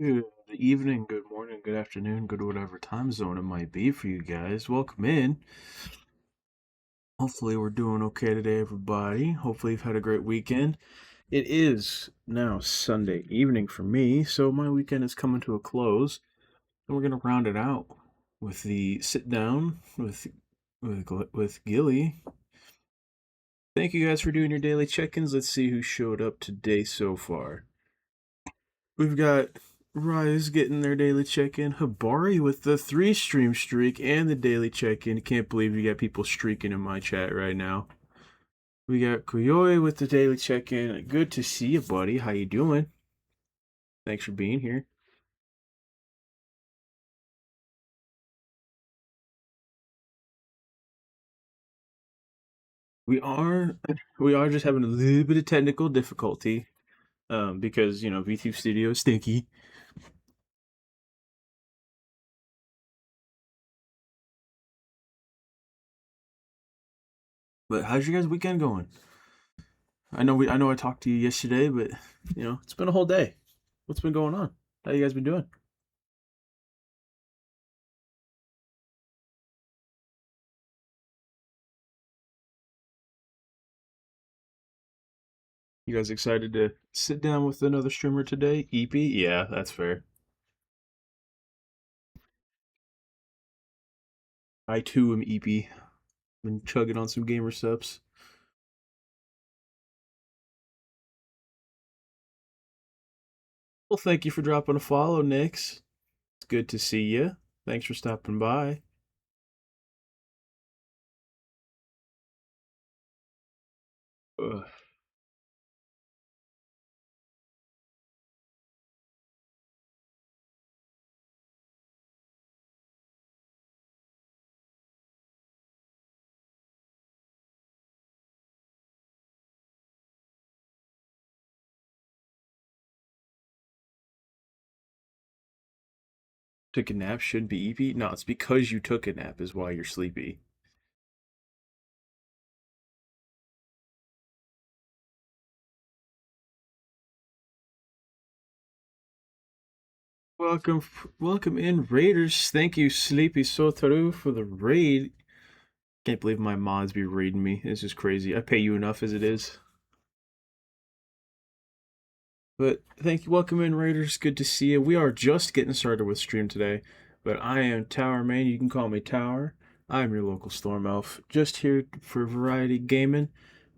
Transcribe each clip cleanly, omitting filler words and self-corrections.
Good evening, good morning, good afternoon, good whatever time zone it might be for you guys. Welcome in. Hopefully, we're doing okay today, everybody. Hopefully, you've had a great weekend. It is now Sunday evening for me, so my weekend is coming to a close, and we're gonna round it out with the sit down with Gilly. Thank you guys for doing your daily check-ins. Let's see who showed up today so far. We've got Rise getting their daily check-in, Habari with the 3 stream streak and the daily check-in. Can't believe you got people streaking in my chat right now. We got Koyoi with the daily check-in. Good to see you, buddy. How you doing? Thanks for being here. We are we are just having a little bit of technical difficulty because VTube Studio is stinky. But how's your guys' weekend going? I know I talked to you yesterday, but it's been a whole day. What's been going on? How you guys been doing? You guys excited to sit down with another streamer today? EP? Yeah, that's fair. I too am EP. Been chugging on some gamer subs. Well, thank you for dropping a follow, Nix. It's good to see you. Thanks for stopping by. Ugh. Took a nap should be EP? No, it's because you took a nap is why you're sleepy. Welcome, welcome in, Raiders. Thank you, Sleepy Sotaru, for the raid. Can't believe my mods be raiding me. This is crazy. I pay you enough as it is. But thank you, welcome in, Raiders. Good to see you. We are just getting started with stream today, but I am Tower Man. You can call me Tower. I'm your local Storm Elf, just here for variety gaming.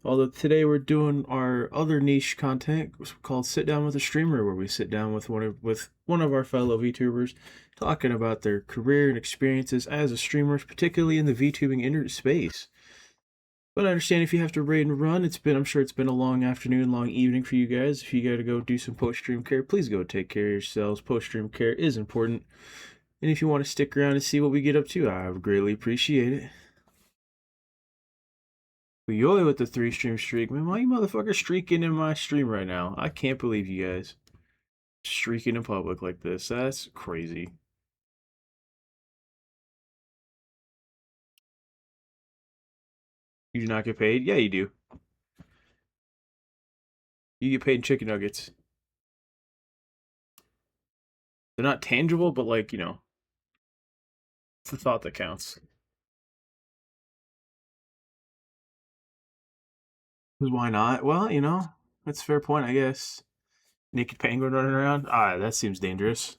Although today we're doing our other niche content called "Sit Down with a Streamer," where we sit down with one of our fellow VTubers, talking about their career and experiences as a streamer, particularly in the VTubing space. But I understand if you have to raid and run, I'm sure it's been a long afternoon, long evening for you guys. If you gotta go do some post-stream care, please go take care of yourselves. Post-stream care is important. And if you want to stick around and see what we get up to, I would greatly appreciate it. But Yoy with the 3 stream streak. Man, why you motherfuckers streaking in my stream right now? I can't believe you guys streaking in public like this. That's crazy. You do not get paid? Yeah, you do. You get paid in chicken nuggets. They're not tangible, but it's the thought that counts. Because why not? Well, that's a fair point, I guess. Naked penguin running around? Ah, that seems dangerous.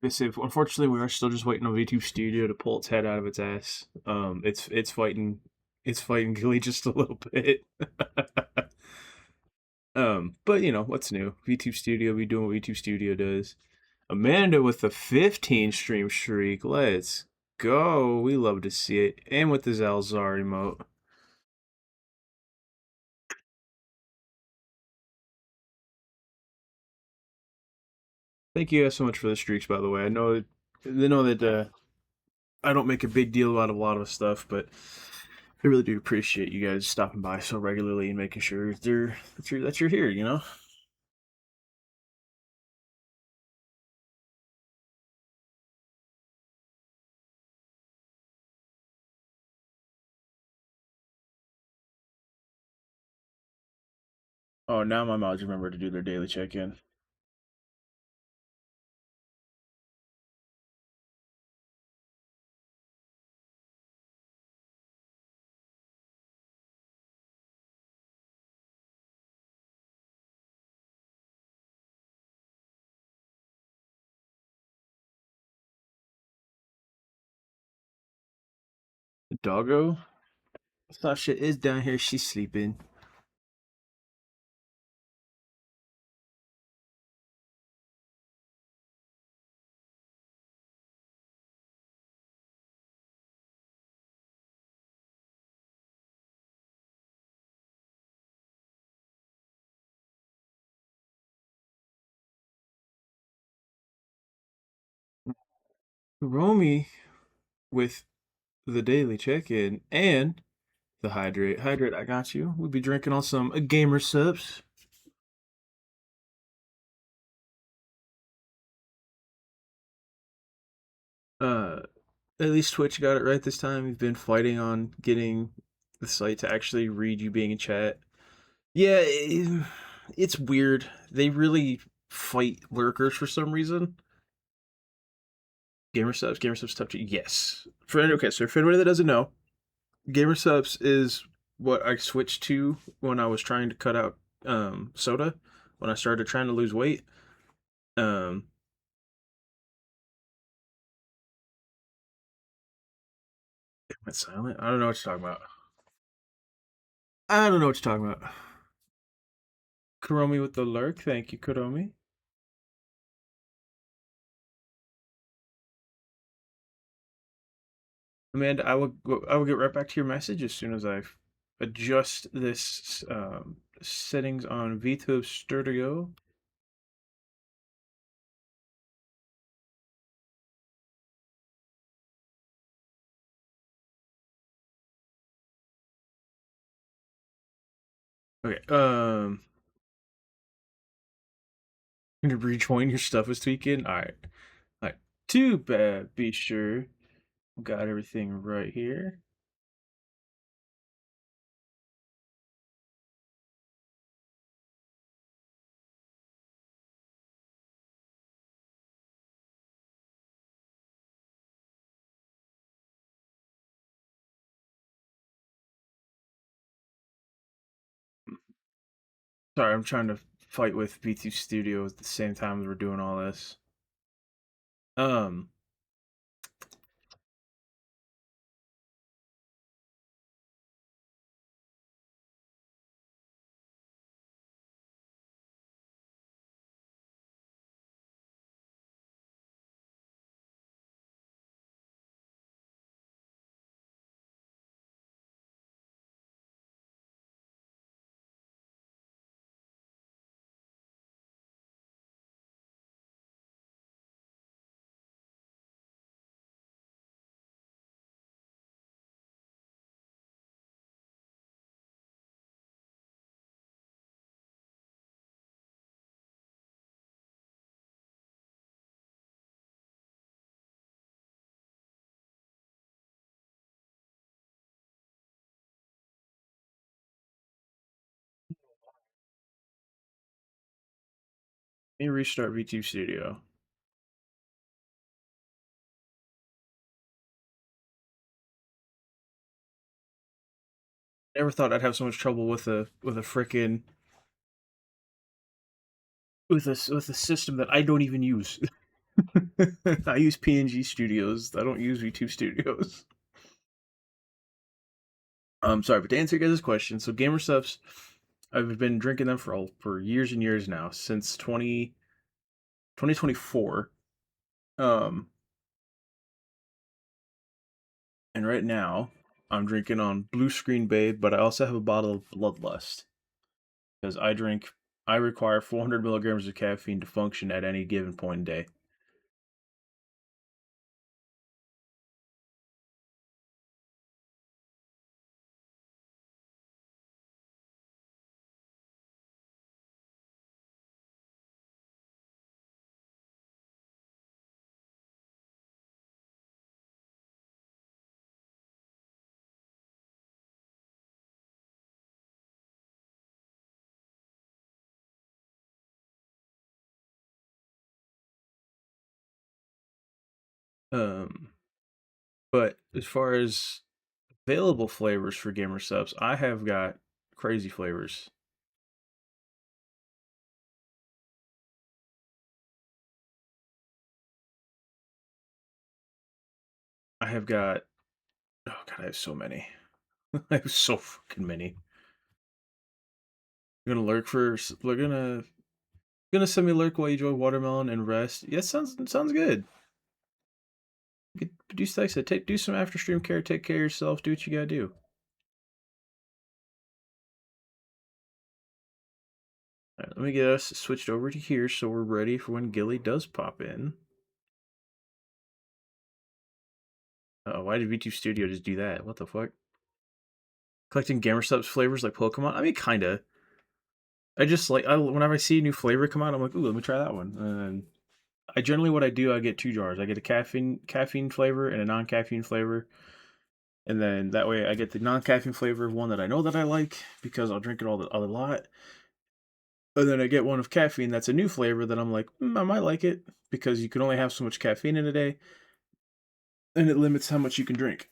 Unfortunately, we are still just waiting on VTube Studio to pull its head out of its ass. It's fighting Gilly just a little bit. But what's new? VTube Studio be doing what VTube Studio does. Amanda with the 15 stream streak. Let's go. We love to see it. And with the Zalzar emote. Thank you guys so much for the streaks, by the way. I know that I don't make a big deal out of a lot of stuff, but I really do appreciate you guys stopping by so regularly and making sure that you're here. Oh, now my mods remember to do their daily check-in. The doggo? Sasha is down here. She's sleeping. Romy with the daily check-in and the hydrate. Hydrate, I got you. We'll be drinking on some gamer subs. Uh, at least Twitch got it right this time. We've been fighting on getting the site to actually read you being in chat. Yeah, it's weird. They really fight lurkers for some reason. Gamer subs tough to yes. So for anybody that doesn't know, gamer subs is what I switched to when I was trying to cut out soda when I started trying to lose weight. Um, it went silent. I don't know what you're talking about. I don't know what you're talking about. Kuromi with the lurk. Thank you, Kuromi. Amanda, I will get right back to your message as soon as I adjust this settings on VTube Studio. Okay. Gonna rejoin your stuff is tweaking. All right. All right. Too bad. Be sure. Got everything right here. Sorry, I'm trying to fight with VTube Studio at the same time as we're doing all this. Um, Let me restart VTube Studio. Never thought I'd have so much trouble with a frickin' with a system that I don't even use. I use PNG Studios. I don't use VTube Studios. Sorry, but to answer your guys' question, so gamer subs, I've been drinking them for years and years now, since 2024. Um, and right now I'm drinking on Blue Screen Babe, but I also have a bottle of Bloodlust because I require 400 milligrams of caffeine to function at any given point in day. Um, but as far as available flavors for gamer subs, I have got crazy flavors. I have got, oh god, I have so many. I have so fucking many. We're gonna lurk first. We're gonna semi lurk while you enjoy watermelon and rest. Yeah, sounds good. Do like I said, do some after stream care. Take care of yourself. Do what you gotta do. All right, let me get us switched over to here so we're ready for when Gilly does pop in. Why did V2 Studio just do that? What the fuck? Collecting gamer subs flavors like Pokemon? I mean, kinda. I just like whenever I see a new flavor come out, I'm like, ooh, let me try that one. And I generally what I do, I get 2 jars. I get a caffeine flavor and a non-caffeine flavor. And then that way I get the non-caffeine flavor of one that I know that I like because I'll drink it a lot. And then I get one of caffeine that's a new flavor that I'm like, I might like it because you can only have so much caffeine in a day, and it limits how much you can drink.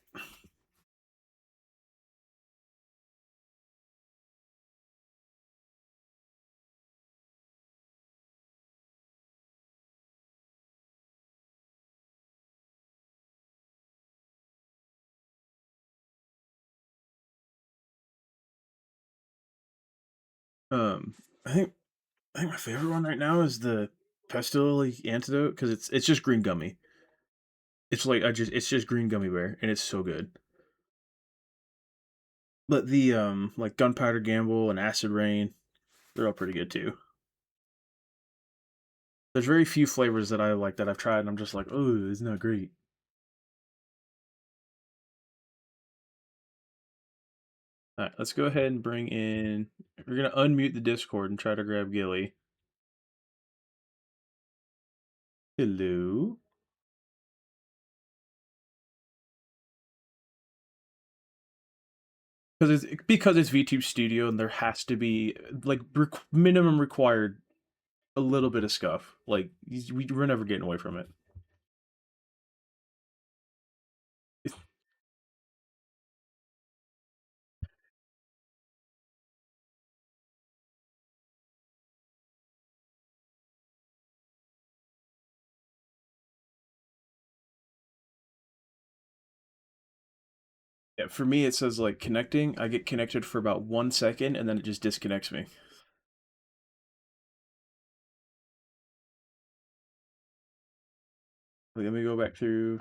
Um, I think my favorite one right now is the pesto antidote because it's just green gummy. It's just green gummy bear and it's so good. But the like gunpowder gamble and acid rain, they're all pretty good too. There's very few flavors that I like that I've tried and I'm just like, oh, it's not great. All right, let's go ahead and bring in. We're gonna unmute the Discord and try to grab Gilly. Hello. Because it's VTube Studio and there has to be like minimum required a little bit of scuff. Like we're never getting away from it. Yeah, for me, it says like connecting. I get connected for about 1 second and then it just disconnects me. Like, let me go back through.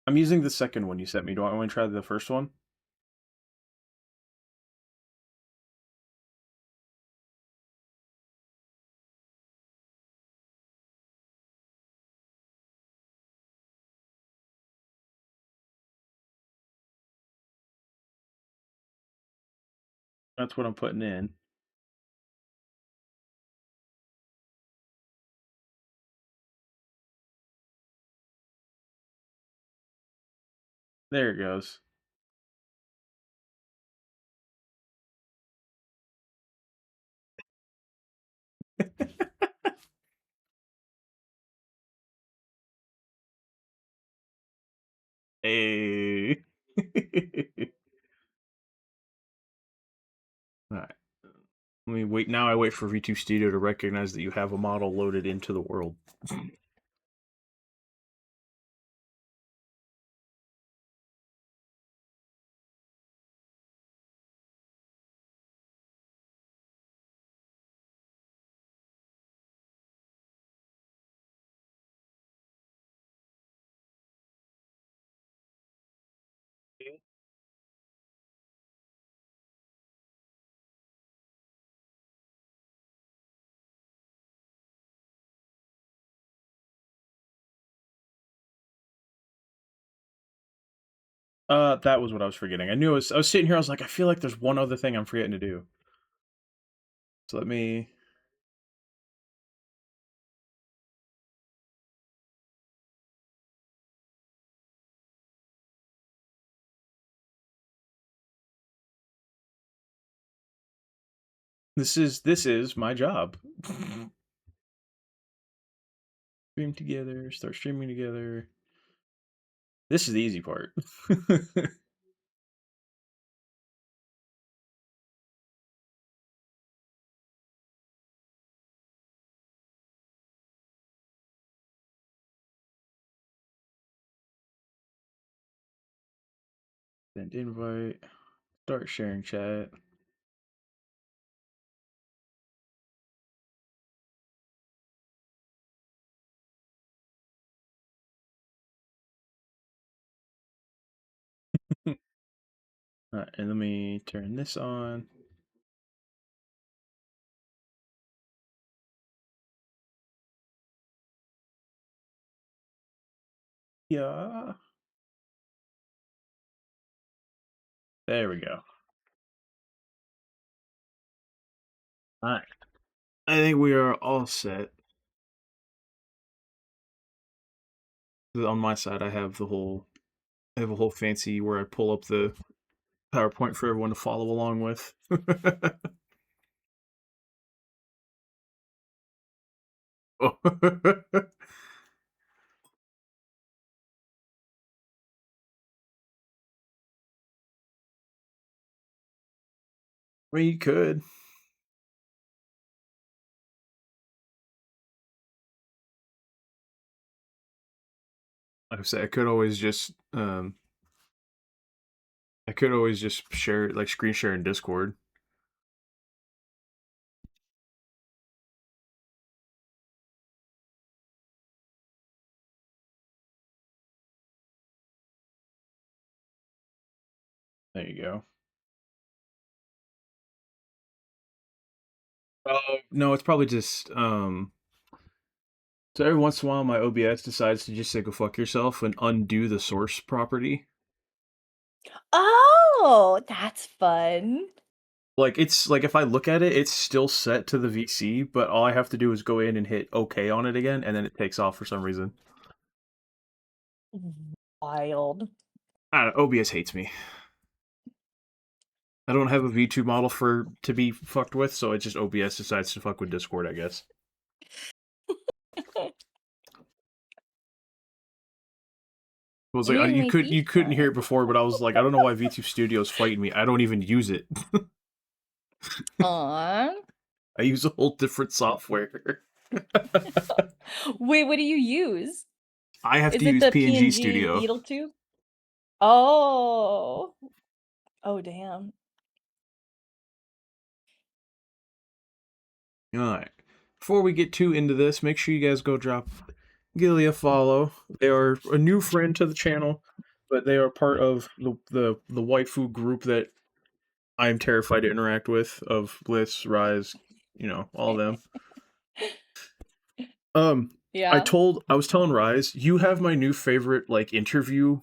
I'm using the second one you sent me. Do I want to try the first one? That's what I'm putting in. There it goes. Hey. All right. Let me wait. Now I wait for V2 Studio to recognize that you have a model loaded into the world. That was what I was forgetting. I was sitting here, I was like, I feel like there's one other thing I'm forgetting to do. So let me... This is my job. Stream together, start streaming together. This is the easy part. Send invite, start sharing chat. Alright, and let me turn this on. Yeah. There we go. Alright. I think we are all set. On my side, I have a whole fancy where I pull up the PowerPoint for everyone to follow along with. Oh. I mean, you could. Like I said, I could always just share it, like screen share in Discord. There you go. Oh no, it's probably just so every once in a while my OBS decides to just say go fuck yourself and undo the source property. Oh, that's fun. Like it's like if I look at it, it's still set to the VC, but all I have to do is go in and hit OK on it again, and then it takes off for some reason. Wild. I don't know, OBS hates me. I don't have a V2 model to be fucked with, so it just OBS decides to fuck with Discord, I guess. I was like, you couldn't hear it before, but I was like, I don't know why V2 Studio's fighting me. I don't even use it. Aww. I use a whole different software. Wait, what do you use? I have to Is it use the PNG PNG Studio. Beetle tube? Oh. Oh, damn. Alright. Before we get too into this, make sure you guys go drop Gilly a follow. They are a new friend to the channel, but they are part of the waifu group that I'm terrified to interact with, of Bliss, Rise, you know, all of them. Yeah. I was telling Rise, you have my new favorite like interview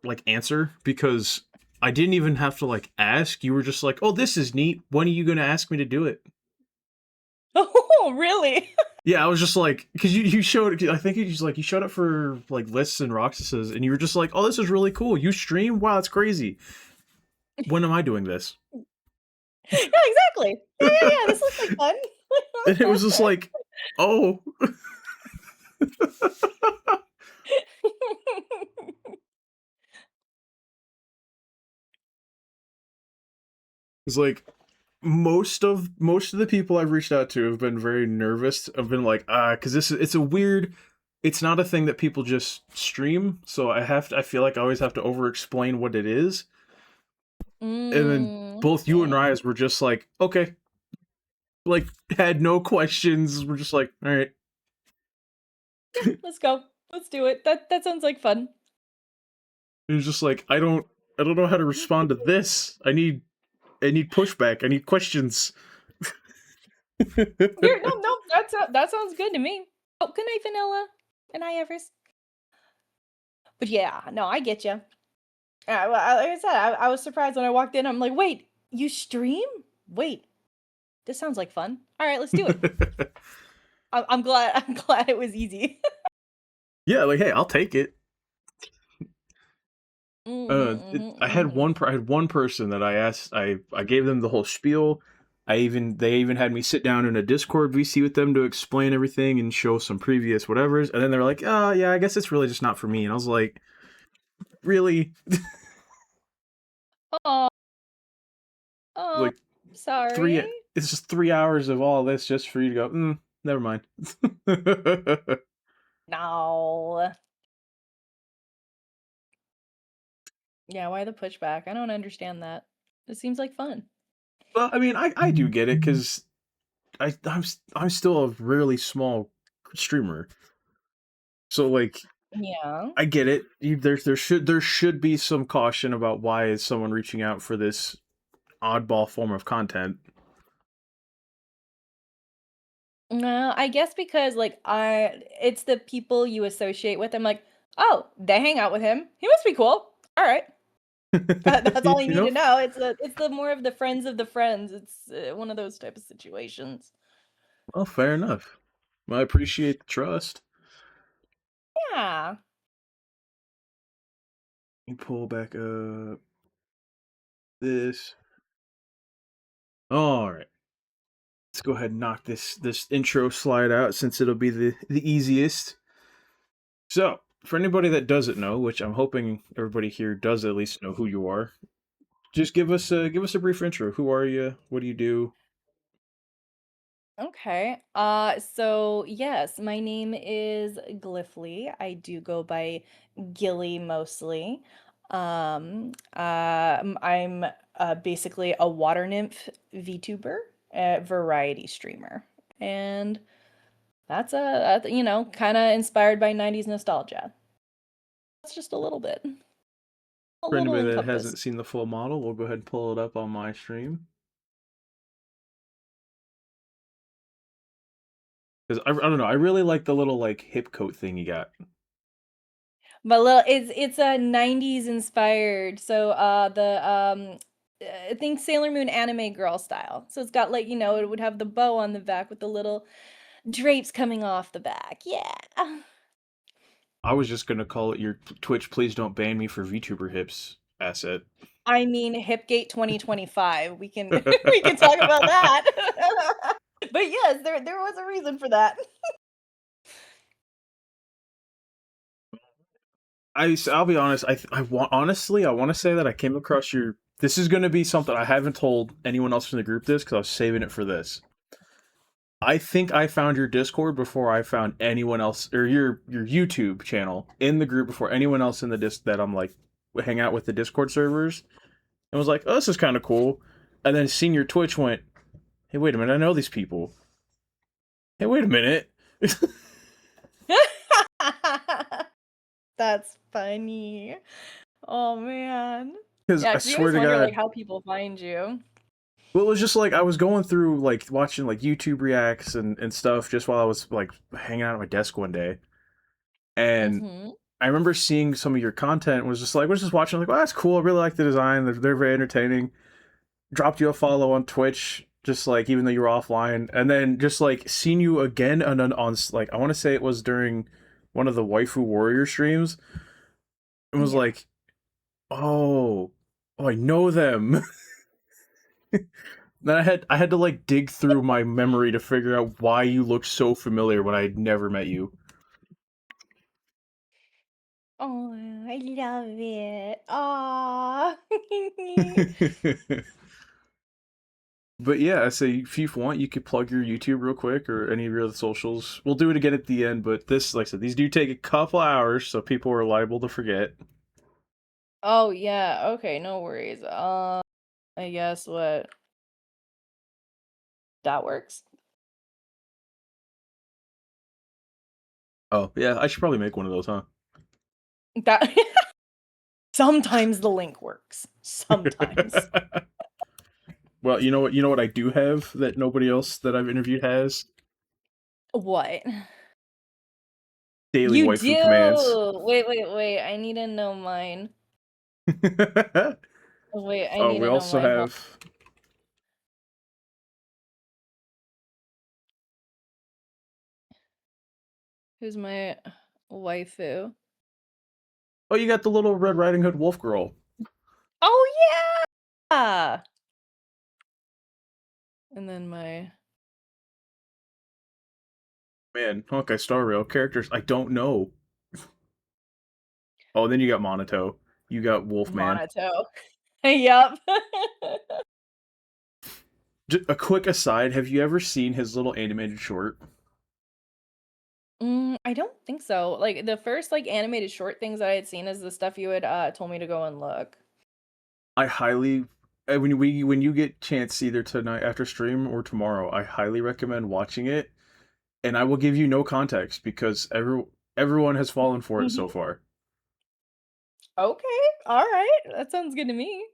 like answer, because I didn't even have to like ask. You were just like, "Oh, this is neat. When are you going to ask me to do it?" Oh, really? Yeah, I was just like, because you showed, I think you just like, you showed up for like lists and Roxas's, and you were just like, "Oh, this is really cool. You stream? Wow, it's crazy. When am I doing this?" Yeah, exactly. Yeah. This looks like fun. And it was just like, oh. It's like most of the people I've reached out to have been very nervous. I've been like, because it's a weird. It's not a thing that people just stream, so I feel like I always have to over explain what it is. And then both you and Reyes were just like, okay, like had no questions. We're just like, all right, yeah, let's go. Let's do it. That sounds like fun. it was just like, I don't know how to respond to this. I need pushback. I need questions. No, that sounds good to me. Oh, good night, Vanilla. Good night, Everest. But yeah, no, I get you. Like I said, I was surprised when I walked in. I'm like, wait, you stream? Wait, this sounds like fun. All right, let's do it. I'm glad. I'm glad it was easy. Yeah, like hey, I'll take it. I had Mhm. I had one person that I asked. I gave them the whole spiel. They even had me sit down in a Discord VC with them to explain everything and show some previous whatevers. And then they were like, "Oh yeah, I guess it's really just not for me." And I was like, "Really?" Oh, oh, Like three. sorry. It's just 3 hours of all this just for you to go. Never mind. No. Yeah, why the pushback? I don't understand that. It seems like fun. Well, I mean, I do get it because I'm still a really small streamer, so like Yeah. I get it. There should be some caution about why is someone reaching out for this oddball form of content. No, I guess because like it's the people you associate with. I'm like, oh, they hang out with him. He must be cool. All right. That's all you You need know? to know. It's the more of the friends of the friends. It's one of those type of situations. Well, fair enough. Well, I appreciate the trust. Yeah. Let me pull back up this. All right. Let's go ahead and knock this intro slide out since it'll be the easiest. So, for anybody that doesn't know, which I'm hoping everybody here does at least know who you are, just give us a brief intro. Who are you? What do you do? Okay. So yes, my name is Glyfley. I do go by Gilly mostly. I'm basically a water nymph VTuber, variety streamer. And that's you know, kind of inspired by 90s nostalgia. That's just a little bit. A For little anybody that encompass. hasn't seen the full model, we'll go ahead and pull it up on my stream. Because I don't know, I really like the little like hip coat thing you got. But little it's a 90s inspired. So the I think Sailor Moon anime girl style. So it's got like, you know, it would have the bow on the back with the little drapes coming off the back. Yeah. I was just gonna call it your Twitch. Please don't ban me for VTuber hips asset. I mean Hipgate 2025. We can we can talk about that. But yes, there was a reason for that. I'll be honest. I want honestly I want to say that I came across your. This is gonna be something I haven't told anyone else from the group this because I was saving it for this. I think I found your Discord before I found anyone else, or your YouTube channel in the group before anyone else in the disc that I'm like hang out with the Discord servers, and was like, oh, this is kind of cool. And then seeing your Twitch went, hey, wait a minute, I know these people. Hey, wait a minute, That's funny. Oh man. because Yeah, I 'cause you always swear to wonder like God, how people find you. well, it was just like I was going through like watching like YouTube reacts and stuff just while I was like hanging out at my desk one day, and Mhm. I remember seeing some of your content and was just like, was just watching, like, oh, that's cool. I really like the design. They're very entertaining. Dropped you a follow on Twitch, just like even though you were offline, and then just like seeing you again on like I want to say it was during one of the Waifu Warrior streams, and was Yeah. like, oh, oh, I know them. Then I had to like dig through my memory to figure out why you looked so familiar when I had never met you. Oh, I love it. Aw. But yeah, so if you want, you could plug your YouTube real quick or any of your other socials. We'll do it again at the end, but this, like I said, these do take a couple hours, so people are liable to forget. Oh, yeah, okay, no worries. I guess what that works. Oh yeah, I should probably make one of those, huh? That sometimes the link works. Sometimes. Well, you know what I do have that nobody else that I've interviewed has? What? Daily You waifu commands. do! Wait, I need to know mine. Oh, wait, I Oh, need we to know also my home. have. Who's my waifu? Oh, you got the little Red Riding Hood wolf girl. Oh yeah! And then my Man, Honkai Star Rail characters. I don't know. Oh, then you got Monato. You got Wolfman. Monato. Yup. A quick aside: have you ever seen his little animated short? I don't think so. Like, the first, like, animated short things that I had seen is the stuff you had, told me to go and look. I highly when you get chance either tonight after stream or tomorrow, I highly recommend watching it, and I will give you no context because everyone has fallen for it so Mhm. far. Okay, alright, that sounds good to me.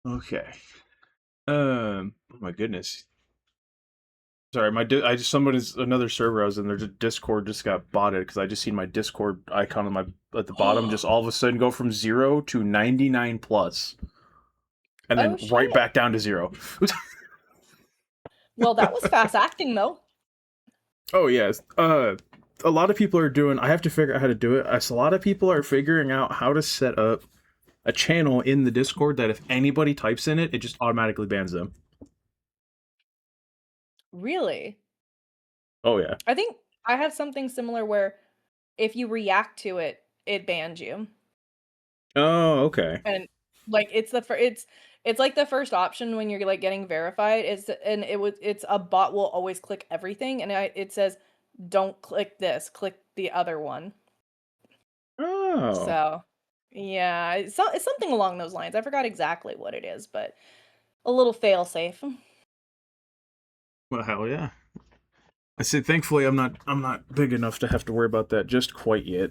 Okay. Oh my goodness. Sorry, I just somebody's another server I was in. Their Discord just got botted because I just seen my Discord icon on my at the bottom just all of a sudden go from 0 to 99 plus, and then Oh, right shit. back down to 0. Well, that was fast acting, though. Oh yes. A lot of people are doing. I have to figure out how to do it. A lot of people are figuring out how to set up a channel in the Discord that if anybody types in it, it just automatically bans them. Really? Oh yeah. I think I have something similar where if you react to it, it bans you. Oh okay. And, like, it's like the first option when you're, like, getting verified is and it's a bot will always click everything, and it says, "Don't click this, click the other one." Oh So, yeah, it's something along those lines. I forgot exactly what it is, but a little fail safe. well, hell yeah. I said, thankfully, I'm not big enough to have to worry about that just quite yet.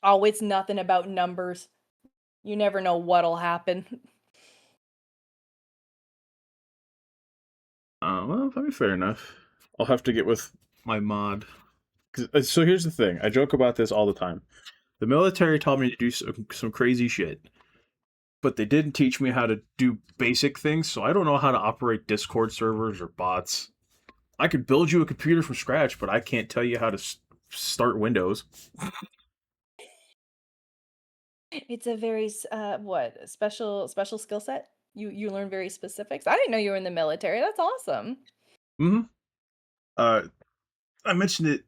Oh, it's nothing about numbers. You never know what'll happen. Well, that'd be fair enough. I'll have to get with my mod. So here's the thing. I joke about this all the time. The military taught me to do some crazy shit, but they didn't teach me how to do basic things. So I don't know how to operate Discord servers or bots. I could build you a computer from scratch, but I can't tell you how to start Windows. It's a very what special skill set. You learn very specifics. I didn't know you were in the military. That's awesome. Hmm. Uh, I mentioned it.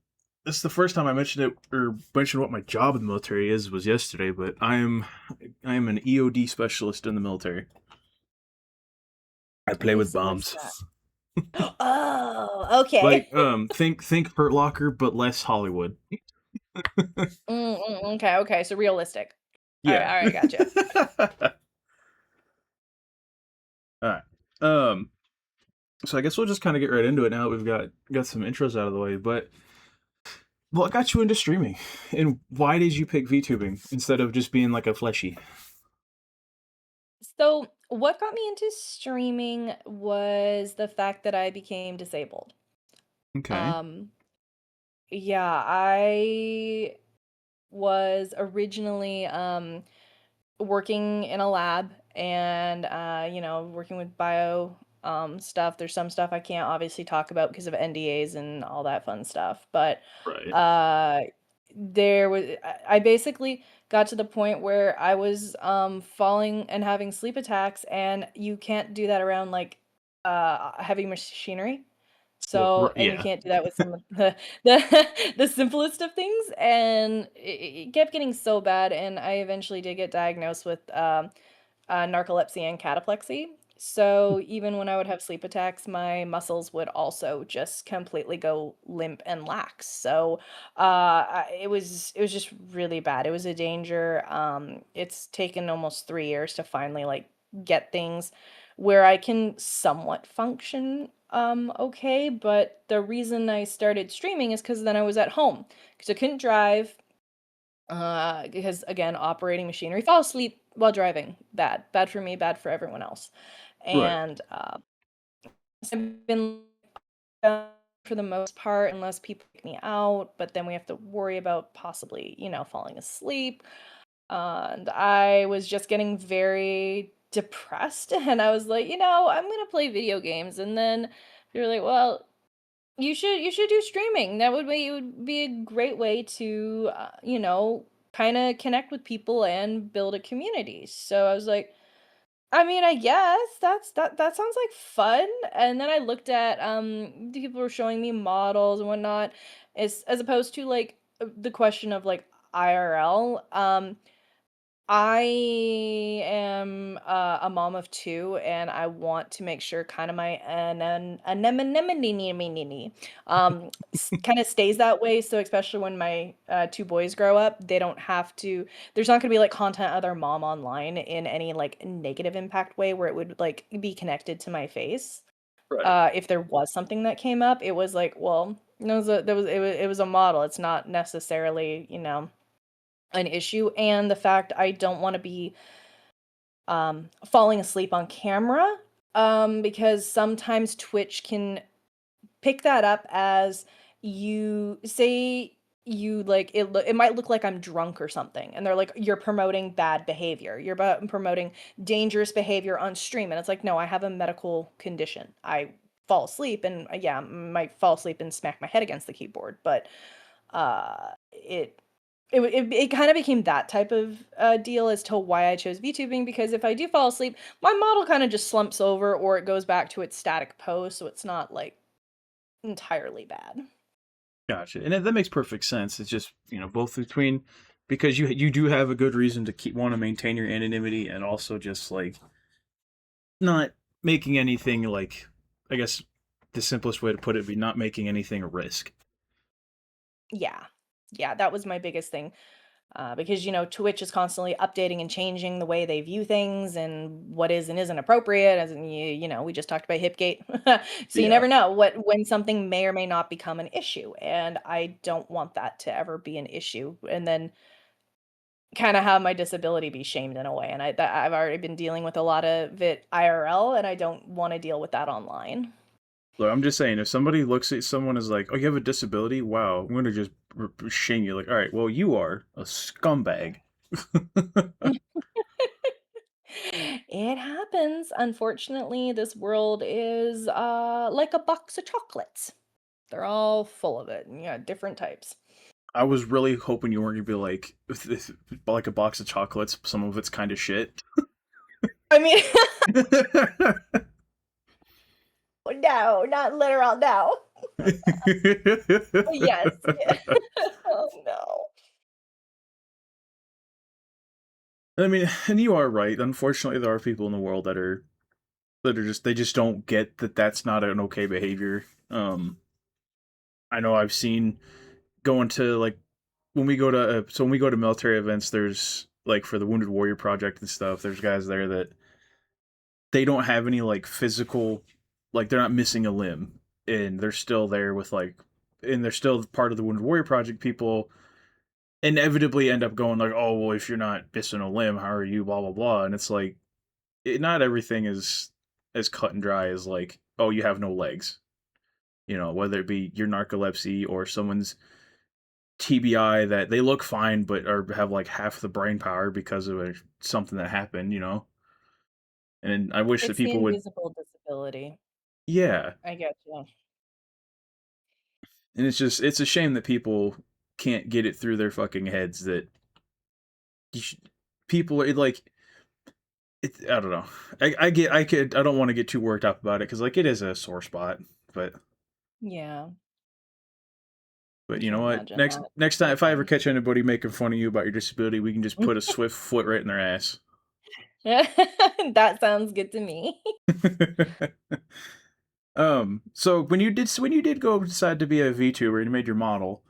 This is the first time I mentioned it or mentioned what my job in the military is was yesterday. But I am an EOD specialist in the military. I play with What's bombs. that? Oh, okay. Like think Hurt Locker but less Hollywood. Okay, okay. So realistic. Yeah. All right, gotcha. All right. Um. So I guess we'll just kind of get right into it now that we've got some intros out of the way. But what got you into streaming, and why did you pick VTubing instead of just being like a fleshy? So, what got me into streaming was the fact that I became disabled. Okay. Um, yeah, I was originally working in a lab and working with bio stuff. There's some stuff I can't obviously talk about because of NDAs and all that fun stuff, but Right. uh there was I basically got to the point where I was falling and having sleep attacks, and you can't do that around like heavy machinery. Well, So, and you yeah. can't do that with some of the simplest of things, and it kept getting so bad, and I eventually did get diagnosed with, narcolepsy and cataplexy. So, even when I would have sleep attacks, my muscles would also just completely go limp and lax. So, it was just really bad. It was a danger. It's taken almost 3 years to finally, like, get things where I can somewhat function okay, but the reason I started streaming is because then I was at home because I couldn't drive because again operating machinery, fall asleep while driving, bad for me, bad for everyone else. Right. And so I've been for the most part unless people pick me out, but then we have to worry about possibly, falling asleep. And I was just getting very depressed and I was like, I'm going to play video games. And then they were like, well, you should do streaming. It would be a great way to kind of connect with people and build a community. So I was like, I mean, I guess that sounds like fun. And then I looked at the people were showing me models and whatnot, as opposed to like the question of like IRL. I am a mom of two, and I want to make sure kind of my anemone kind of stays that way. So especially when my two boys grow up, they don't have to. There's not going to be like content of their mom online in any like negative impact way where it would like be connected to my face. Right. If there was something that came up, it was like, well, no, it was a model. It's not necessarily an issue, and the fact I don't want to be falling asleep on camera, because sometimes Twitch can pick that up as you say you like it might look like I'm drunk or something, and they're like, you're promoting bad behavior, promoting dangerous behavior on stream, and it's like, no, I have a medical condition. I fall asleep and yeah, might fall asleep and smack my head against the keyboard, but it kind of became that type of deal as to why I chose VTubing, because if I do fall asleep, my model kind of just slumps over or it goes back to its static pose, so it's not like entirely bad. Gotcha, and that makes perfect sense. It's just both between because you do have a good reason to keep want to maintain your anonymity, and also just like not making anything like I guess the simplest way to put it would be not making anything a risk. Yeah. Yeah, that was my biggest thing. Because Twitch is constantly updating and changing the way they view things and what is and isn't appropriate. As in, we just talked about Hipgate, so you Yeah. never know when something may or may not become an issue, and I don't want that to ever be an issue. And then kind of have my disability be shamed in a way. And I've already been dealing with a lot of it IRL, and I don't want to deal with that online. Look, I'm just saying, if somebody looks at someone as like, "Oh, you have a disability? Wow, I'm gonna just shame you." Like, all right, well, you are a scumbag. It happens. Unfortunately, this world is like a box of chocolates. They're all full of it. Yeah, different types. I was really hoping you weren't gonna be like, like a box of chocolates. Some of it's kind of shit. I mean, no, not literal, no. Yes. Oh no. I mean, and you are right. Unfortunately, there are people in the world that are just they just don't get that that's not an okay behavior. I know I've seen going to like when we go to when we go to military events, there's like for the Wounded Warrior Project and stuff. There's guys there that they don't have any like physical, like they're not missing a limb, and they're still there with like, and they're still part of the Wounded Warrior Project. People inevitably end up going like, oh well, if you're not missing a limb, how are you? Blah blah blah, and it's like not everything is as cut and dry as like, oh, you have no legs. Whether it be your narcolepsy or someone's TBI that they look fine but have like half the brain power because of something that happened. And I wish that It's the people would, invisible disability. yeah. I get you. And it's a shame that people can't get it through their fucking heads that you should, people it like it. I don't know. I don't want to get too worked up about it because like it is a sore spot, but Yeah, I you can know what? imagine Next that. next time, if I ever catch anybody making fun of you about your disability, we can just put a swift foot right in their ass. That sounds good to me. So when you did go decide to be a VTuber and you made your model,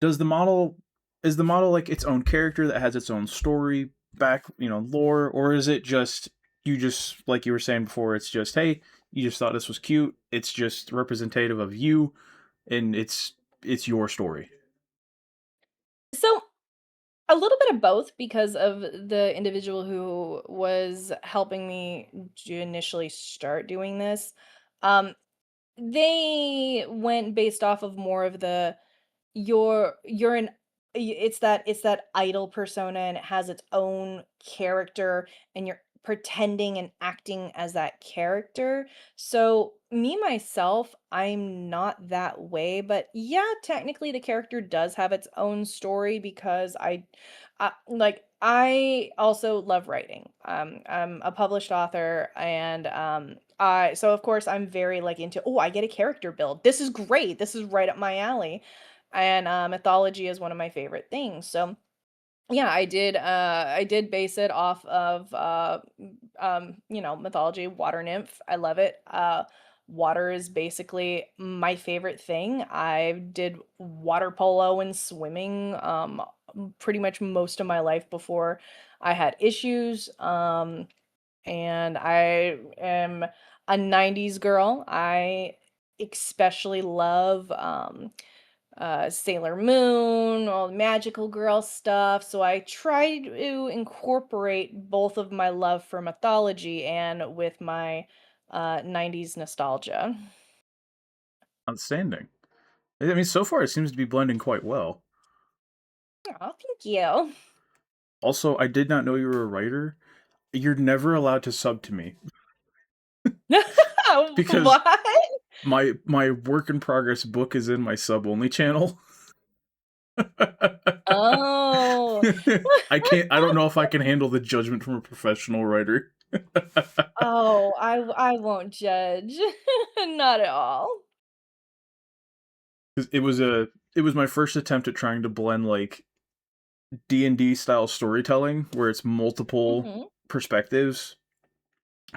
does the model is the model like its own character that has its own story back, lore, or is it just you just like you were saying before, it's just hey, you just thought this was cute, it's just representative of you and it's your story. So, a little bit of both because of the individual who was helping me to initially start doing this. Um, They went based off of more of the you're an it's that idol persona, and it has its own character, and you're pretending and acting as that character. So me myself, I'm not that way, but yeah, technically the character does have its own story because I also love writing. I'm a published author, and I so of course I'm very like into, oh, I get a character build. This is great. This is right up my alley. And mythology is one of my favorite things. So yeah, I did base it off of mythology, water nymph. I love it. Water is basically my favorite thing. I did water polo and swimming pretty much most of my life before I had issues. And I am a 90s girl. I especially love Sailor Moon, all the magical girl stuff. So I try to incorporate both of my love for mythology and with my 90s nostalgia. Outstanding. I mean, so far it seems to be blending quite well. Oh, thank you. Also, I did not know you were a writer. You're never allowed to sub to me because What? my work in progress book is in my sub only channel. Oh. I don't know if I can handle the judgment from a professional writer. Oh, I won't judge. Not at all. 'Cause it was my first attempt at trying to blend like D&D style storytelling where it's multiple Mhm. perspectives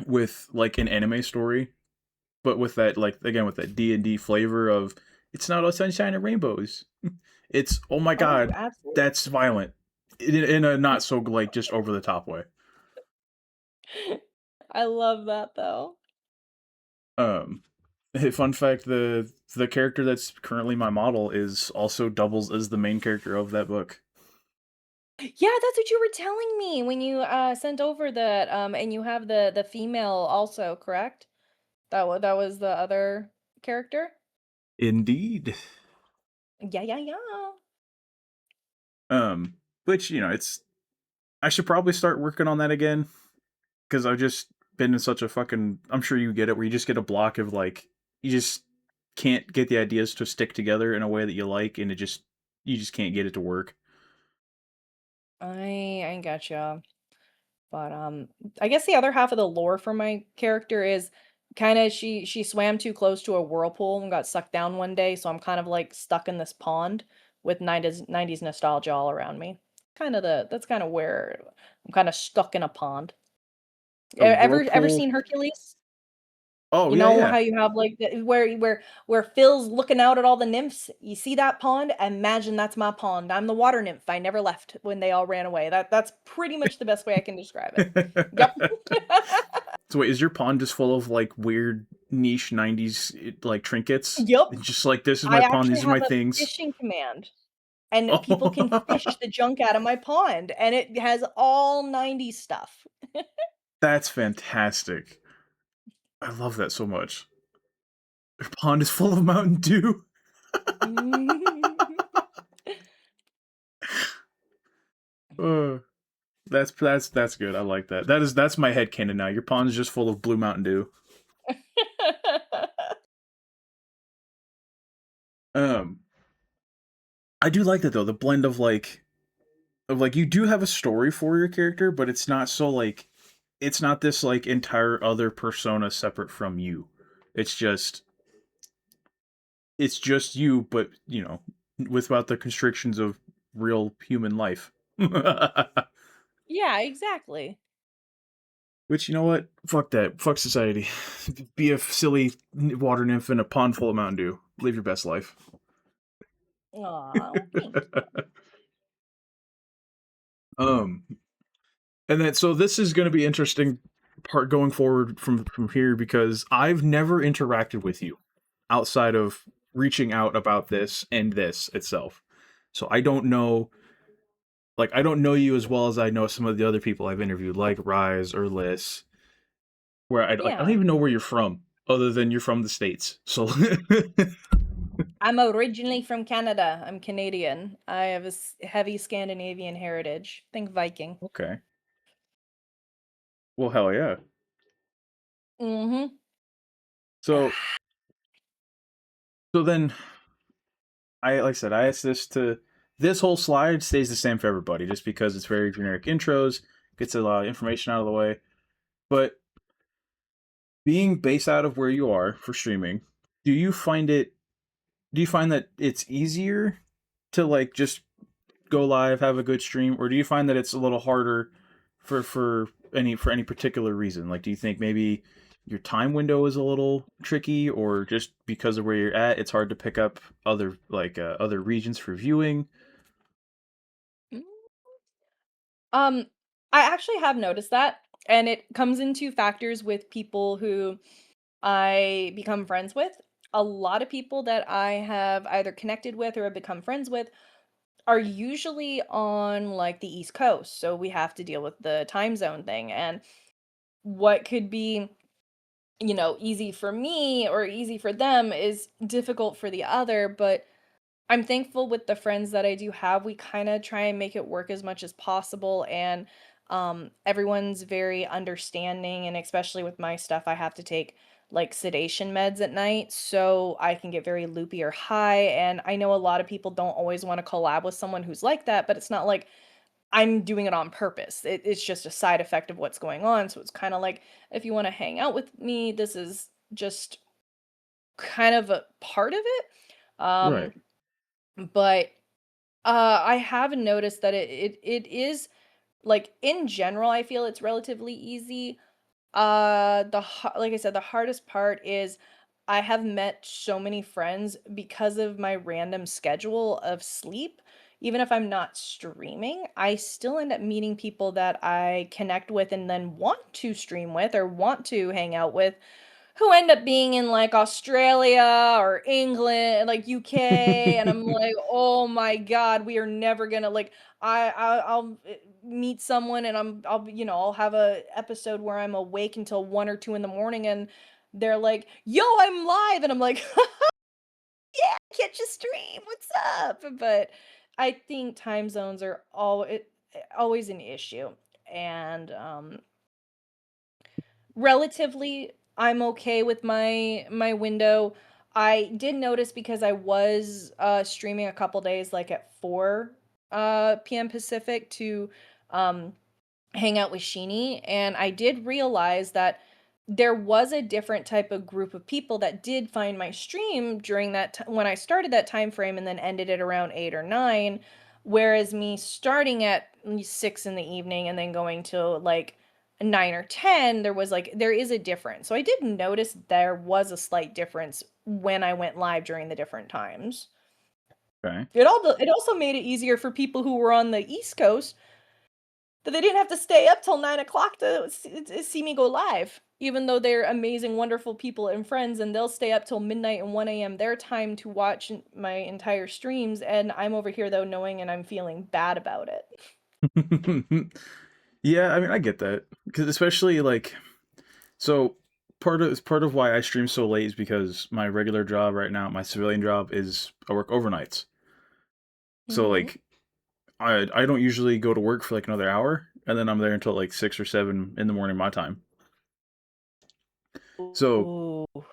with like an anime story, but with that like again with that D&D flavor of it's not all sunshine and rainbows. It's oh my Oh, god, absolutely. that's violent in a not so like just over the top way. I love that though. Um, fun fact: the character that's currently my model is also doubles as the main character of that book. Yeah, that's what you were telling me when you sent over that and you have the female also, correct? That was the other character? Indeed. Yeah, yeah, yeah. Um, which you know, it's I should probably start working on that again because I've just been in such a fucking. I'm sure you get it where you just get a block of like you just can't get the ideas to stick together in a way that you like, and it just you just can't get it to work. I gotcha. But I guess the other half of the lore for my character is kind of she swam too close to a whirlpool and got sucked down one day, so I'm kind of like stuck in this pond with 90s nostalgia all around me. Kind of the that's kind of where I'm kind of stuck in a pond. A Ever whirlpool. seen Hercules? Oh You yeah, know yeah. how you have like where Phil's looking out at all the nymphs? You see that pond? Imagine that's my pond. I'm the water nymph. I never left when they all ran away. That's pretty much the best way I can describe it. Yep. So wait, is your pond just full of like weird niche '90s like trinkets? Yep. It's just like this is I my pond. actually These are have my a things. fishing command, and people can Oh, fish the junk out of my pond, and it has all 90s stuff. that's fantastic. I love that so much. Your pond is full of Mountain Dew. Uh, that's good. I like that. That's my headcanon now. Your pond is just full of blue Mountain Dew. Um, I do like that though. The blend of like you do have a story for your character, but it's not so like it's not this like entire other persona separate from you. It's just it's just you, but you know, without the constrictions of real human life. Yeah, exactly. Which you know what? Fuck that. Fuck society. Be a silly water nymph in a pond full of Mountain Dew. Live your best life. Aw, well, thank you. um, and then so this is going to be interesting part going forward from here because I've never interacted with you outside of reaching out about this and this itself. So I don't know like I don't know you as well as I know some of the other people I've interviewed, like Rise or Liz, where I Yeah. don't even know where you're from. other than you're from the States. So I'm originally from Canada. I'm Canadian. I have a heavy Scandinavian heritage. Think Viking. okay. Well, hell yeah. Mm-hmm. So so then I like I said, I asked this whole slide stays the same for everybody just because it's very generic intros, gets a lot of information out of the way. But being based out of where you are for streaming, do you find it do you find that it's easier to like just go live, have a good stream, or do you find that it's a little harder for any particular reason? Like, do you think maybe your time window is a little tricky, or just because of where you're at, it's hard to pick up other regions for viewing? Um, I actually have noticed that, and it comes into factors with people who I become friends with. A lot of people that I have either connected with or have become friends with are usually on like the East Coast. So we have to deal with the time zone thing. And what could be, easy for me or easy for them is difficult for the other. But I'm thankful with the friends that I do have. We kind of try and make it work as much as possible. And everyone's very understanding. And especially with my stuff, I have to take like sedation meds at night. So I can get very loopy or high. And I know a lot of people don't always want to collab with someone who's like that, but it's not like I'm doing it on purpose. It's just a side effect of what's going on. So it's kind of like if you want to hang out with me, this is just kind of a part of it. Right. Um, but I have noticed that it is like in general, I feel it's relatively easy. Like I said, the hardest part is I have met so many friends because of my random schedule of sleep. Even if I'm not streaming, I still end up meeting people that I connect with and then want to stream with or want to hang out with who end up being in like Australia or England, like UK, and I'm like, "Oh my God, we are never gonna like." I'll meet someone and I'll have a episode where I'm awake until 1 or 2 in the morning, and they're like, "Yo, I'm live," and I'm like, "Yeah, catch a stream. What's up?" But I think time zones are always an issue, and relatively, I'm okay with my window. I did notice because I was, streaming a couple days, like, at 4, PM Pacific to, um, hang out with Sheenie, and I did realize that there was a different type of group of people that did find my stream during that when I started that time frame and then ended it around 8 or 9, whereas me starting at 6 in the evening and then going to, like, 9 or 10, there is a difference. So I did notice there was a slight difference when I went live during the different times. Okay. It also made it easier for people who were on the East Coast that they didn't have to stay up till 9 o'clock to see me go live, even though they're amazing, wonderful people and friends, and they'll stay up till midnight and 1 a.m. their time to watch my entire streams, and I'm over here though knowing and I'm feeling bad about it. Yeah, I mean, I get that because especially like so part of why I stream so late is because my regular job right now, my civilian job is I work overnights. So Mhm. like I don't usually go to work for like another hour, and then I'm there until like 6 or 7 in the morning my time. So Ooh.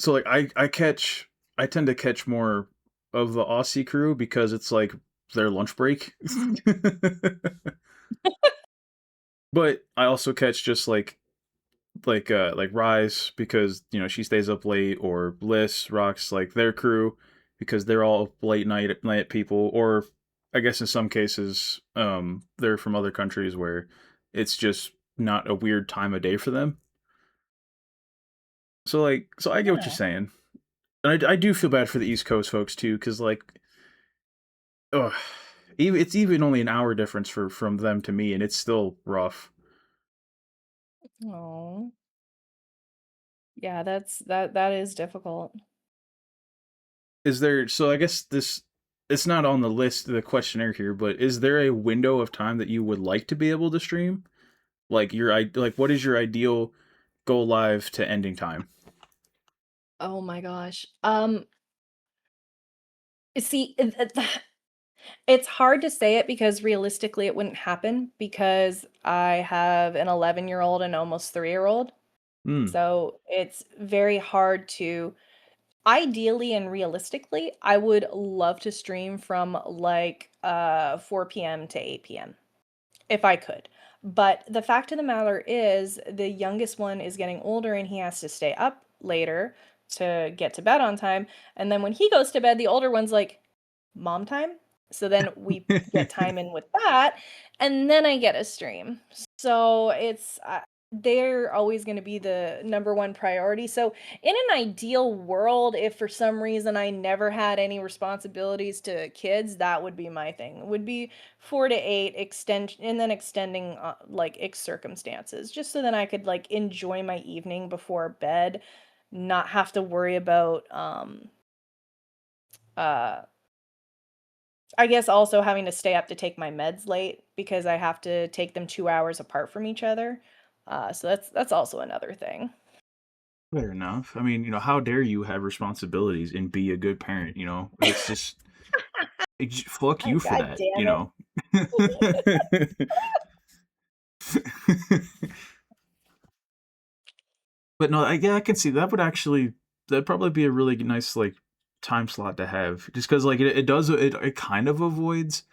like I tend to catch more of the Aussie crew because it's like their lunch break. But I also catch just like Rise because she stays up late, or Bliss rocks like their crew because they're all late night people, or I guess in some cases they're from other countries where it's just not a weird time of day for them. So I get what you're Yeah. saying. And I do feel bad for the East Coast folks too, because like, ugh, it's even only an hour difference from them to me, and it's still rough. Oh. Yeah, that is difficult. Is there? So I guess this it's not on the list, the questionnaire here, but is there a window of time that you would like to be able to stream? Like what is your ideal go live to ending time? Oh my gosh. See, it's hard to say it because realistically it wouldn't happen because I have an 11-year-old and almost 3-year-old. Hmm. So it's very hard to ideally and realistically, I would love to stream from like 4 p.m. to 8 p.m. if I could. But the fact of the matter is, the youngest one is getting older and he has to stay up later to get to bed on time. And then when he goes to bed, the older one's like, mom time. So then we get time in with that, and then I get a stream. So it's they're always going to be the number one priority. So in an ideal world, if for some reason I never had any responsibilities to kids, that would be my thing. It would be 4 to 8 extend and then extending like X circumstances, just so then I could like enjoy my evening before bed, not have to worry about uh I guess also having to stay up to take my meds late because I have to take them 2 hours apart from each other. So that's also another thing. Fair enough. I mean, how dare you have responsibilities and be a good parent? It's just fuck Oh, you for god that. damn it. But no, yeah, I can see that would actually that'd probably be a really nice like time slot to have, just because like it kind of avoids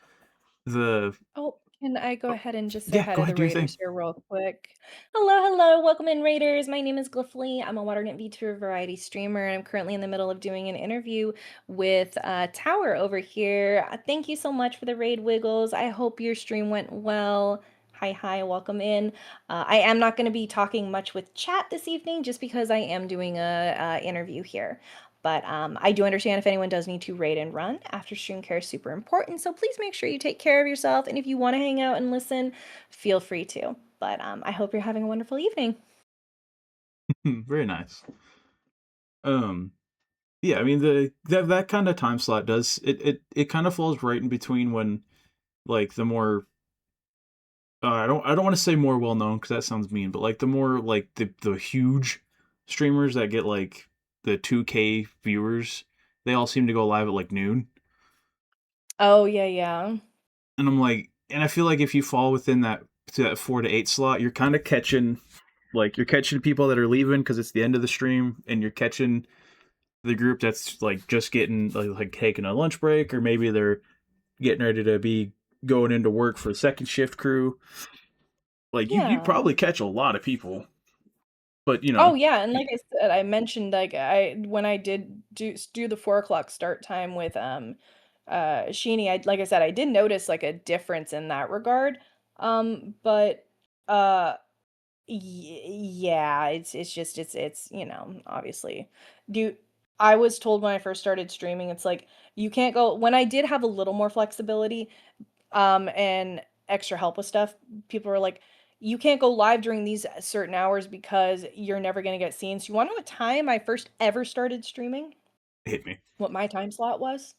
the. Oh, can I go Oh, ahead and just say yeah, hi go to ahead, the do your thing. Raiders here real quick? Hello, hello, welcome in Raiders. My name is Glyfley. I'm a WaterNet VTuber variety streamer, and I'm currently in the middle of doing an interview with Tower over here. Thank you so much for the raid wiggles. I hope your stream went well. Hi, hi, welcome in. I am not going to be talking much with chat this evening just because I am doing a interview here. But I do understand if anyone does need to raid and run, after stream care is super important. So please make sure you take care of yourself. And if you want to hang out and listen, feel free to. But I hope you're having a wonderful evening. Very nice. Um, yeah, I mean that kind of time slot does it kind of falls right in between when like the more I don't want to say more well known because that sounds mean, but like the more like the huge streamers that get like the 2K viewers, they all seem to go live at like noon. Oh, yeah, yeah. And I feel like if you fall within that 4 to 8 slot, you're catching people that are leaving because it's the end of the stream, and you're catching the group that's like just getting like taking a lunch break, or maybe they're getting ready to be going into work for a second shift crew. Like you'd Yeah. probably catch a lot of people, but Oh, yeah. And like I said, I mentioned like when I did do the 4 o'clock start time with Sheeny, like I said, I did notice like a difference in that regard. But uh yeah, it's just it's obviously. Do I was told when I first started streaming, it's like you can't go when I did have a little more flexibility, and extra help with stuff, people were like, you can't go live during these certain hours because you're never gonna get seen. So you wanna know what time I first ever started streaming? hit me. What my time slot was?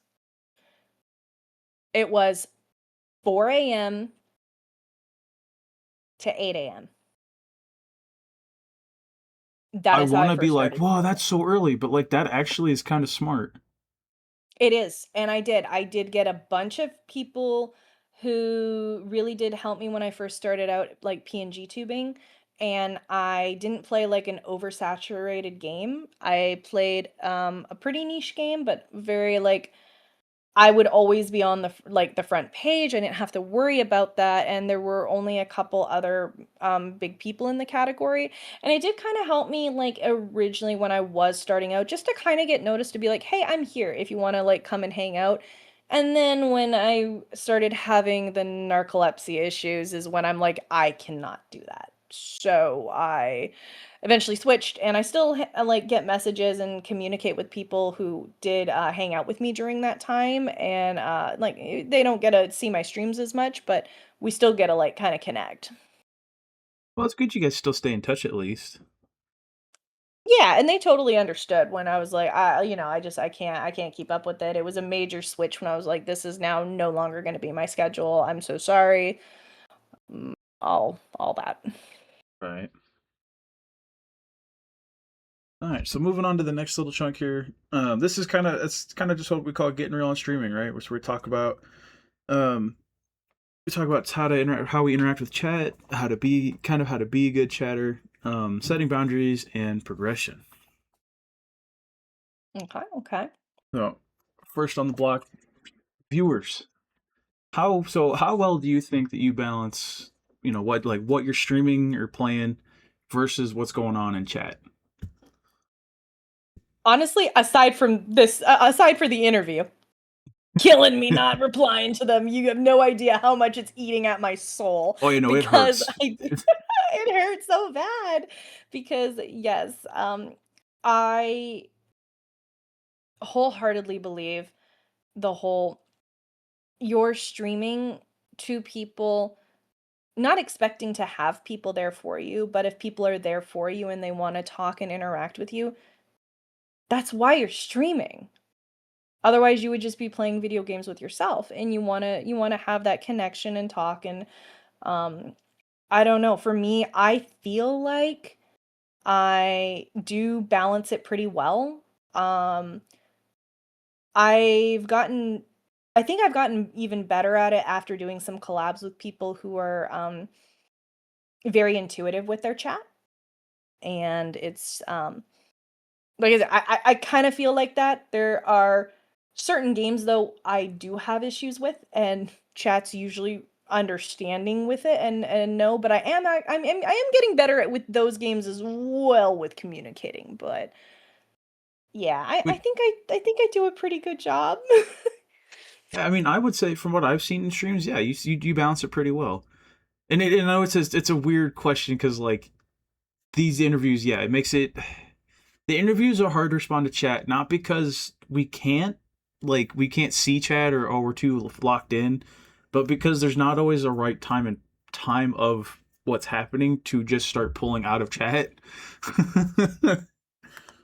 It was 4 a.m. to 8 a.m. That I is how want I to be first like, started whoa, streaming. that's so early, but like that actually is kind of smart. It is, and I did. I did get a bunch of people who really did help me when I first started out, like PNG tubing, and I didn't play like an oversaturated game. I played a pretty niche game, but very like I would always be on the front page. I didn't have to worry about that, and there were only a couple other big people in the category, and it did kind of help me like originally when I was starting out, just to kind of get noticed to be like, hey, I'm here if you want to like come and hang out. And then when I started having the narcolepsy issues is when I'm like, I cannot do that. So I eventually switched, and I still like get messages and communicate with people who did hang out with me during that time, and like they don't get to see my streams as much, but we still get to like kind of connect. Well, it's good you guys still stay in touch at least. Yeah, and they totally understood when I was like, I can't keep up with it. It was a major switch when I was like, this is now no longer going to be my schedule. I'm so sorry. All that. Right. All right, so moving on to the next little chunk here. This is kind of just what we call getting real on streaming, right? Which we talk about um, how we interact with chat, how to be a good chatter, setting boundaries, and progression. Okay, okay. So, first on the block, viewers. How well do you think that you balance, what you're streaming or playing versus what's going on in chat? Honestly, aside for the interview, killing me not replying to them. You have no idea how much it's eating at my soul Oh, it because hurts. it hurts so bad because yes, I wholeheartedly believe the whole you're streaming to people not expecting to have people there for you, but if people are there for you and they want to talk and interact with you, that's why you're streaming. Otherwise, you would just be playing video games with yourself and you want to have that connection and talk and um I don't know. For me, I feel like I do balance it pretty well. Um I've gotten I think I've gotten even better at it after doing some collabs with people who are very intuitive with their chat and it's like I said, I kind of feel like that. There are certain games though I do have issues with, and chat's usually understanding with it and no, but I am getting better at with those games as well with communicating. But yeah, I But think I think I do a pretty good job. yeah, I mean, I would say from what I've seen in streams, yeah, you balance it pretty well. And I know it's a weird question because like these interviews, yeah, it makes it the interviews are hard to respond to chat, not because we can't see chat or we're too locked in, but because there's not always a right time of what's happening to just start pulling out of chat.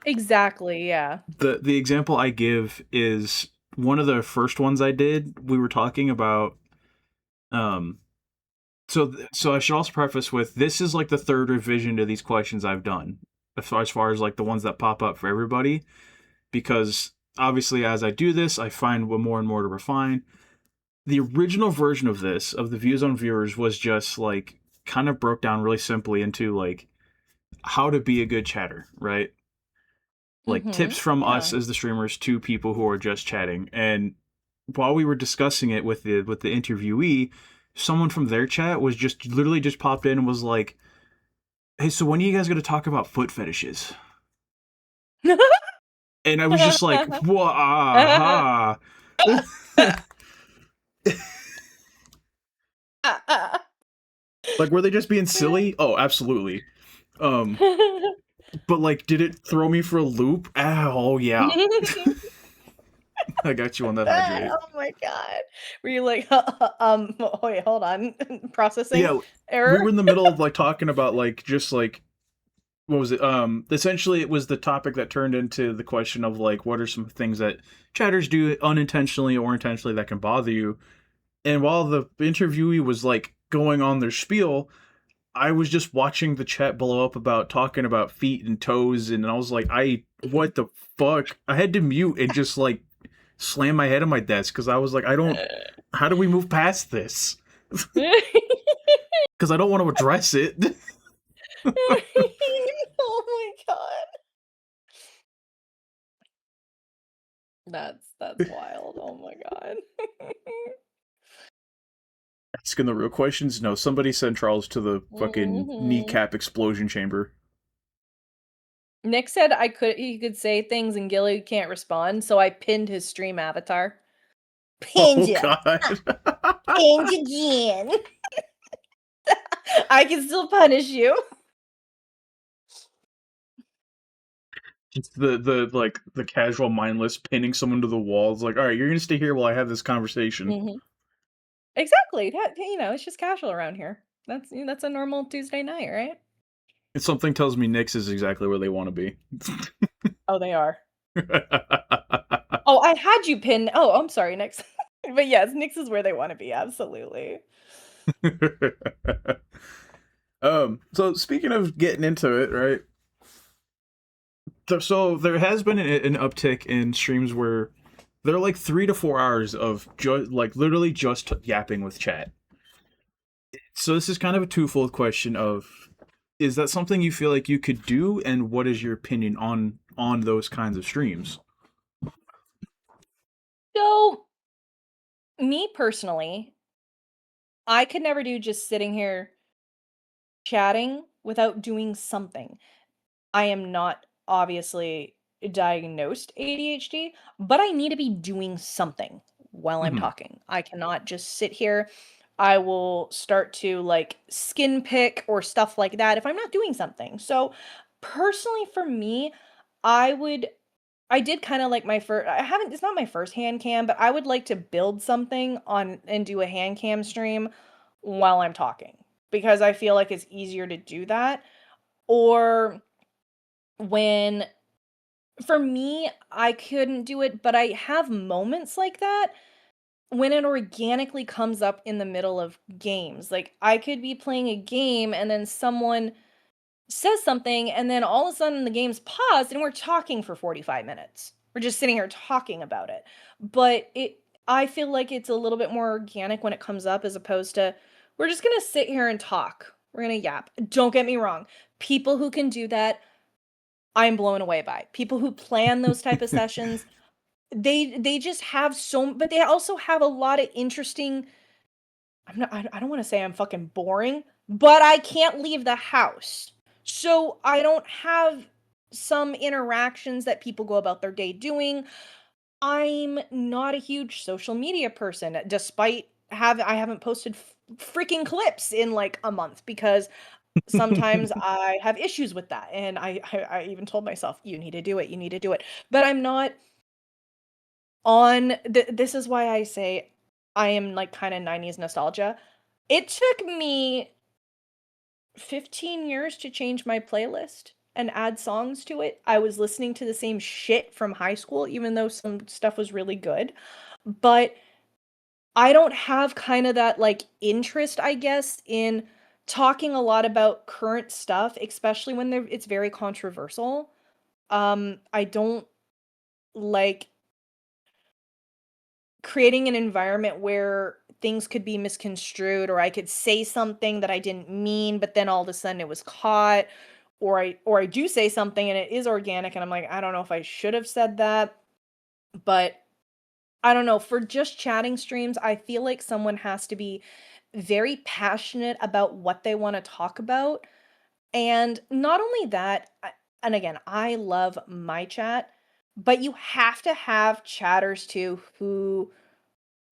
Exactly, yeah. The example I give is one of the first ones I did. We were talking about um so I should also preface with this is like the third revision to these questions I've done as far as like the ones that pop up for everybody because obviously as I do this I find more and more to refine. The original version of this of the views on viewers was just like kind of broke down really simply into like how to be a good chatter, right? Like tips from us Yeah. as the streamers to people who are just chatting. And while we were discussing it with the interviewee, someone from their chat was just literally just popped in and was like, "Hey, so when are you guys going to talk about foot fetishes?" And I was just like, "Wah, like, were they just being silly? Oh, absolutely. Um, but like, did it throw me for a loop? Oh yeah, I got you on that hydrate. Oh my god. Were you like, wait, hold on. Processing Yeah, we error? were in the middle of like talking about like just like what was it? Essentially, it was the topic that turned into the question of like, what are some things that chatters do unintentionally or intentionally that can bother you? And while the interviewee was like going on their spiel, I was just watching the chat blow up about talking about feet and toes, and I was like, what the fuck? I had to mute and just like slam my head on my desk because I was like, I don't. How do we move past this? Because I don't want to address it. Oh my god. That's wild. Oh my god. Asking the real questions. No, somebody send Charles to the fucking Mhm. kneecap explosion chamber. Nick said he could say things and Gilly can't respond, so I pinned his stream avatar. Pinned Oh ya. god. Pinned again. I can still punish you. It's the casual mindless pinning someone to the wall. It's like, all right, you're gonna stay here while I have this conversation. Mhm. Exactly. That it's just casual around here. That's a normal Tuesday night, right? And something tells me Nyx is exactly where they want to be. Oh, they are. Oh, I had you pinned. Oh, I'm sorry, Nyx. But yes, Nyx is where they want to be. Absolutely. So speaking of getting into it, right? So there has been an uptick in streams where they're like 3 to 4 hours of just like literally just yapping with chat. So this is kind of a twofold question of, is that something you feel like you could do, and what is your opinion on those kinds of streams? So, me personally, I could never do just sitting here chatting without doing something. I am not obviously diagnosed ADHD, but I need to be doing something while I'm Hmm. talking. I cannot just sit here. I will start to like skin pick or stuff like that if I'm not doing something. So, personally for me, I would I did kind of like my first I haven't it's not my first hand cam, but I would like to build something on and do a hand cam stream while I'm talking because I feel like it's easier to do that. Or when for me, I couldn't do it, but I have moments like that when it organically comes up in the middle of games. Like I could be playing a game and then someone says something and then all of a sudden the game's paused and we're talking for 45 minutes. We're just sitting here talking about it. But it I feel like it's a little bit more organic when it comes up as opposed to we're just going to sit here and talk. We're going to yap. Don't get me wrong. People who can do that, I'm blown away by. People who plan those type of sessions, they just have so but they also have a lot of interesting I don't wanna say I'm fucking boring, but I can't leave the house. So, I don't have some interactions that people go about their day doing. I'm not a huge social media person, despite I haven't posted freaking clips in, like, a month because sometimes I have issues with that, and I even told myself, "You need to do it, you need to do it." But I'm not on this is why I say I am, like, kinda 90s nostalgia. It took me 15 years to change my playlist and add songs to it. I was listening to the same shit from high school, even though some stuff was really good. But I don't have kind of that like interest, I guess, in talking a lot about current stuff, especially when it's very controversial. I don't like creating an environment where things could be misconstrued or I could say something that I didn't mean, but then all of a sudden it was caught, or I do say something and it is organic and I'm like, I don't know if I should have said that, but I don't know, for just chatting streams, I feel like someone has to be very passionate about what they want to talk about. And not only that, and again, I love my chat, but you have to have chatters too who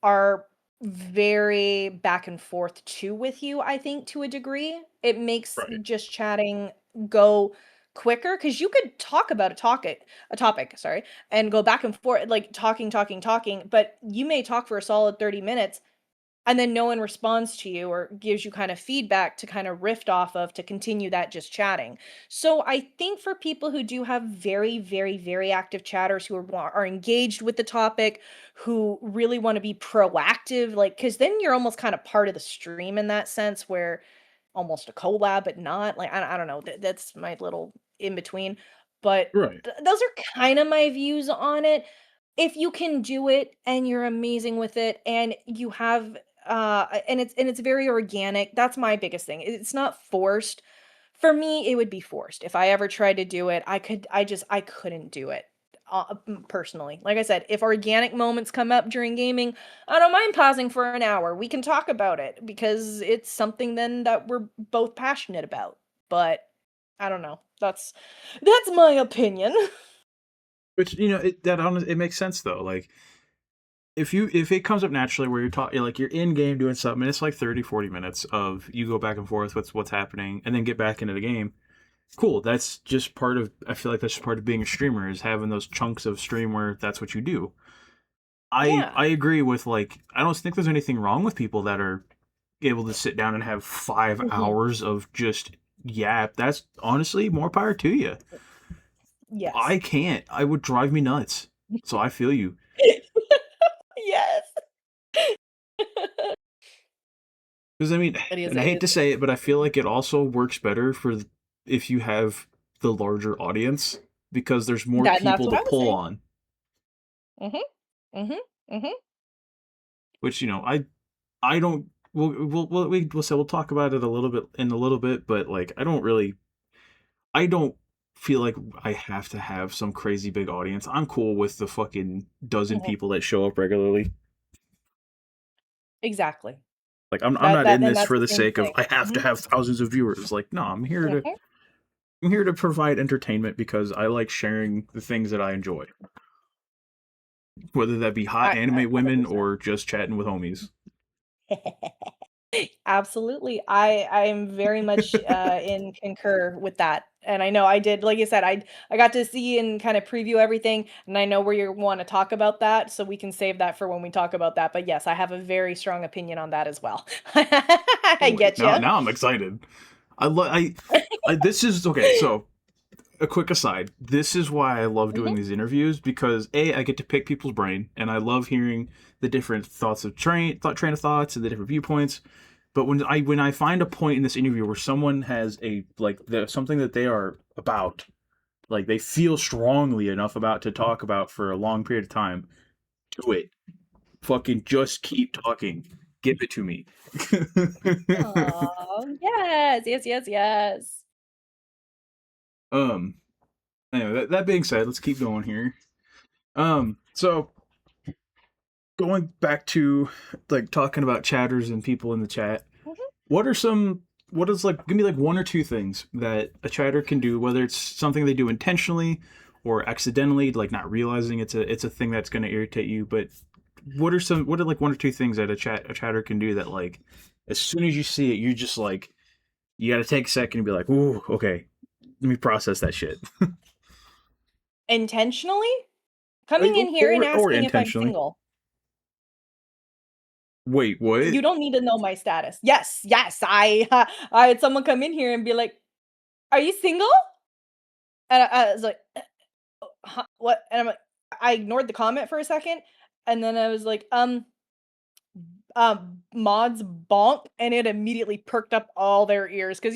are very back and forth too with you, I think, to a degree. It makes Right. just chatting go quicker because you could talk about a topic, sorry, and go back and forth, like talking, talking, talking, but you may talk for a solid 30 minutes and then no one responds to you or gives you kind of feedback to kind of riff off of to continue that just chatting. So I think for people who do have very, very, very active chatters who are engaged with the topic, who really want to be proactive, like because then you're almost kind of part of the stream in that sense, where almost a collab, but not like I don't know. That's my little in between. But Right. those are kind of my views on it. If you can do it and you're amazing with it and you have and it's very organic, that's my biggest thing. It's not forced. For me, it would be forced. If I ever tried to do it, I couldn't do it. Personally. Like I said, if organic moments come up during gaming, I don't mind pausing for an hour. We can talk about it because it's something then that we're both passionate about. But I don't know. That's my opinion. Which it makes sense though. Like if it comes up naturally where you're talking, like you're in game doing something, and it's like 30, 40 minutes of you go back and forth with what's happening, and then get back into the game. Cool. That's just part of. I feel like that's just part of being a streamer, is having those chunks of stream where that's what you do. Yeah. I agree with, like, I don't think there's anything wrong with people that are able to sit down and have five Mhm. hours of just yap. That's honestly more power to you. I Yes. can't. I would drive me nuts. So I feel you. Yes. Because I mean, It is and I it hate is to say it, but I feel like it also works better for if you have the larger audience. because there's more That's people what to I was pull saying. on. Mhm. Mhm. Mhm. Which I don't. We'll say we'll talk about it a little bit in a little bit, but like I don't feel like I have to have some crazy big audience. I'm cool with the fucking dozen Mhm. people that show up regularly. Exactly. Like I'm not in Then this that's for the the same sake of thing. I have to Mhm. have thousands of viewers. Like no, Mhm. I'm here to provide entertainment because I like sharing the things that I enjoy, whether that be hot I anime women 100%. or just chatting with homies. Absolutely. I'm very much in concur with that. And I know I did, like I said, I got to see and kind of preview everything, and I know where you want to talk about that, so we can save that for when we talk about that. But yes, I have a very strong opinion on that as well. I Boy, get you. now I'm excited. I this is okay. So a quick aside. This is why I love doing Hmm. these interviews because I get to pick people's brain and I love hearing the different thoughts of train of thoughts and the different viewpoints. But when I find a point in this interview where someone has something that they are about, like they feel strongly enough about to talk about for a long period of time, do it. Fucking just keep talking. Give it to me. Oh, yes, yes, yes, yes. um. Anyway, that being said, let's keep going here. So going back to like talking about chatters and people in the chat, Mhm. what are some what is like give me like one or two things that a chatter can do, whether it's something they do intentionally or accidentally, like not realizing it's a thing that's going to irritate you, but what are like one or two things that a chatter can do that like as soon as you see it, you're just like you got to take a second and be like, "Ooh, okay, let me process that shit." Intentionally coming in here and Or asking if I'm intentionally. single. Wait, what? You don't need to know my status. Yes, yes, I had someone come in here and be like, "Are you single?" And I was like, "Huh, what?" And I'm like, I ignored the comment for a second, and then I was like, mods bonk, and it immediately perked up all their ears because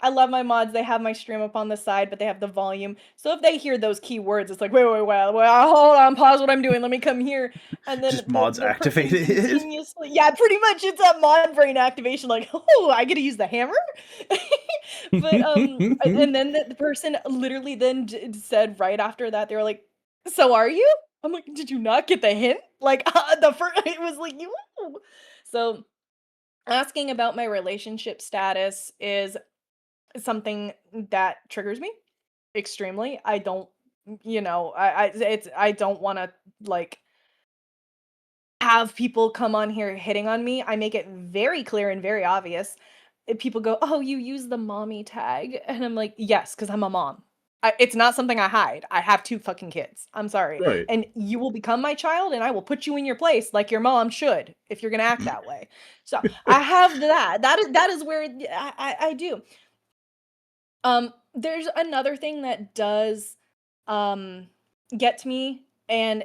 I love my mods. They have my stream up on the side, but they have the volume. So if they hear those keywords, it's like, wait, hold on, pause what I'm doing. Let me come here. And then Just mods the person activated? continuously, yeah, pretty much it's a mod brain activation, like, oh, I get to use the hammer. But and then the person literally then said right after that, they were like, "So are you?" I'm like, "Did you not get the hint?" Like the first, it was like you. So asking about my relationship status is something that triggers me extremely. I don't, I don't want to like have people come on here hitting on me. I make it very clear and very obvious. If people go, "Oh, you use the mommy tag," and I'm like, "Yes, because I'm a mom." It's not something I hide. I have two fucking kids. I'm sorry, Right. and you will become my child, and I will put you in your place like your mom should if you're gonna act that way. So I have that. That is where I do. There's another thing that does um get to me, and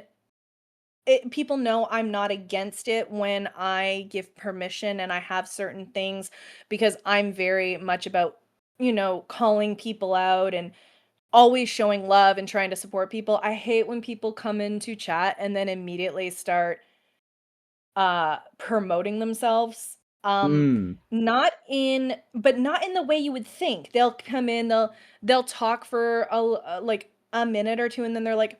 people know I'm not against it when I give permission and I have certain things because I'm very much about, calling people out and always showing love and trying to support people. I hate when people come into chat and then immediately start promoting themselves. Mm. Not in the way you would think. They'll come in, they'll talk for like a minute or two, and then they're like,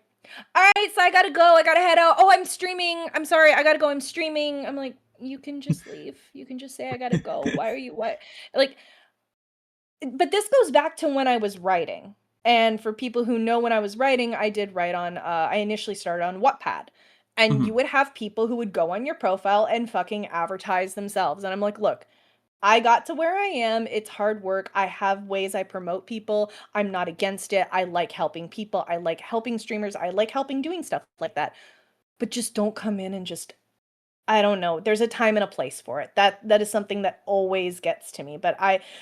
all right, so I gotta go. I gotta head out. Oh, I'm streaming. I'm sorry. I gotta go. I'm streaming. I'm like, you can just leave. You can just say I gotta go. Why are you what? Like, but this goes back to when I was writing. And for people who know when I was writing, I did write on I initially started on Wattpad. And you Mhm. would have people who would go on your profile and fucking advertise themselves. And I'm like, look, I got to where I am. It's hard work. I have ways I promote people. I'm not against it. I like helping people. I like helping streamers. I like helping doing stuff like that. But just don't come in and just I don't know. There's a time and a place for it. That is something that always gets to me. But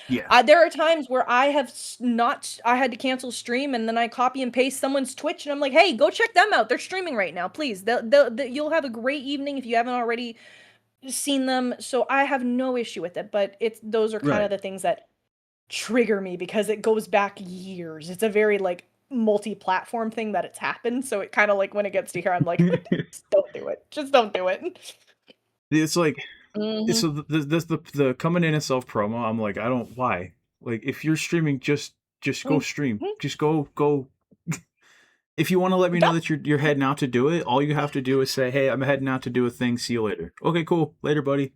Yeah. there are times where I have not I had to cancel stream and then I copy and paste someone's Twitch and I'm like, "Hey, go check them out. They're streaming right now. Please. You'll have a great evening if you haven't already seen them." So I have no issue with it, but it's those are kind of Right. the things that trigger me because it goes back years. It's a very like multi-platform thing that it's happened. So it kind of like when it gets to here, I'm like, just don't do it. Just don't do it. It's like Hmm. so the coming in and self promo. I'm like, I don't why. Like if you're streaming, just go stream. Hmm. Just go. If you want to let me know Done. that you're heading out to do it, all you have to do is say, "Hey, I'm heading out to do a thing. See you later." Okay, cool. Later, buddy.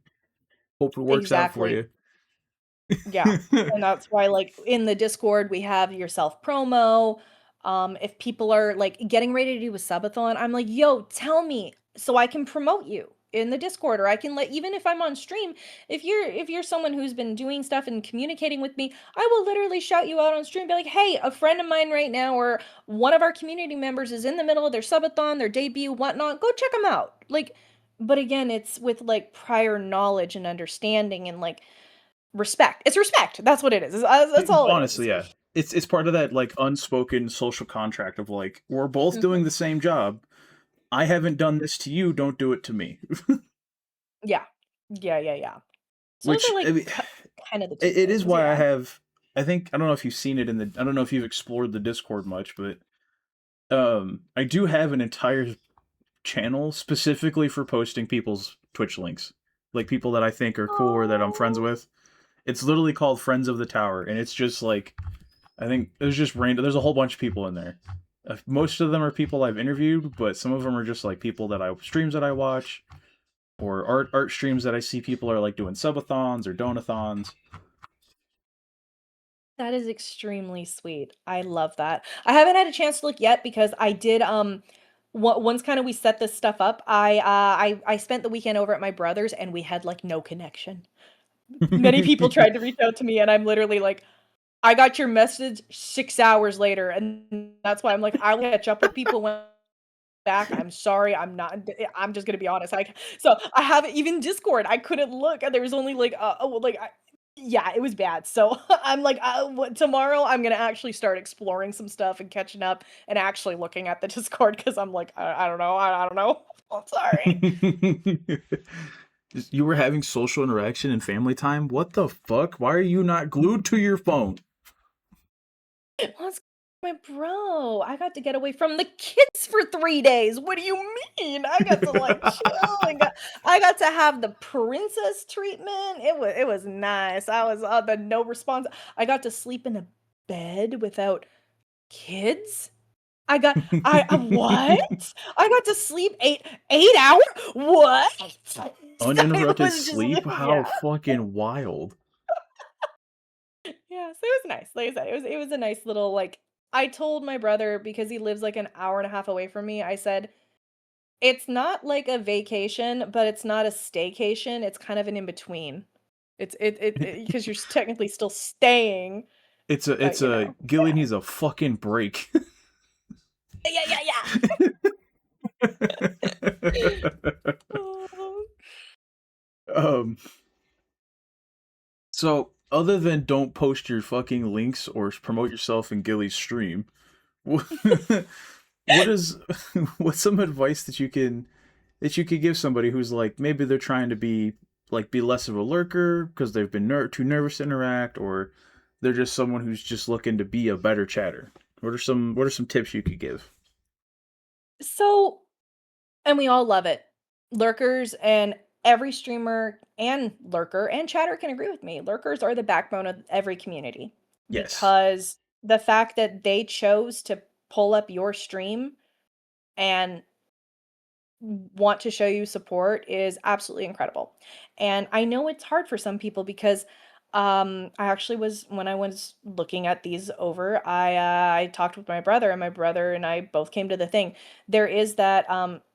Hope it works out for Exactly. you. Yeah, and that's why, like, in the Discord, we have your self promo. If people are, like, getting ready to do a subathon, I'm like, "Yo, tell me so I can promote you in the Discord, or I can let even if I'm on stream, if you're someone who's been doing stuff and communicating with me, I will literally shout you out on stream, be like, "Hey, a friend of mine right now or one of our community members is in the middle of their subathon, their debut, whatnot. Go check them out." Like, but again, it's with, like, prior knowledge and understanding and, like, respect. It's respect. That's what it is. That's all it Honestly, is. yeah. It's part of that like unspoken social contract of like we're both Mhm. doing the same job. I haven't done this to you, don't do it to me. Yeah. Yeah, yeah, yeah. So those are, Which I like, mean, kind of the 2 it is things, why I yeah. have I think I don't know if you've seen it in the I don't know if you've explored the Discord much, but I do have an entire channel specifically for posting people's Twitch links. Like people that I think are cool or that I'm friends Oh, with. It's literally called Friends of the Tower and it's just like I think there's just random. There's a whole bunch of people in there. Most of them are people I've interviewed, but some of them are just like people that I streams that I watch or art streams that I see people are like doing subathons or donathons. that is extremely sweet. I love that. I haven't had a chance to look yet because I did, once kinda we set this stuff up, I spent the weekend over at my brother's, and we had, like, no connection. Many people tried to reach out to me, and I'm literally like, "I got your message 6 hours later," and that's why I'm like, "I'll catch up with people when back. I'm sorry. I'm just gonna be honest. So I haven't even Discord. I couldn't look. And there was only like yeah, it was bad. So I'm like, tomorrow I'm gonna actually start exploring some stuff and catching up and actually looking at the Discord because I'm like, I don't know. I don't know. I'm sorry. You were having social interaction and family time? What the fuck? Why are you not glued to your phone? Let's my bro. I got to get away from the kids for 3 days. What do you mean? I got to like chill and I got to have the princess treatment. It was nice. I was the no response. I got to sleep in a bed without kids. I what? I got to sleep 8 hours. What? It Uninterrupted was just sleep? How yeah. fucking wild. Yeah, so it was nice. Like I said, it was a nice little like I told my brother because he lives like an hour and a half away from me. I said, "It's not like a vacation, but it's not a staycation. It's kind of an in between. It's because you're technically still staying, but It's a Gilly yeah. needs a fucking break. Yeah, yeah, yeah. um so other than don't post your fucking links or promote yourself in Gilly's stream, what is what's some advice that you could give somebody who's like maybe they're trying to be less of a lurker because they've been too nervous to interact or they're just someone who's just looking to be a better chatter. What are some tips you could give? So, and we all love it. Lurkers and every streamer and lurker and chatter can agree with me. Lurkers are the backbone of every community Yes. because the fact that they chose to pull up your stream and want to show you support is absolutely incredible. And I know it's hard for some people because I actually was when I was looking at these over, I talked with my brother and my brother and I both came to the thing. There is that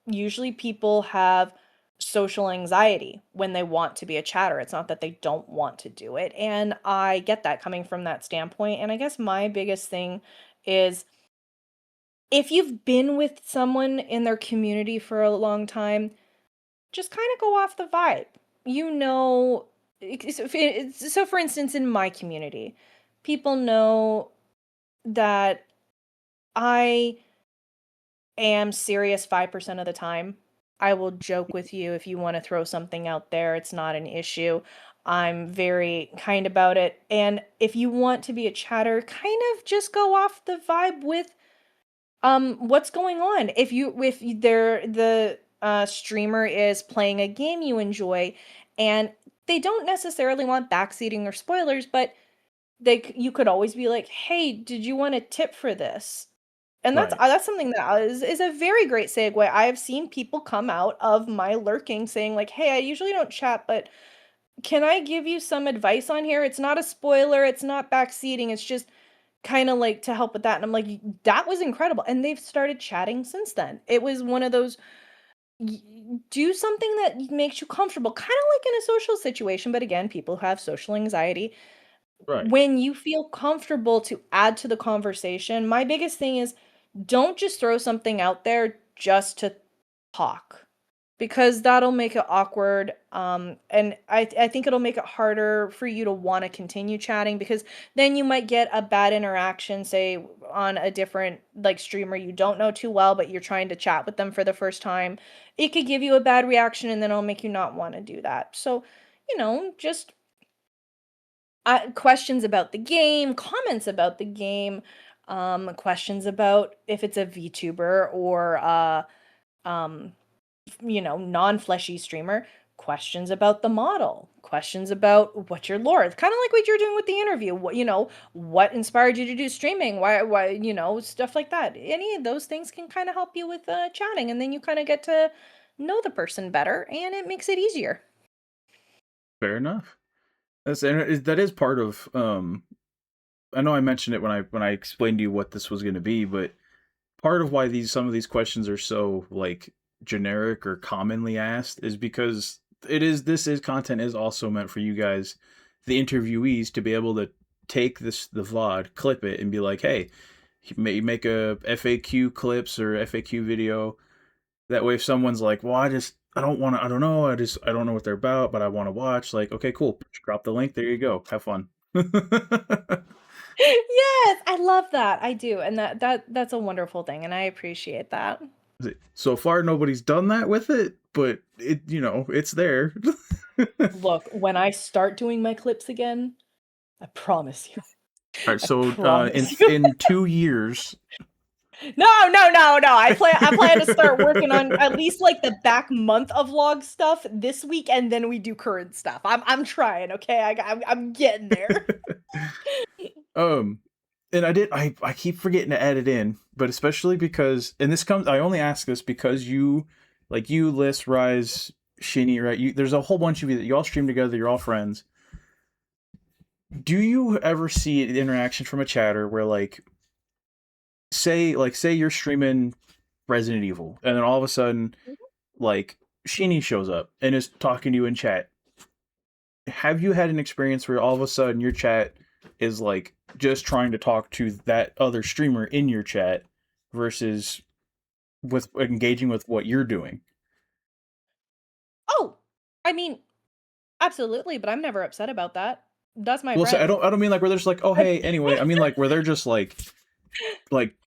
usually people have social anxiety when they want to be a chatter. It's not that they don't want to do it. And I get that coming from that standpoint. And I guess my biggest thing is if you've been with someone in their community for a long time, just kinda go off the vibe. You know, so for instance, in my community, people know that I am serious 5% of the time. I will joke with you if you wanna throw something out there, it's not an issue. I'm very kind about it, and if you want to be a chatter, kind of just go off the vibe with What's going on? If the streamer is playing a game you enjoy, and they don't necessarily want backseating or spoilers, but you could always be like, "Hey, did you want a tip for this?" And Right. that's something that is a very great segue. I have seen people come out of my lurking saying like, "Hey, I usually don't chat, but can I give you some advice on here? It's not a spoiler, it's not backseating, it's just kind of like to help with that." And I'm like, that was incredible. And they've started chatting since then. It was one of those y- do something that makes you comfortable, kind of like in a social situation. But again, people who have social anxiety, Right. when you feel comfortable to add to the conversation, my biggest thing is don't just throw something out there just to talk because that'll make it awkward. And I think it'll make it harder for you to want to continue chatting because then you might get a bad interaction, say on a different like streamer you don't know too well, but you're trying to chat with them for the first time. It could give you a bad reaction and then it'll make you not want to do that. So, just questions about the game, comments about the game, questions about if it's a VTuber or um, non-fleshy streamer, questions about the model, questions about what your lore is, kind of like what you're doing with the interview. What inspired you to do streaming? Why, stuff like that. Any of those things can kind of help you with chatting, and then you kind of get to know the person better, and it makes it easier. Fair enough. That is part of. I know I mentioned it when I explained to you what this was going to be, but part of why these some of these questions are so like generic or commonly asked is because this is content is also meant for you guys, the interviewees, to be able to take the VOD, clip it, and be like, hey, make a FAQ clips or FAQ video. That way, if someone's like, well, I don't want to, I don't know, I don't know what they're about, but I want to watch. Like, okay, cool, drop the link. There you go. Have fun. Yes, I love that. I do. And that's a wonderful thing, and I appreciate that. So far, nobody's done that with it, but it's there. Look, when I start doing my clips again, I promise you. All right, I so in promise you. in 2 years, No, no, no, no. I plan to start working on at least like the back month of log stuff this week, and then we do current stuff. I'm trying, okay? I'm getting there. um, and I keep forgetting to add it in, but especially because, and this comes, I only ask this because you, Liz, Rise, Shinny, right? There's a whole bunch of you that you all stream together. You're all friends. Do you ever see an interaction from a chatter where say you're streaming Resident Evil, and then all of a sudden, like, Shinny shows up and is talking to you in chat? Have you had an experience where all of a sudden your chat is like just trying to talk to that other streamer in your chat versus with engaging with what you're doing? Oh, I mean, absolutely, but I'm never upset about that. That's my Well, so friend. I don't mean like where they're just like, oh hey, anyway. I mean like where they're just like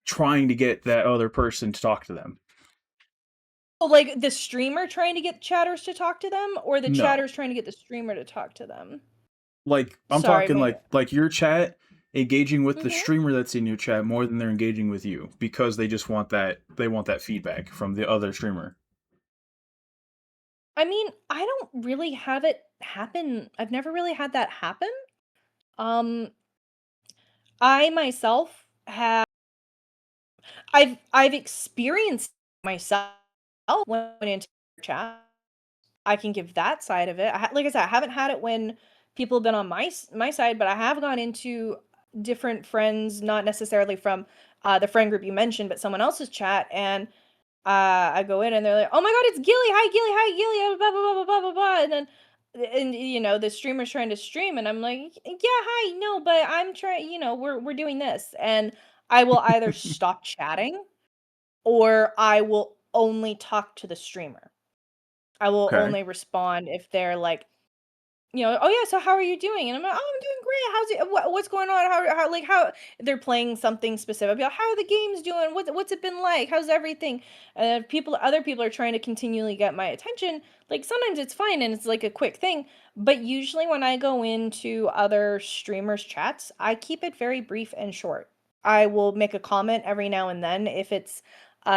trying to get that other person to talk to them. Oh, like the streamer trying to get chatters to talk to them, or the No, chatters trying to get the streamer to talk to them? like I'm Sorry, talking maybe. like your chat engaging with the Mhm. streamer that's in your chat more than they're engaging with you because they want that feedback from the other streamer. I mean, I don't really have it happen. I've never really had that happen. Um, I myself have I've experienced myself when I went into chat. I can give that side of it. Like I said, I haven't had it when people have been on my side, but I have gone into different friends, not necessarily from the friend group you mentioned, but someone else's chat, and I go in and they're like, "Oh my god, it's Gilly! Hi, Gilly! Blah blah blah blah blah blah." And then, the streamer's trying to stream, and I'm like, "Yeah, hi, no, but I'm trying. We're doing this," and I will either stop chatting or I will only talk to the streamer. I will Okay. only respond if they're like, "Oh yeah, so how are you doing?" And I'm like, "Oh, I'm doing great. How's it? What's going on? How they're playing something specific? I'll be like, how are the games doing? What's it been like? How's everything?" And if other people are trying to continually get my attention, like sometimes it's fine and it's like a quick thing, but usually when I go into other streamers' chats, I keep it very brief and short. I will make a comment every now and then if it's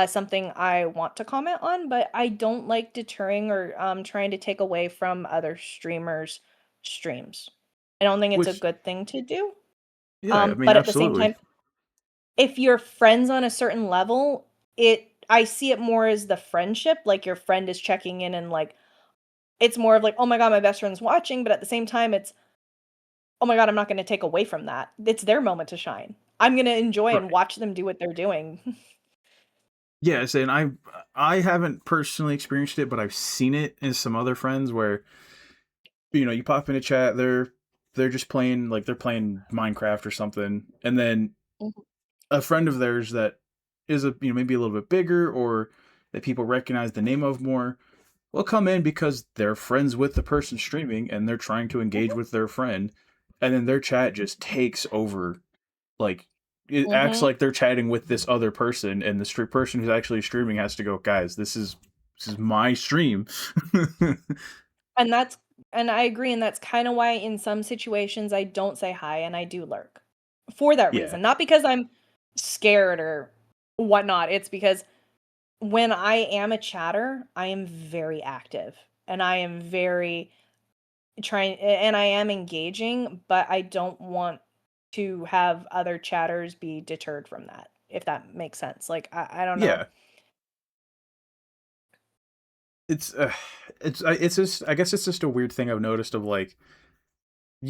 something I want to comment on, but I don't like deterring or trying to take away from other streamers' streams. I don't think it's a Which, good thing to do. yeah, I mean, But at the same absolutely. time, if you're friends on a certain level, I see it more as the friendship, like your friend is checking in and like it's more of like, "Oh my god, my best friend's watching," but at the same time, it's, "Oh my god, I'm not gonna take away from that. It's their moment to shine. I'm gonna enjoy and Right. watch them do what they're doing." Yes, and I haven't personally experienced it, but I've seen it in some other friends where you pop in a chat, they're just playing like they're playing Minecraft or something, and then Mhm, a friend of theirs that is maybe a little bit bigger or that people recognize the name of more will come in because they're friends with the person streaming and they're trying to engage mhm, with their friend, and then their chat just takes over. Like it acts mhm. like they're chatting with this other person, and the person who's actually streaming has to go, guys, this is my stream. And that's and I agree, and that's kinda why in some situations I don't say hi and I do lurk. For that Yeah, reason, not because I'm scared or whatnot, it's because when I am a chatter, I am very active, and I am very and I am engaging, but I don't want to have other chatters be deterred from that, if that makes sense. Like, I don't know. yeah. It's it's just I guess it's just a weird thing I've noticed of like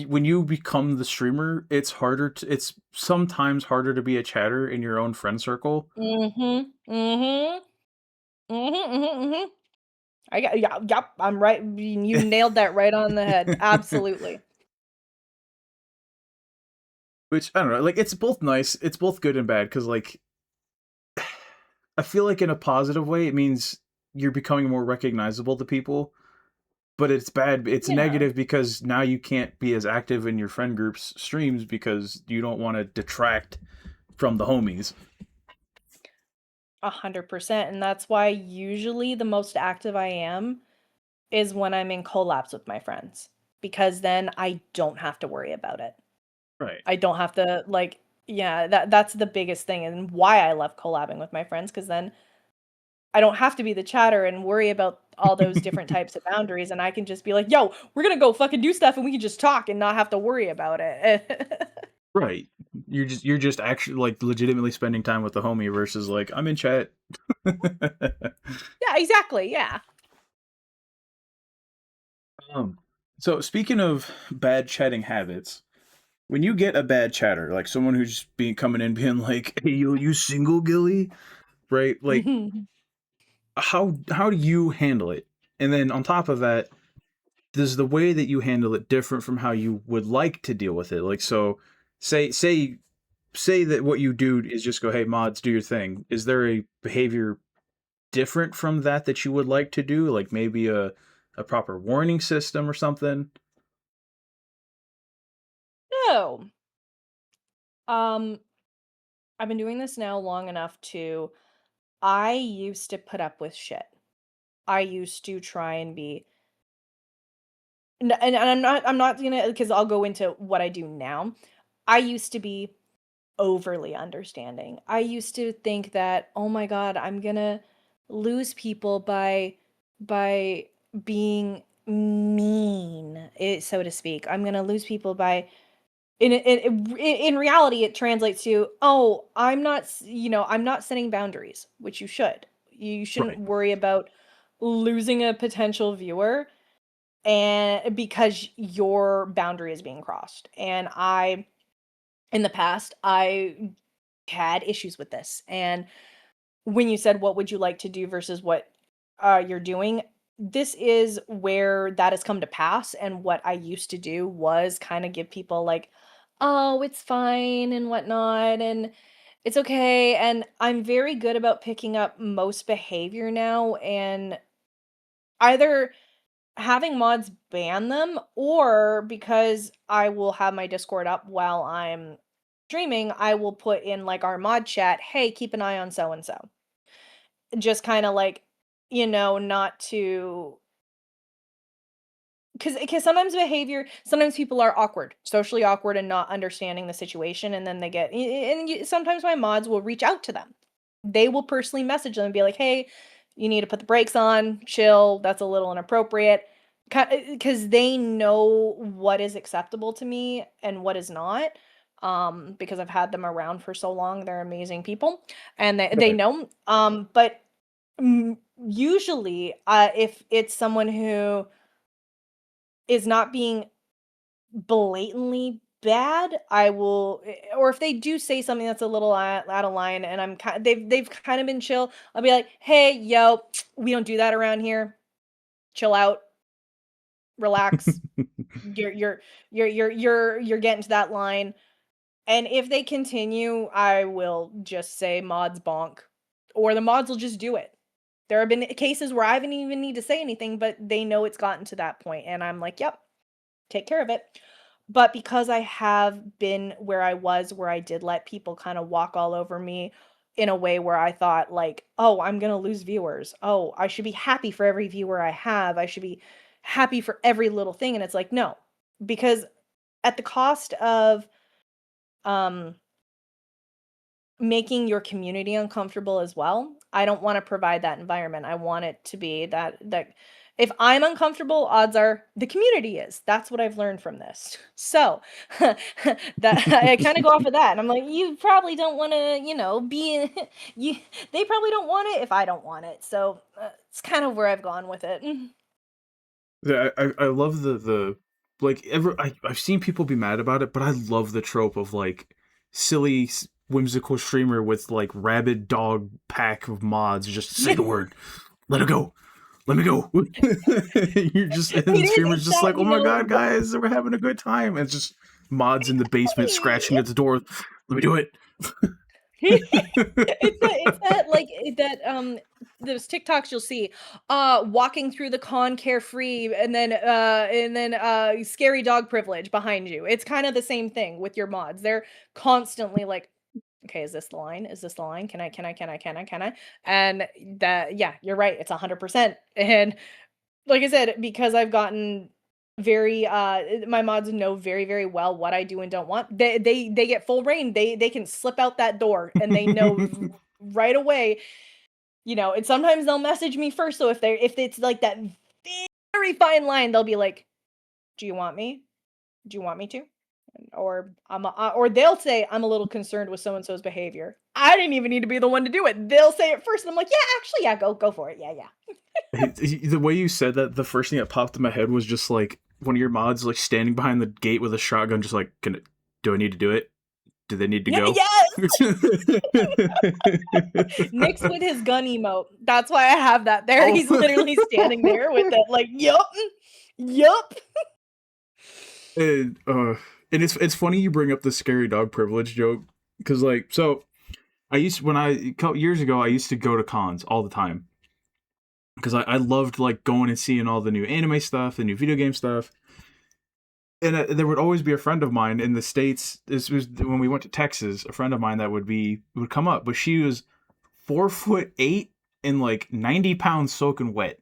when you become the streamer, it's sometimes harder to be a chatter in your own friend circle. Mhm. Mhm. Mhm, mhm, mhm. I got yeah, yep, I'm right. You nailed that right on the head. Absolutely. Which I don't know, like it's both nice, it's both good and bad because like I feel like in a positive way it means you're becoming more recognizable to people, but it's bad. It's Yeah, negative because now you can't be as active in your friend group's streams because you don't want to detract from the homies. 100%. And that's why usually the most active I am is when I'm in collabs with my friends, because then I don't have to worry about it. Right. I don't have to like yeah, that's the biggest thing and why I love collabing with my friends because then I don't have to be the chatter and worry about all those different types of boundaries, and I can just be like, "Yo, we're gonna go fucking do stuff, and we can just talk and not have to worry about it." Right. You're just actually like legitimately spending time with the homie versus like I'm in chat. Yeah, exactly, yeah. um so speaking of bad chatting habits, when you get a bad chatter, like someone who's being coming in being like, "Hey, you single, Gilly?" Right? Like how do you handle it? And then on top of that, does the way that you handle it different from how you would like to deal with it? Like so say that what you do is just go, "Hey, mods, do your thing." Is there a behavior different from that you would like to do? Like maybe a proper warning system or something? No. Um, I've been doing this now long enough to I used to put up with shit. I used to try and be and I'm not gonna because 'cause I'll go into what I do now. I used to be overly understanding. I used to think that, "Oh my god, I'm gonna lose people by being mean," so to speak. I'm gonna lose people by in reality, it translates to, "Oh, I'm not setting boundaries," which you should. You shouldn't Right. worry about losing a potential viewer and because your boundary is being crossed. And in the past, I had issues with this. And when you said, what would you like to do versus what you're doing, this is where that has come to pass. And what I used to do was kind of give people like, oh, it's fine and whatnot. And it's okay. And I'm very good about picking up most behavior now and either having mods ban them or because I will have my Discord up while I'm streaming, I will put in like our mod chat, "Hey, keep an eye on so and so." Just kind of like, not to because sometimes people are awkward, socially awkward, and not understanding the situation, and then they get sometimes my mods will reach out to them. They will personally message them and be like, "Hey, you need to put the brakes on, chill. That's a little inappropriate." Because they know what is acceptable to me and what is not. Because I've had them around for so long, they're amazing people, and they Right. know. But usually, if it's someone who is not being blatantly bad, I will, or if they do say something that's a little out of line, and they've kind of been chill, I'll be like, "Hey, yo, we don't do that around here. Chill out, relax. You're getting to that line." And if they continue, I will just say mods bonk, or the mods will just do it. There have been cases where I haven't even need to say anything, but they know it's gotten to that point, and I'm like, "Yep, take care of it." But because I have been where I was, where I did let people kind of walk all over me in a way where I thought like, "Oh, I'm going to lose viewers. Oh, I should be happy for every viewer I have. I should be happy for every little thing." And it's like, "No." Because at the cost of um making your community uncomfortable as well, I don't want to provide that environment. I want it to be that if I'm uncomfortable, odds are the community is. That's what I've learned from this. So that I kind of go off of that, and I'm like, you probably don't want to, be you. They probably don't want it if I don't want it. So it's kind of where I've gone with it. Yeah, I love the like I've seen people be mad about it, but I love the trope of like silly whimsical streamer with like rabid dog pack of mods just say the word, let it go, let me go. You're just and the streamer's It's just that like, oh my god, guys, we're having a good time. And it's just mods in the basement scratching at the door. Let me do it. It's that like those TikToks you'll see walking through the con carefree, and then scary dog privilege behind you. It's kind of the same thing with your mods. They're constantly like, okay, is this the line? Is this the line? Can I? And that, yeah, you're right. It's 100%. And like I said, because I've gotten very my mods know very, very well what I do and don't want. They get full reign. They can slip out that door and they know right away, and sometimes they'll message me first. So if it's like that very fine line, they'll be like, "Do you want me? Do you want me to?" Or they'll say, "I'm a little concerned with so and so's behavior." I didn't even need to be the one to do it. They'll say it first, and I'm like, "Yeah, actually, yeah, go for it. Yeah, yeah." The way you said that, the first thing that popped in my head was just like one of your mods like standing behind the gate with a shotgun, just like, do I need to do it? Do they need to Yeah, go? yes! Nick's with his gun emote. That's why I have that there. Oh. He's literally standing there with it, like, yup, yup. and it's funny you bring up the scary dog privilege joke because like so I used when I a couple years ago I used to go to cons all the time because I loved like going and seeing all the new anime stuff, the new video game stuff. And there would always be a friend of mine in the States. This was when we went to Texas. A friend of mine that would come up, but she was 4'8" and like 90 pounds soaking wet.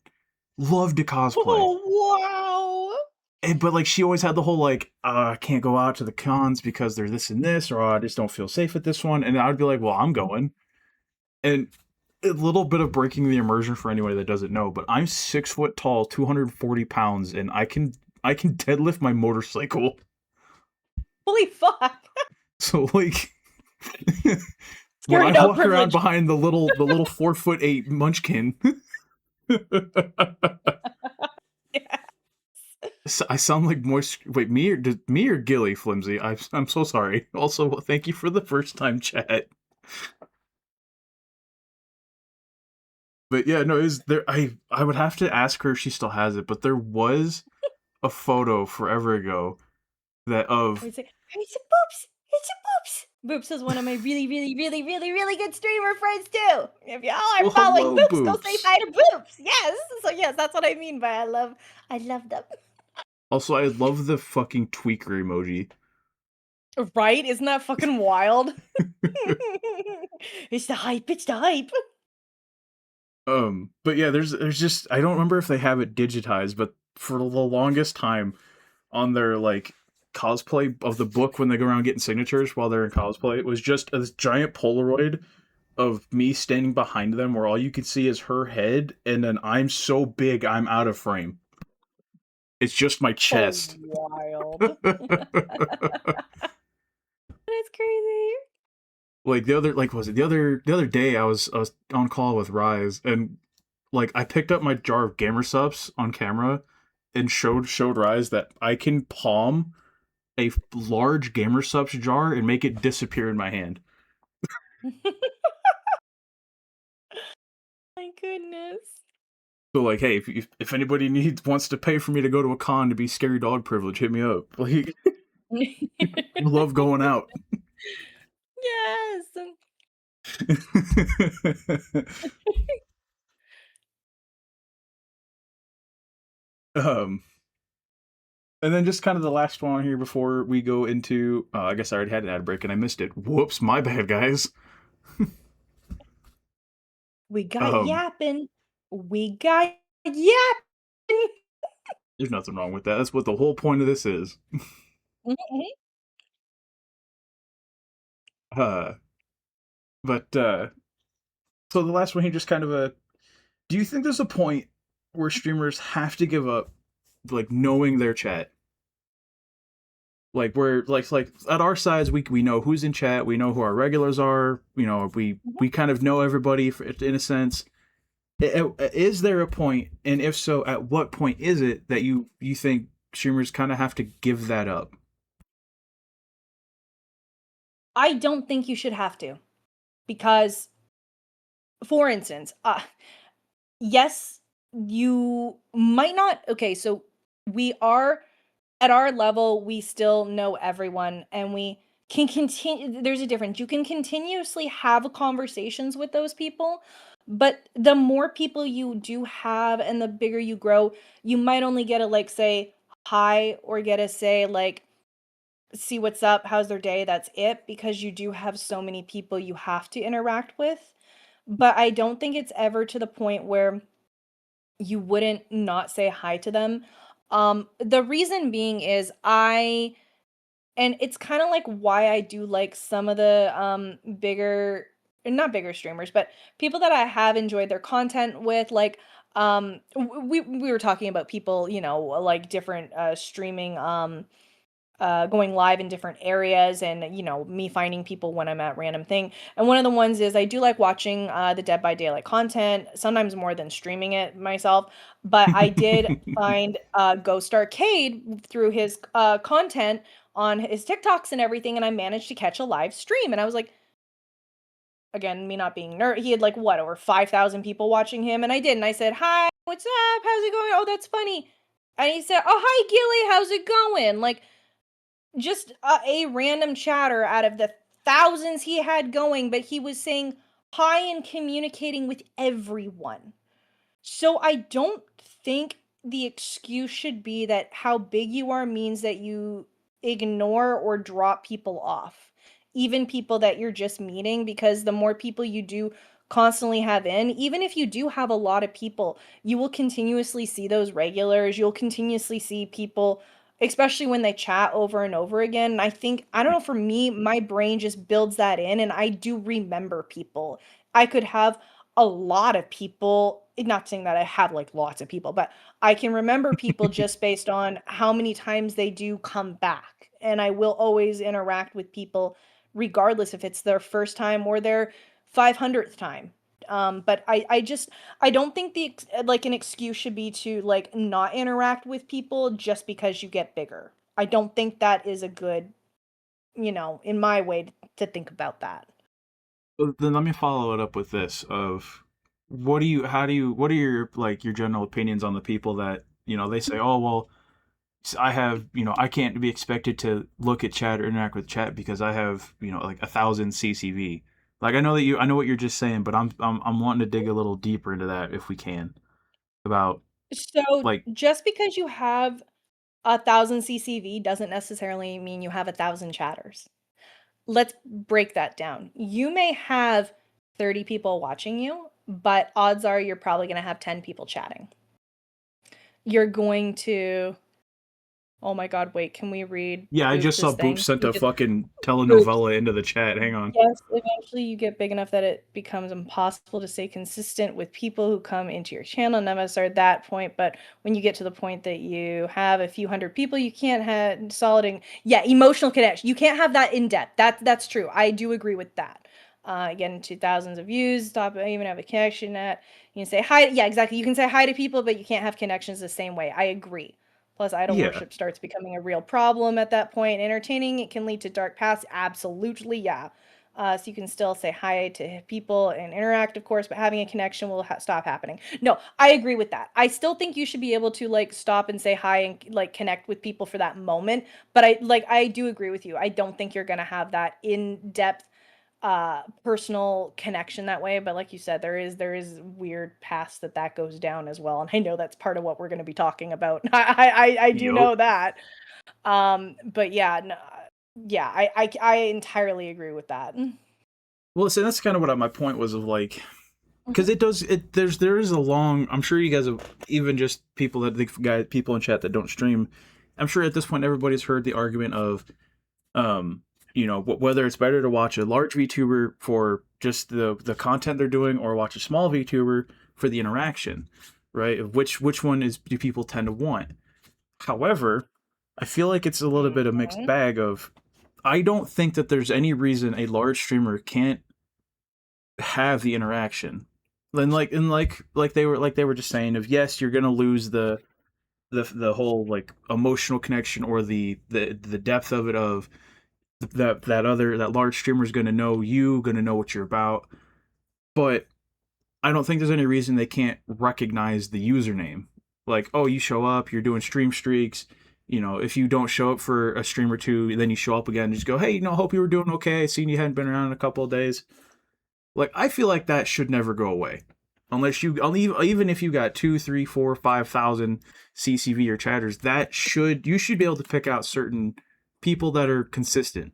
Loved to cosplay, Oh, wow. but like she always had the whole like, I can't go out to the cons because they're this and this, or I just don't feel safe at this one. And I'd be like, well, I'm going. And a little bit of breaking the immersion for anybody that doesn't know, but I'm 6 foot tall, 240 pounds, and I can deadlift my motorcycle. Holy fuck. So like when Scary I dog walk around privilege. behind the little 4'8" munchkin, Yeah. I sound like moist. Wait, me or Gilly Flimsy? I'm so sorry. Also, thank you for the first time chat. But yeah, no, is there? I would have to ask her if she still has it. But there was a photo forever ago that I of would say, it's a boops. It's a boops. Boops is one of my really, really, really, really, really good streamer friends too. If y'all are well, following hello, Boops, go say boobs. hi to Boops. Yes. So yes, that's what I mean by I love them. Also, I love the fucking tweaker emoji. Right? Isn't that fucking wild? It's the hype. It's the hype. But yeah, there's just I don't remember if they have it digitized, but for the longest time on their like cosplay of the book when they go around getting signatures while they're in cosplay. It was just a giant Polaroid of me standing behind them where all you could see is her head and then I'm so big I'm out of frame. It's just my Oh, chest. wild. That's crazy. Like the other like was it the other day I was on call with Rise and like I picked up my jar of gamer subs on camera and showed Rise that I can palm a large gamer subs jar and make it disappear in my hand. My goodness. So like, hey, if anybody needs wants to pay for me to go to a con to be scary dog privilege, hit me up. Like, I love going out. Yes. um, and then just kind of the last one here before we go into, I guess I already had an ad break and I missed it. Whoops, my bad, guys. We got Um, yapping. We got yapping. there's nothing wrong with that. That's what the whole point of this is. Mhm. Uh, but so the last one here, just kind of a. Do you think there's a point where streamers have to give up, like knowing their chat? Like we're like at our size, we know who's in chat, we know who our regulars are. You know, Mhm. we kind of know everybody in a sense. Is there a point, and if so, at what point is it that you think streamers kind of have to give that up? I don't think you should have to because, for instance, yes, you might not. Okay, so we are at our level, we still know everyone and we can continue. There's a difference. You can continuously have conversations with those people, but the more people you do have and the bigger you grow, you might only get to like say hi or get to say like see what's up, how's their day, that's it, because you do have so many people you have to interact with. But I don't think it's ever to the point where you wouldn't not say hi to them. The reason being is and it's kind of like why I do like some of the bigger not bigger streamers, but people that I have enjoyed their content with like we were talking about people, you know, like different streaming going live in different areas and you know me finding people when I'm at random thing, and one of the ones is I do like watching the Dead by Daylight content sometimes more than streaming it myself, but I did find Ghost Arcade through his content on his TikToks and everything, and I managed to catch a live stream and I was like, again, me not being nerd, he had like what, over 5,000 people watching him, and I did, and I said, "Hi, what's up, how's it going? Oh, that's funny." And he said, "Oh, hi Gilly, how's it going?" Like just a random chatter out of the thousands he had going, but he was saying hi and communicating with everyone. So I don't think the excuse should be that how big you are means that you ignore or drop people off, even people that you're just meeting, because the more people you do constantly have in, even if you do have a lot of people, you will continuously see those regulars. You'll continuously see people, especially when they chat over and over again. And I think, I don't know, for me, my brain just builds that in, and I do remember people. I could have a lot of people, not saying that I have like lots of people, but I can remember people just based on how many times they do come back. And I will always interact with people regardless if it's their first time or their 500th time. But I just, I don't think like an excuse should be to like not interact with people just because you get bigger. I don't think that is a good, you know, in my way to think about that. Well, then let me follow it up with this of what are your like your general opinions on the people that they say, oh well, I have, I can't be expected to look at chat or interact with chat because I have, like 1,000 CCV. Like I know what you're just saying, but I'm wanting to dig a little deeper into that if we can about So like just because you have 1,000 CCV doesn't necessarily mean you have 1,000 chatters. Let's break that down. You may have 30 people watching you, but odds are you're probably going to have 10 people chatting. you're going to, oh my god, wait, can we read Yeah, I just saw Boops' Boop thing? sent a Because fucking Boops, telenovela into the chat. Hang on. yes, eventually you get big enough that it becomes impossible to stay consistent with people who come into your channel. None of us are at that point, but when you get to the point that you have a few hundred people, you can't have yeah, emotional connection. You can't have that in depth. That's true. I do agree with that. Get into thousands of views, stop even have a connection at. You can say hi. Yeah, exactly. You can say hi to people, but you can't have connections the same way. I agree. Plus, idol Yeah. worship starts becoming a real problem at that point. Entertaining, it can lead to dark paths. Absolutely, yeah. So you can still say hi to people and interact, of course, but having a connection will stop happening. No, I agree with that. I still think you should be able to like stop and say hi and like connect with people for that moment. But I do agree with you. I don't think you're gonna have that in depth personal connection that way, but like you said, there is weird paths that goes down as well, and I know that's part of what we're going to be talking about. I do Yup. know that. But yeah, no, yeah, I entirely agree with that. Well, see, that's kind of what my point was of like, because Mhm. there is a long. I'm sure you guys have, even just people in chat that don't stream. I'm sure at this point everybody's heard the argument of, um, whether it's better to watch a large VTuber for just the content they're doing, or watch a small VTuber for the interaction, right? Of which one do people tend to want? However, I feel like it's a little bit of mixed Mhm. bag of. I don't think that there's any reason a large streamer can't have the interaction. Like they were just saying, of yes, you're gonna lose the whole like emotional connection, or the depth of it, of that large streamer is gonna know you, gonna know what you're about. But I don't think there's any reason they can't recognize the username. Like, oh, you show up, you're doing stream streaks. If you don't show up for a stream or two, then you show up again and just go, hey, hope you were doing okay. Seen you hadn't been around in a couple of days. Like, I feel like that should never go away, unless even if you got 2, 3, 4, 5,000 CCV or chatters, you should be able to pick out certain people that are consistent.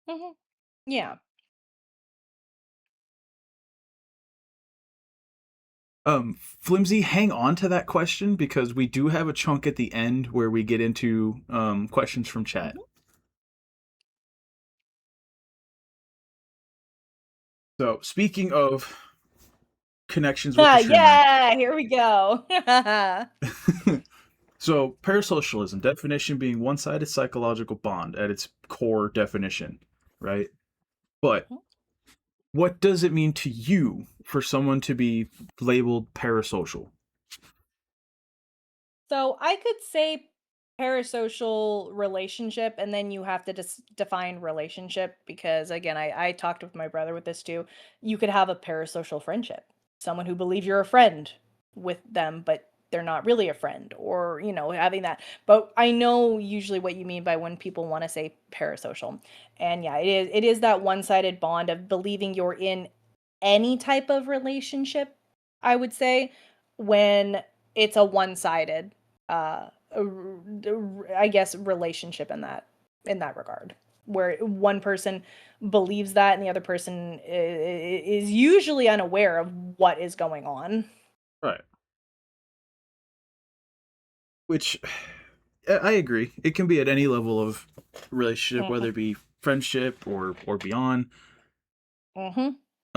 Mhm. Yeah. Flimsy, hang on to that question, because we do have a chunk at the end where we get into questions from chat. Mhm. So, speaking of connections with the streamer, Yeah, here we go. so parasocialism definition being one-sided psychological bond at its core definition, right? But what does it mean to you for someone to be labeled parasocial? So I could say parasocial relationship, and then you have to define relationship because, again, I talked with my brother with this too. You could have a parasocial friendship, someone who believes you're a friend with them, but they're not really a friend, or, having that. But I know usually what you mean by when people want to say parasocial. And yeah, it is that one-sided bond of believing you're in any type of relationship, I would say, when it's a one-sided I guess relationship in that regard, where one person believes that and the other person is usually unaware of what is going on. Right. Which I agree. It can be at any level of relationship, whether it be friendship or beyond. Mm-hmm.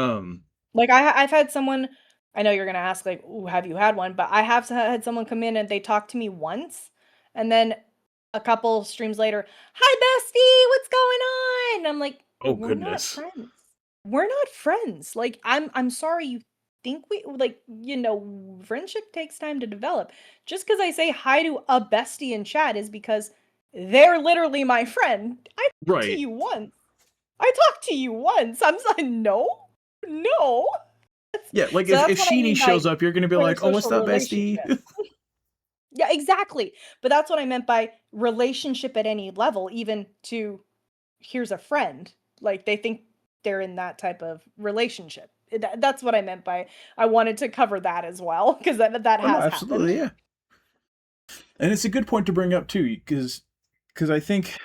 Um, Like I've had someone. I know you're gonna ask like, "Ooh, have you had one?" But I have had someone come in and they talked to me once, and then a couple streams later, "Hi, bestie, what's going on?" And I'm like, oh "We're not goodness. friends. We're not friends. Like, I'm sorry. You think we like, friendship takes time to develop. Just because I say hi to a bestie in chat is because they're literally my friend. I talked to Right. you once. I talked to you once. I'm like, no, no. Yeah, like So if that's what I Sheeny mean by shows up, you're gonna be like, "Oh, what's parasocial up, bestie?" relationship. Yeah, exactly. But that's what I meant by relationship at any level, even to here's a friend. Like they think they're in that type of relationship. That's what I meant by I wanted to cover that as well because that Oh no, has happened. absolutely, yeah. And it's a good point to bring up too, because I think,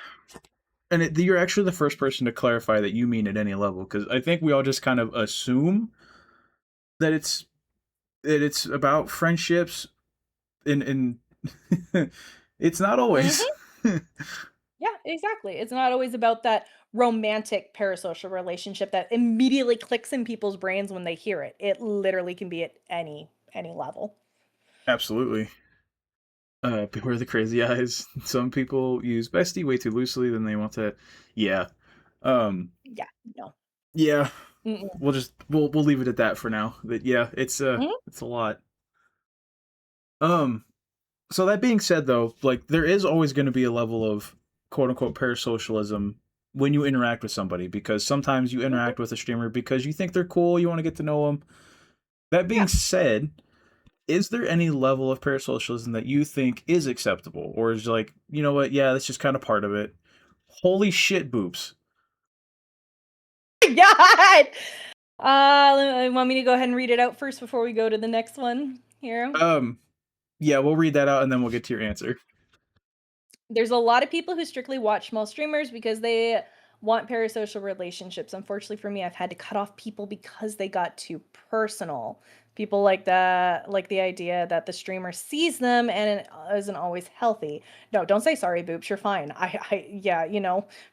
you're actually the first person to clarify that you mean at any level, because I think we all just kind of assume that it's about friendships, and it's not always. Mhm. Yeah, exactly. It's not always about that romantic parasocial relationship that immediately clicks in people's brains when they hear it. It literally can be at any level. Absolutely. Beware the crazy eyes. Some people use bestie way too loosely, then they want to. Yeah. Um. Yeah, no. Yeah. Mm-mm. We'll leave it at that for now. But yeah, Mhm. it's a lot. Um. So that being said, though, like there is always going to be a level of quote unquote parasocialism when you interact with somebody because sometimes you Mhm. interact with a streamer because you think they're cool, you want to get to know them. That being Yeah. said, is there any level of parasocialism that you think is acceptable, or is like, you know what, yeah, that's just kind of part of it? Holy shit, boops. God! Want me to go ahead and read it out first before we go to the next one here? Um, yeah, we'll read that out and then we'll get to your answer. There's a lot of people who strictly watch small streamers because they want parasocial relationships. Unfortunately for me, I've had to cut off people because they got too personal. People like that, like the idea that the streamer sees them and it isn't always healthy. No, don't say sorry, Boops. You're fine. Yeah,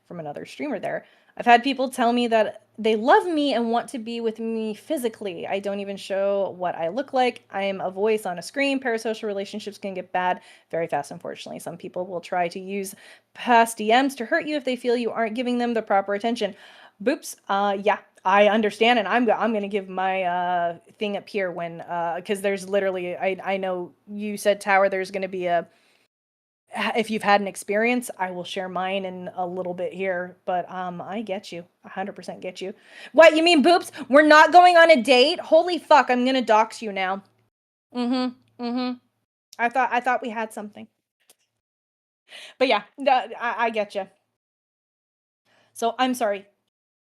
from another streamer there. I've had people tell me that they love me and want to be with me physically. I don't even show what I look like. I am a voice on a screen. Parasocial relationships can get bad very fast, unfortunately. Some people will try to use past DMs to hurt you if they feel you aren't giving them the proper attention. Boops. Yeah, I understand, and I'm gonna give my thing up here when because there's literally I know you said Tower. There's gonna be a if you've had an experience, I will share mine in a little bit here, but I get you. 100% get you. What, you mean Boops? We're not going on a date? Holy fuck, I'm gonna dox you now. Mm-hmm. Mm-hmm. I thought we had something. But yeah, I get you. So I'm sorry.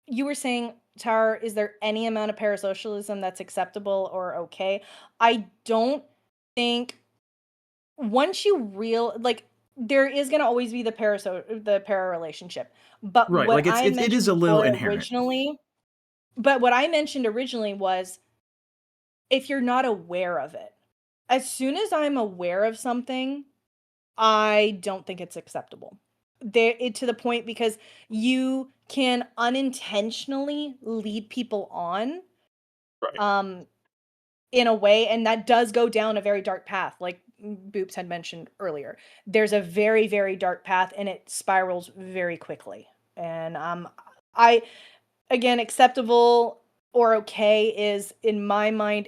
You were saying, Tara, is there any amount of parasocialism that's acceptable or okay? I don't think once you real like there is going to always be the para relationship. But Right, what like I it is mentioned a little before inherent. originally, but what I mentioned originally was if you're not aware of it. As soon as I'm aware of something, I don't think it's acceptable. To the point because you can unintentionally lead people on Right. um in a way, and that does go down a very dark path like Boops had mentioned earlier. There's a very very dark path and it spirals very quickly. And I again acceptable or okay is in my mind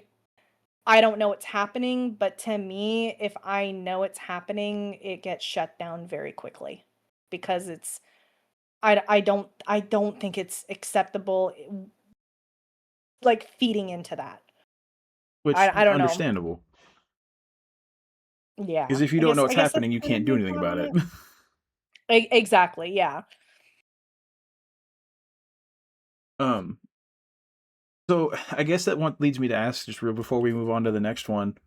I don't know what's happening, but to me, if I know it's happening, it gets shut down very quickly because I don't think it's acceptable like feeding into that. Which I don't know. understandable. Because Yeah. if you I don't know guess what's I guess that's happening, you kind of can't do my anything thought about on it. it. Exactly. Yeah. um so I guess that one leads me to ask just real before we move on to the next one,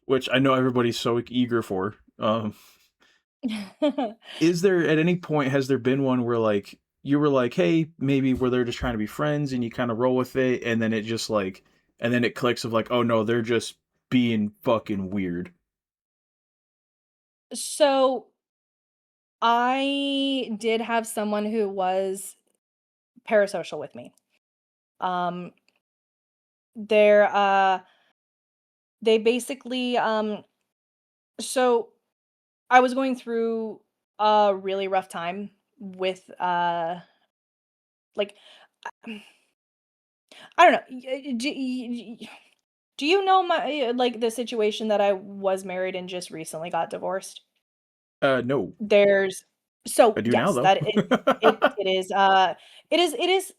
which I know everybody's so eager for. Is there at any point has there been one where like you were like, hey, maybe where they're just trying to be friends and you kind of roll with it, and then it just like, and then it clicks of like, oh no, they're just being fucking weird. So I did have someone who was parasocial with me. Um, they're they basically so I was going through a really rough time with like I don't know. Do you know my like the situation that I was married and just recently got divorced? No. There's so I do now yes, though. that it is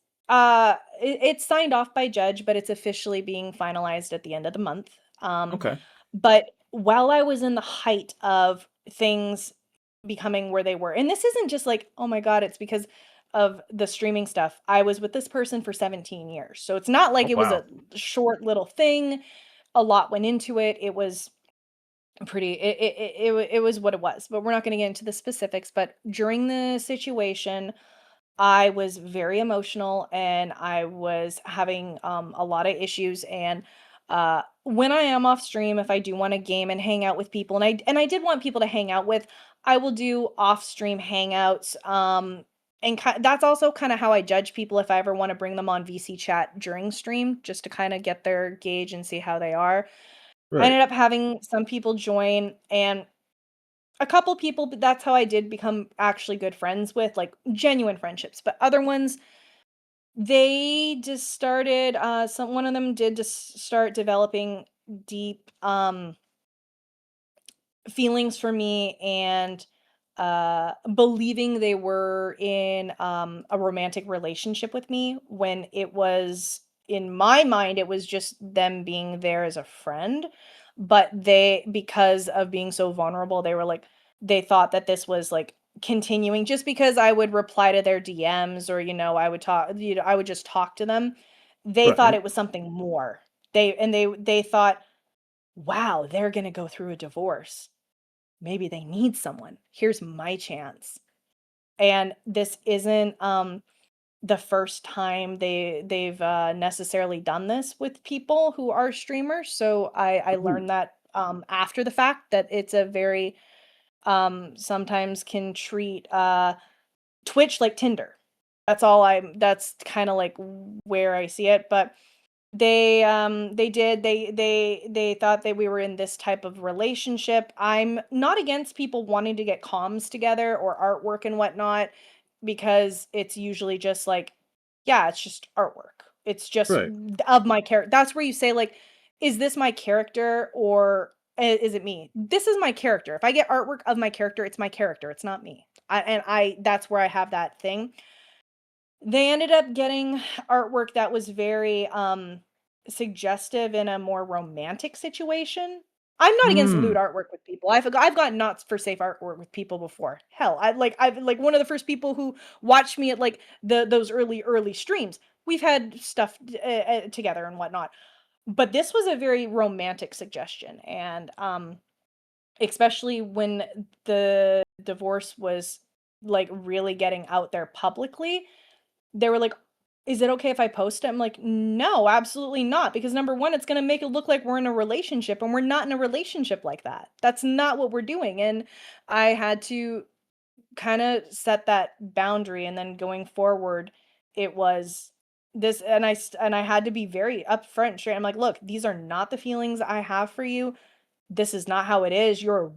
it's signed off by judge, but it's officially being finalized at the end of the month. Okay. But while I was in the height of things becoming where they were, and this isn't just like, oh my God, it's because of the streaming stuff. I was with this person for 17 years. So it's not like Oh it was wow. a short little thing. A lot went into it. It was pretty it was what it was, but we're not going to get into the specifics. But during the situation, I was very emotional and I was having a lot of issues. And When I am off stream, if I do wanna game and hang out with people, and I did want people to hang out with, I will do off stream hangouts, and that's also kinda how I judge people if I ever wanna bring them on VC chat during stream, just to kinda get their gauge and see how they are. I Right. ended up having some people join and a couple people, but that's how I did become actually good friends with, like, genuine friendships, but other ones, they just started, one of them did just start developing deep, feelings for me and believing they were in a romantic relationship with me when it was in my mind it was just them being there as a friend, but they, because of being so vulnerable, they were like, they thought that this was like continuing just because I would reply to their DMs, or I would talk, I would just talk to them. They thought Right. it was something more. They thought, wow, they're going to go through a divorce, maybe they need someone. Here's my chance. And this isn't the first time they've necessarily done this with people who are streamers. So I Ooh. learned that after the fact that it's a very sometimes can treat Twitch like Tinder. That's kind of like where I see it, but they thought that we were in this type of relationship. I'm not against people wanting to get comms together or artwork and whatnot, because it's usually just like, yeah, it's just artwork. It's just Right. of my character. That's where you say like, is this my character or is it me? This is my character. If I get artwork of my character, it's my character. It's not me. I that's where I have that thing. They ended up getting artwork that was very, suggestive in a more romantic situation. I'm not against lewd Hmm. artwork with people. I've gotten not for safe artwork with people before. Hell, I've one of the first people who watched me at, like, those early streams. We've had stuff together and whatnot. But this was a very romantic suggestion, and, especially when the divorce was, like, really getting out there publicly, they were like, "Is it okay if I post it?" I'm like, "No, absolutely not, because number 1, it's gonna make it look like we're in a relationship, and we're not in a relationship like that. That's not what we're doing." And I had to kinda set that boundary, and then going forward, it was this, and I had to be very upfront and straight. I'm like, "Look, these are not the feelings I have for you. This is not how it is. You're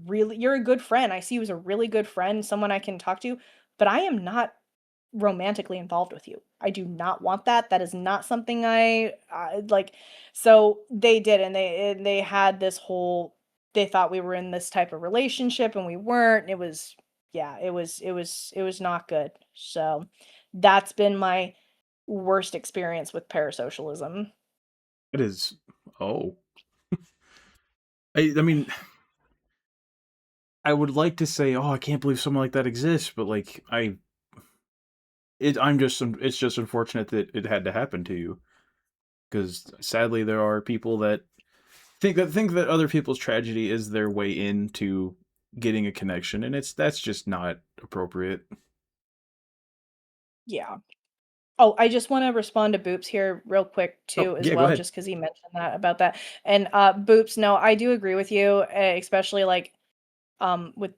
a good friend. I see you as a really good friend, someone I can talk to, but I am not romantically involved with you. I do not want that. That is not something I like." So they did, and they had this whole, they thought we were in this type of relationship and we weren't. It was, yeah, it was not good. So that's been my worst experience with parasocialism. It is. Oh. I mean, I would like to say, oh, I can't believe something like that exists, but like it's just unfortunate that it had to happen to you, because sadly there are people that think that other people's tragedy is their way into getting a connection, and that's just not appropriate. Yeah. Oh, I just wanna respond to Boops here real quick Oh, too as yeah, go well, ahead. just because he mentioned that about that. And, Boops, no, I do agree with you, especially, like, with,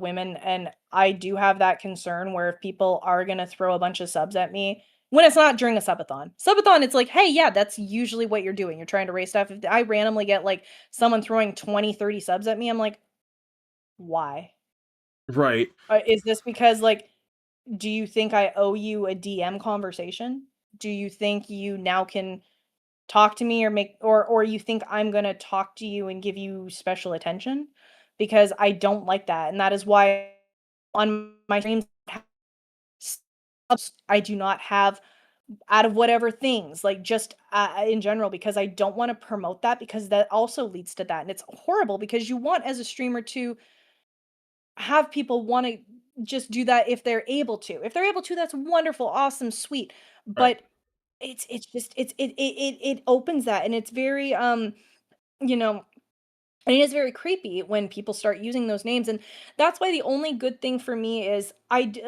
women, and I do have that concern where if people are gonna throw a bunch of subs at me when it's not during a subathon. Subathon, it's like, "Hey, yeah, that's usually what you're doing. You're trying to raise stuff." If I randomly get, like, someone throwing 20, 30 subs at me, I'm like, "Why? Right. Is this because, like, do you think I owe you a DM conversation? Do you think you now can talk to me or make, or you think I'm gonna talk to you and give you special attention? Because I don't like that, and that is why on my streams, I do not have out of whatever things, like, just, in general, because I don't wanna promote that, because that also leads to that, and it's horrible because you want, as a streamer, to have people wanna just do that if they're able to. If they're able to, that's wonderful, awesome, sweet, Right. but it's just it opens that, and it's very, you know and it is very creepy when people start using those names, and that's why the only good thing for me is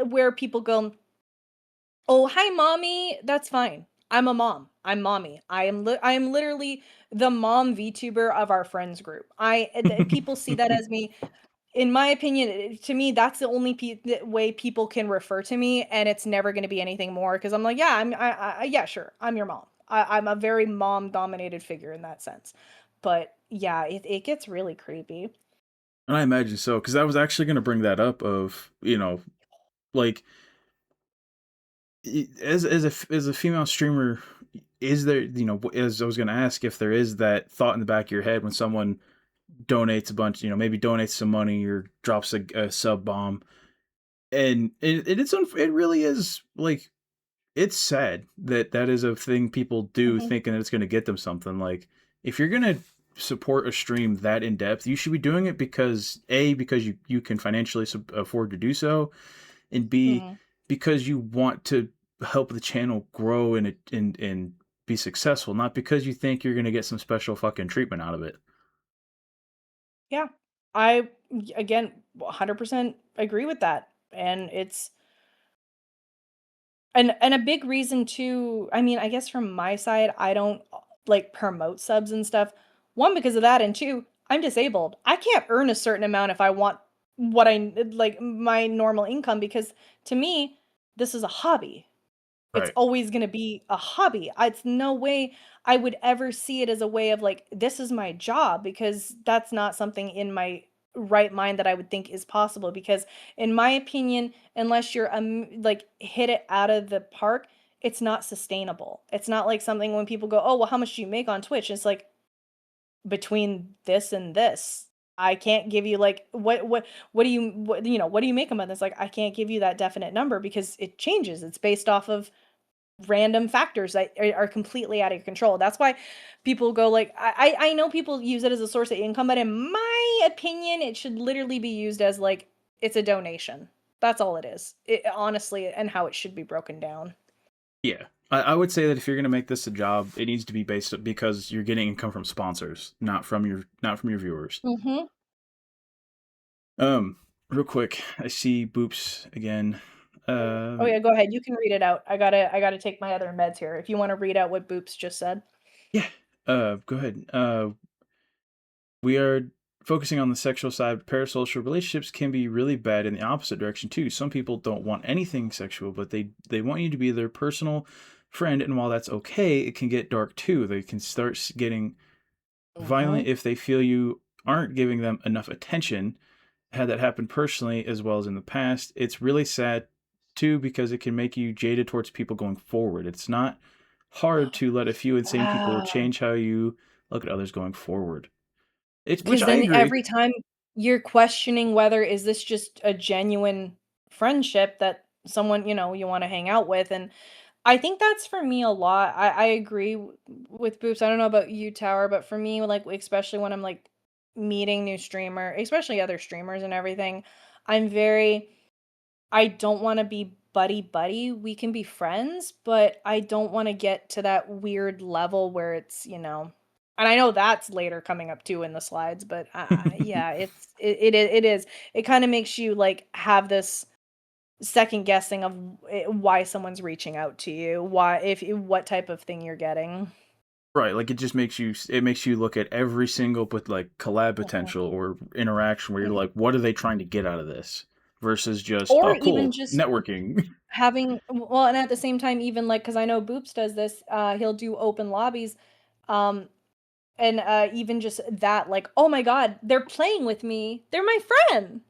where people go, "Oh, hi, mommy," that's fine. I'm a mom. I'm mommy. I am literally the mom VTuber of our friends group. People see that as me. In my opinion, to me, that's the only the way people can refer to me, and it's never going to be anything more because I'm like, yeah, yeah, sure, I'm your mom. I'm a very mom-dominated figure in that sense. But yeah, it gets really creepy. And I imagine so, because I was actually going to bring that up of, like, as a female streamer, is there, as I was going to ask, if there is that thought in the back of your head when someone donates a bunch, maybe donates some money or drops a sub bomb, and it really is like, it's sad that that is a thing people do, Mhm, thinking that it's going to get them something. Like, if you're going to support a stream that in depth, you should be doing it because because you can financially afford to do so, and B, mhm. because you want to help the channel grow and be successful, not because you think you're going to get some special fucking treatment out of it. Yeah. Again, 100% agree with that. And it's and a big reason too, I mean, I guess from my side, I don't like promote subs and stuff. One, because of that, and two, I'm disabled. I can't earn a certain amount if I want what like my normal income because to me, this is a hobby. It's Right. always gonna be a hobby. It's no way I would ever see it as a way of like, this is my job because that's not something in my right mind that I would think is possible because in my opinion, unless you're like hit it out of the park, it's not sustainable. It's not like something when people go, "Oh, well, how much do you make on Twitch?" It's like between this and this. I can't give you like what do you what do you make a month? It's like I can't give you that definite number because it changes. It's based off of random factors that are completely out of your control. That's why people go like I know people use it as a source of income, but in my opinion, it should literally be used as like it's a donation. That's all it is. It honestly and how it should be broken down. Yeah. I would say that if you're going to make this a job, it needs to be based because you're getting income from sponsors, not from your viewers. Mhm. Um, Real quick, I see Boops again. Oh yeah, Um, go ahead. You can read it out. I gotta take my other meds here. If you want to read out what Boops just said. yeah. Go ahead. We are focusing on the sexual side. Parasocial relationships can be really bad in the opposite direction too. Some people don't want anything sexual, but they want you to be their personal friend, and while that's okay, it can get dark too. They can start getting violent Mhm. if they feel you aren't giving them enough attention. Had that happened personally as well as in the past. It's really sad too because it can make you jaded towards people going forward. It's not hard to let a few insane people Wow. change how you look at others going forward. It's which Because I then agree. every time you're questioning whether is this just a genuine friendship that someone, you wanna hang out with, and I think that's for me a lot. I agree with Boops. I don't know about you, Tower, but for me, like, especially when I'm, like, meeting new streamer especially other streamers and everything, I'm very I don't wanna be buddy buddy. We can be friends, but I don't wanna get to that weird level where it's, and I know that's later coming up too in the slides, but, yeah, it is. It kinda makes you, like, have this second guessing of why someone's reaching out to you, why if what type of thing you're getting. Right, like it makes you look at every single but like collab Mhm, potential or interaction where you're mhm. like, what are they trying to get out of this? Versus just, Or oh even cool, just networking. having well, and at the same time, even, like, because I know Boops does this, he'll do open lobbies, um, and, even just that, like, "Oh my god, they're playing with me, they're my friend!"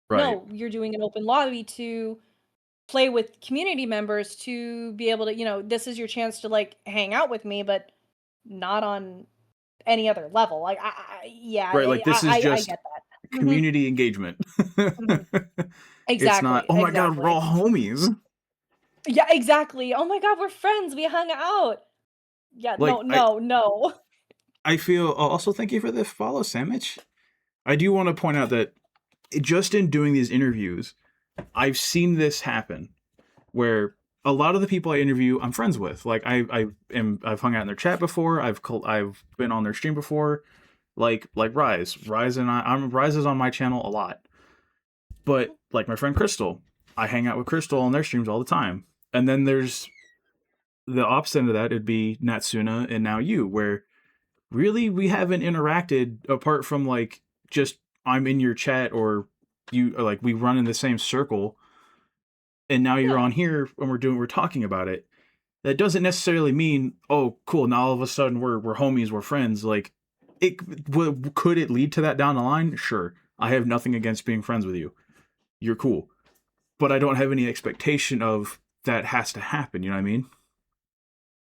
Right. No, you're doing an open lobby to play with community members to be able to this is your chance to, like, hang out with me, but not on any other level. Like, yeah, Right, like this is I just get that. Mhm, community engagement. mhm. It's not, Exactly, oh my god, we're exactly. all homies. Yeah, exactly. "Oh my god, we're friends, we hung out." Yeah, no, Like no, no. I feel also thank you for the follow, Sandwich. I do want to point out that just in doing these interviews, I've seen this happen where a lot of the people I interview, I'm friends with. Like I've hung out in their chat before. I've been on their stream before. Like Rise and Rise is on my channel a lot. But like my friend Crystal, I hang out with Crystal on their streams all the time. And then there's the opposite of that would be Natsuna and now you, where really we haven't interacted apart from like just I'm in your chat or you or like we run in the same circle and now you're Yeah. on here and we're talking about it. That doesn't necessarily mean, oh cool, now all of a sudden we're homies, we're friends. Like it could it lead to that down the line? Sure. I have nothing against being friends with you. You're cool. But I don't have any expectation of that has to happen, you know what I mean?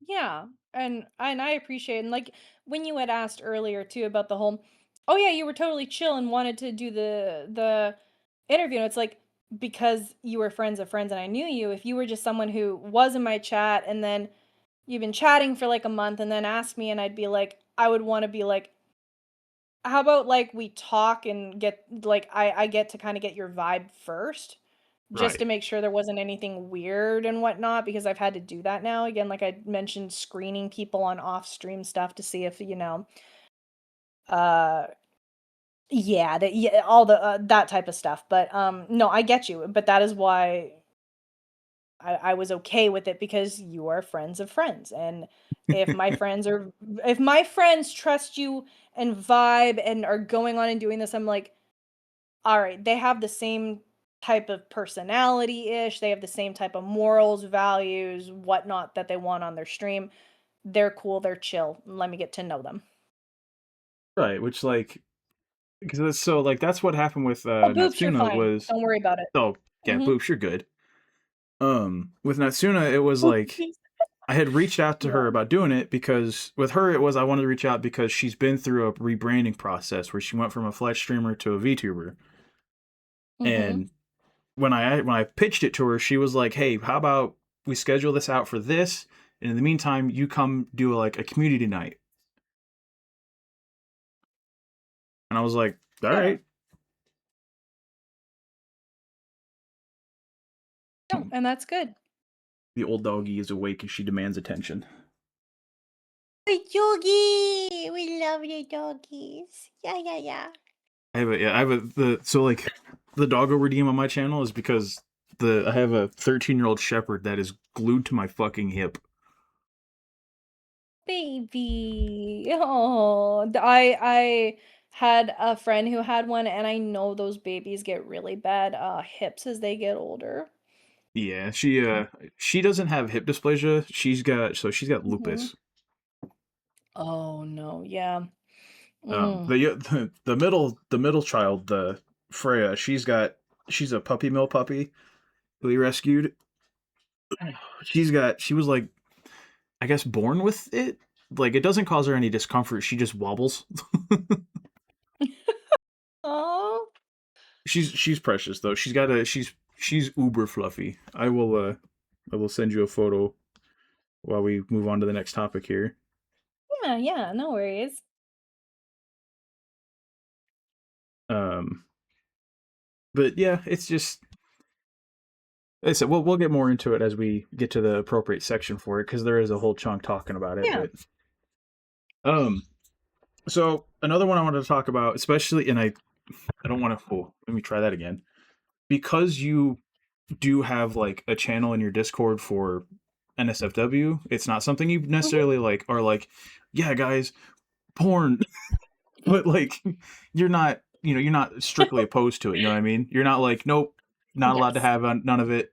Yeah. And I appreciate, and like when you had asked earlier too about the whole, oh yeah, you were totally chill and wanted to do the interview. And it's like, because you were friends of friends and I knew you. If you were just someone who was in my chat and then you've been chatting for like a month and then asked me, and I'd be like, I would want to be like, how about like we talk and get like I get to kind of get your vibe first, just Right. to make sure there wasn't anything weird and whatnot, because I've had to do that now. Again, like I mentioned, screening people on off stream stuff to see if, uh yeah, that, yeah, all the that type of stuff. But no, I get you. But that is why I was okay with it, because you are friends of friends. And if my friends trust you and vibe and are going on and doing this, I'm like, all right, they have the same type of personality ish. They have the same type of morals, values, whatnot that they want on their stream. They're cool. They're chill. Let me get to know them. Right, which like because so like that's what happened with Oh, boobs, you're Natsuna fine. was Don't worry about it. oh yeah, Hmm. boops, you're good. With Natsuna it was like I had reached out to her Yeah. about doing it because with her it was I wanted to reach out because she's been through a rebranding process where she went from a flash streamer to a VTuber. Hmm. And when I pitched it to her, she was like, "Hey, how about we schedule this out for this, and in the meantime, you come do like a community night." And I was like, "All Yeah. right." No, and that's good. The old doggy is awake and she demands attention. Hey, Yogi! We love you, doggies. Yeah, yeah, yeah. I have a the so like the doggo redeem on my channel is because the I have a 13-year-old shepherd that is glued to my fucking hip. Baby. Oh, I had a friend who had one, and I know those babies get really bad hips as they get older. Yeah, she doesn't have hip dysplasia. She's got Hmm. lupus. Oh no, yeah. Mm. The middle child, the Freya, she's a puppy mill puppy who he rescued. She was like I guess born with it. Like it doesn't cause her any discomfort. She just wobbles. Oh, She's precious though. She's uber fluffy. I will send you a photo while we move on to the next topic here. yeah, yeah, no worries. Um, but yeah, it's just like I said we'll get more into it as we get to the appropriate section for it because there is a whole chunk talking about it. Yeah. But um, so another one I wanted to talk about, especially, and I don't want to. Oh, let me try that again. Because you do have like a channel in your Discord for NSFW, it's not something you Hmm. necessarily like are like, yeah, guys, porn, but like you're not strictly opposed to it. You know what I mean? You're not like, nope, not allowed to Yes. have none of it.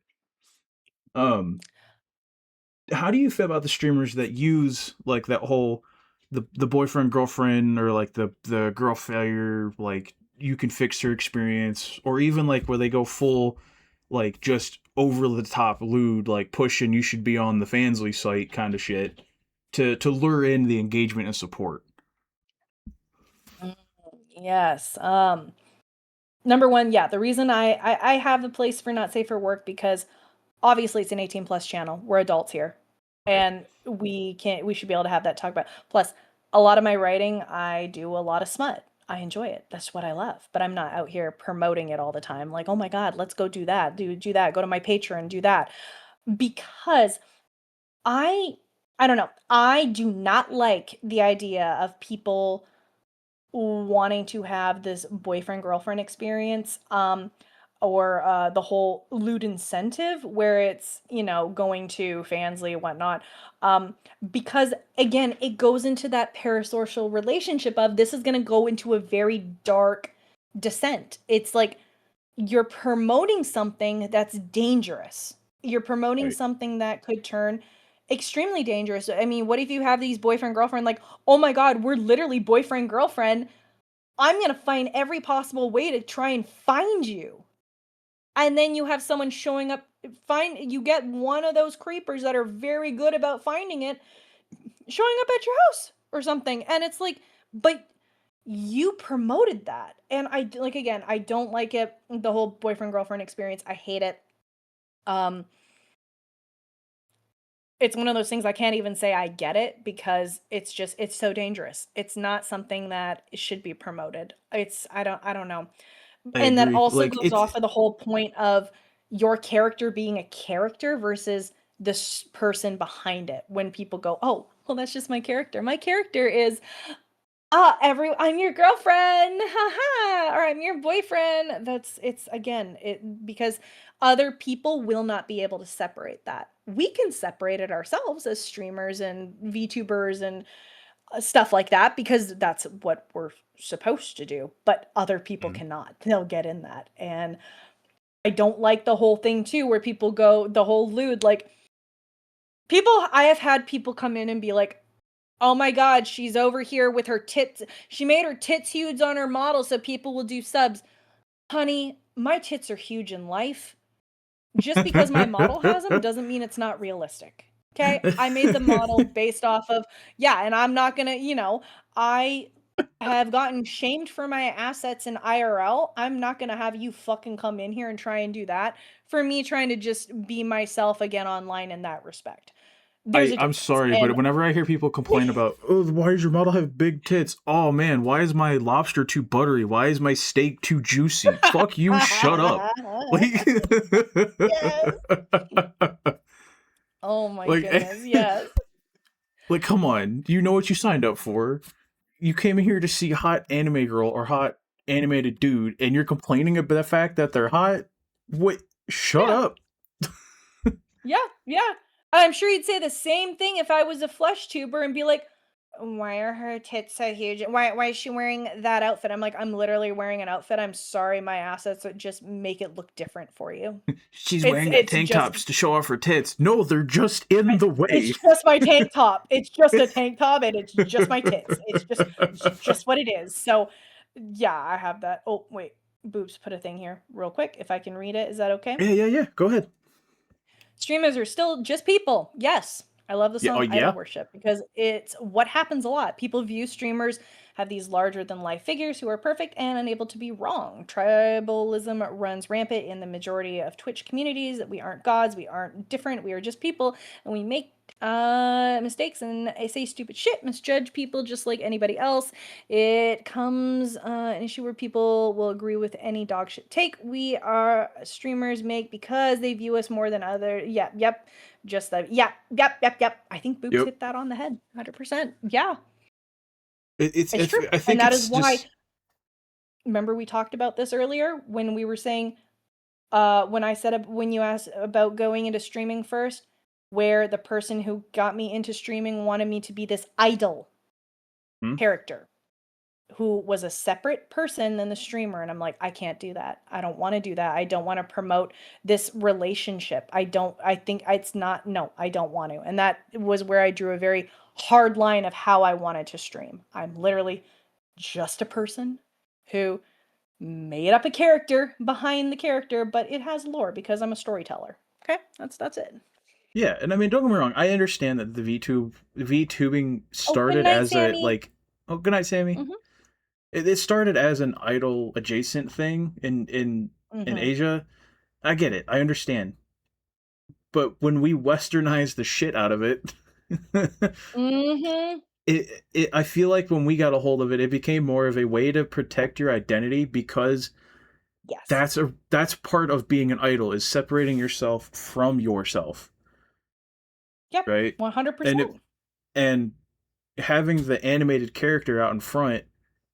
Um, how do you feel about the streamers that use like that whole the boyfriend girlfriend or like the girl failure like you can fix her experience or even like where they go full like just over the top lewd like pushing you should be on the Fansly site kind of shit to lure in the engagement and support. Mm, yes. Number one, yeah, the reason I have the place for not safe for work, because obviously it's an 18 plus channel. We're adults here. Right. And we should be able to have that talk about. Plus, a lot of my writing, I do a lot of smut. I enjoy it. That's what I love. But I'm not out here promoting it all the time. Like, oh my God, let's go do that. Do that. Go to my Patreon, do that. Because I I don't know. I do not like the idea of people wanting to have this boyfriend girlfriend experience. or the whole lewd incentive where it's, going to Fansly and whatnot. Um, because again, it goes into that parasocial relationship of this is going to go into a very dark descent. It's like you're promoting something that's dangerous. You're promoting Right. something that could turn extremely dangerous. I mean, what if you have these boyfriend girlfriend like, "Oh my god, we're literally boyfriend girlfriend. I'm going to find every possible way to try and find you." And then you have someone showing up, you get one of those creepers that are very good about finding it, showing up at your house or something. And it's like, but you promoted that. And like, again, I don't like it. The whole boyfriend girlfriend experience. I hate it. Um, it's one of those things I can't even say I get it because it's so dangerous. It's not something that should be promoted. I don't know. I And that agree. also Like goes it's off of the whole point of your character being a character versus this person behind it. When people go, "Oh, well, that's just my character. My character is I'm your girlfriend, haha, or I'm your boyfriend." It's again, it because other people will not be able to separate that. We can separate it ourselves as streamers and VTubers and stuff like that because that's what we're supposed to do. But other people Mhm. cannot. They'll get in that, and I don't like the whole thing too, where people go the whole lewd like people. I have had people come in and be like, "Oh my god, she's over here with her tits. She made her tits huge on her model so people will do subs." Honey, my tits are huge in life. Just because my model has them doesn't mean it's not realistic. Okay? I made the model based off of yeah, and I'm not gonna, I have gotten shamed for my assets in IRL. I'm not gonna have you fucking come in here and try and do that for me trying to just be myself again online in that respect. There's a I'm difference. sorry, And but whenever I hear people complain about, oh, why does your model have big tits? Oh man, why is my lobster too buttery? Why is my steak too juicy? Fuck you, shut up. Like, Yes. Oh my like, goodness. Yes. like, come on. You know what you signed up for. You came in here to see hot anime girl or hot animated dude, and you're complaining about the fact that they're hot. What? Shut Yeah. up. Yeah, yeah. I'm sure you'd say the same thing if I was a flesh tuber and be like, "Why are her tits so huge? Why is she wearing that outfit?" I'm like, "I'm literally wearing an outfit. I'm sorry, my assets would just make it look different for you." She's It's wearing that it's tank just tops to show off her tits. No, they're just in the it's way. just my tank top. It's just a tank top and it's just my tits. It's just what it is. So, yeah, I have that. Oh, wait. Boobs put a thing here real quick if I can read it. Is that okay? Yeah, yeah, yeah. Go ahead. Streamers are still just people. Yes. I love the Yeah. Oh, song Idol yeah. Worship because it's what happens a lot. People view streamers have these larger than life figures who are perfect and unable to be wrong. Tribalism runs rampant in the majority of Twitch communities. We aren't gods, we aren't different, we are just people, and we make mistakes and I say stupid shit, misjudge people just like anybody else. It comes an issue where people will agree with any dog shit take we are streamers make because they view us more than other. Yep. Just that. Yep. I think Boobs Yep. hit that on the head. 100%. Yeah, it's It's. true. I And think that is it's why, just. remember we talked about this earlier when we were saying, when I said, when you asked about going into streaming first, where the person who got me into streaming wanted me to be this idol Hmm? character who was a separate person than the streamer. And I'm like, I can't do that. I don't want to do that. I don't want to promote this relationship. I think it's not, no, I don't want to. And that was where I drew a very hard line of how I wanted to stream. I'm literally just a person who made up a character behind the character, but it has lore because I'm a storyteller. Okay, that's it. Yeah, and I mean, don't get me wrong. I understand that the VTubing Oh, good started night, as a Sammy. like. Oh, good night, Sammy. Mhm. It started as an idol adjacent thing in Mhm. Asia. I get it. I understand. But when we westernized the shit out of it, Mhm. I feel like when we got a hold of it, it became more of a way to protect your identity because Yes. that's part of being an idol is separating yourself from yourself, Yep. right? And it 100%. and having the animated character out in front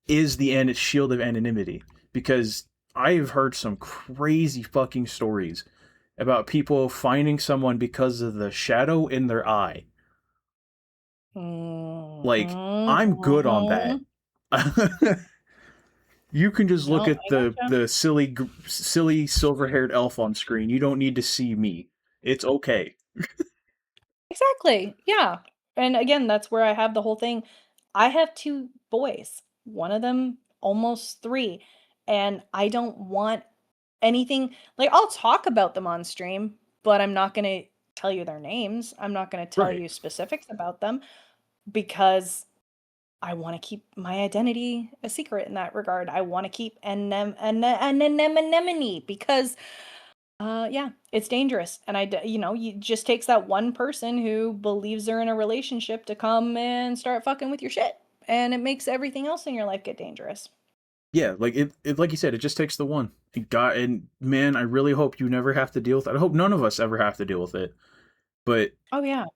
is the shield of anonymity because I've heard some crazy fucking stories about people finding someone because of the shadow in their eye. Like, Mhm, I'm good on that. mhm. You can just look No, at I the gotcha. the silly silver-haired elf on screen. You don't need to see me. It's okay. Exactly, yeah, and again, that's where I have the whole thing. I have 2 boys, one of them almost 3, and I don't want anything like, I'll talk about them on stream, but I'm not gonna tell you their names. I'm not gonna tell Right. you specifics about them because I wanna keep my identity a secret in that regard. I wanna keep anonymity because, yeah, it's dangerous, and it just takes that one person who believes they're in a relationship to come and start fucking with your shit, and it makes everything else in your life get dangerous. Yeah, like it like you said, it just takes the one. And man, I really hope you never have to deal with it. I hope none of us ever have to deal with it. But Oh, yeah.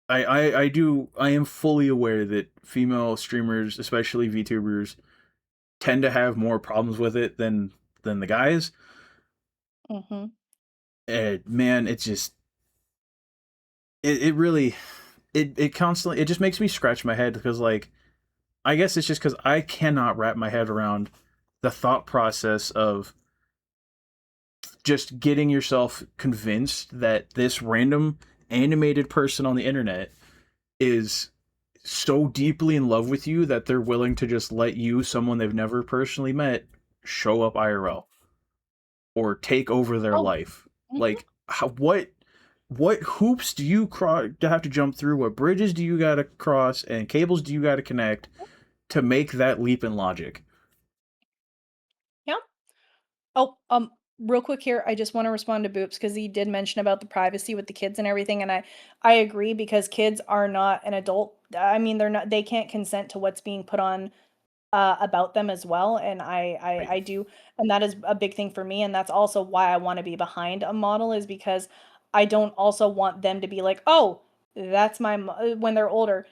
I am fully aware that female streamers, especially VTubers, tend to have more problems with it than the guys. Mhm. And man, it's just it really it constantly it just makes me scratch my head because like I guess it's just because I cannot wrap my head around the thought process of just getting yourself convinced that this random animated person on the internet is so deeply in love with you that they're willing to just let you, someone they've never personally met, show up IRL or take over their Oh, life. mhm. Like, what hoops do you have to jump through? What bridges do you got to cross? And cables do you got to connect to make that leap in logic? Yeah. Oh, real quick here, I just want to respond to Boops because he did mention about the privacy with the kids and everything, and I agree because kids are not an adult. I mean, they can't consent to what's being put on about them as well, and Right. I do, and that is a big thing for me, and that's also why I want to be behind a model is because I don't also want them to be like, oh, that's when they're older.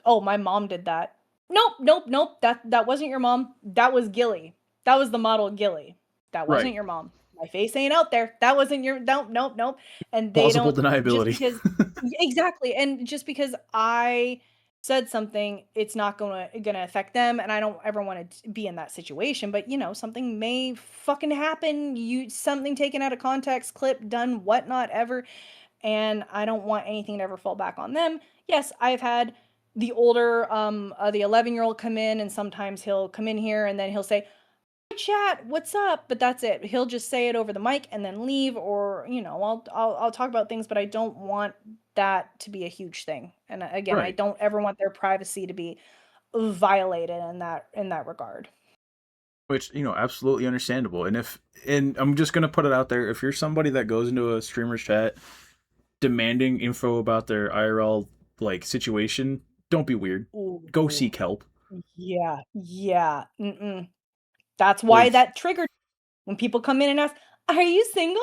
Oh, my mom did that. Nope, nope, nope. That wasn't your mom. That was Gilly. That was the model Gilly. That wasn't Right. your mom. My face ain't out there. That wasn't your nope, nope, nope. And they Plausible don't just deniability. because exactly. And just because I said something, it's not gonna affect them. And I don't ever want to be in that situation. But something may fucking happen. Something taken out of context, clip, done, whatnot, ever and I don't want anything to ever fall back on them. Yes, I've had the 11-year-old come in, and sometimes he'll come in here and then he'll say, "Hi, chat, what's up?" But that's it. He'll just say it over the mic and then leave, or I'll talk about things, but I don't want that to be a huge thing. And again, I Right. don't ever want their privacy to be violated in that regard. Which, absolutely understandable. And I'm just going to put it out there, if you're somebody that goes into a streamer's chat demanding info about their IRL like situation, don't be weird. Go Ooh, seek help. yeah, yeah. Mm-mm. That's why Like that triggered when people come in and ask, "Are you single?"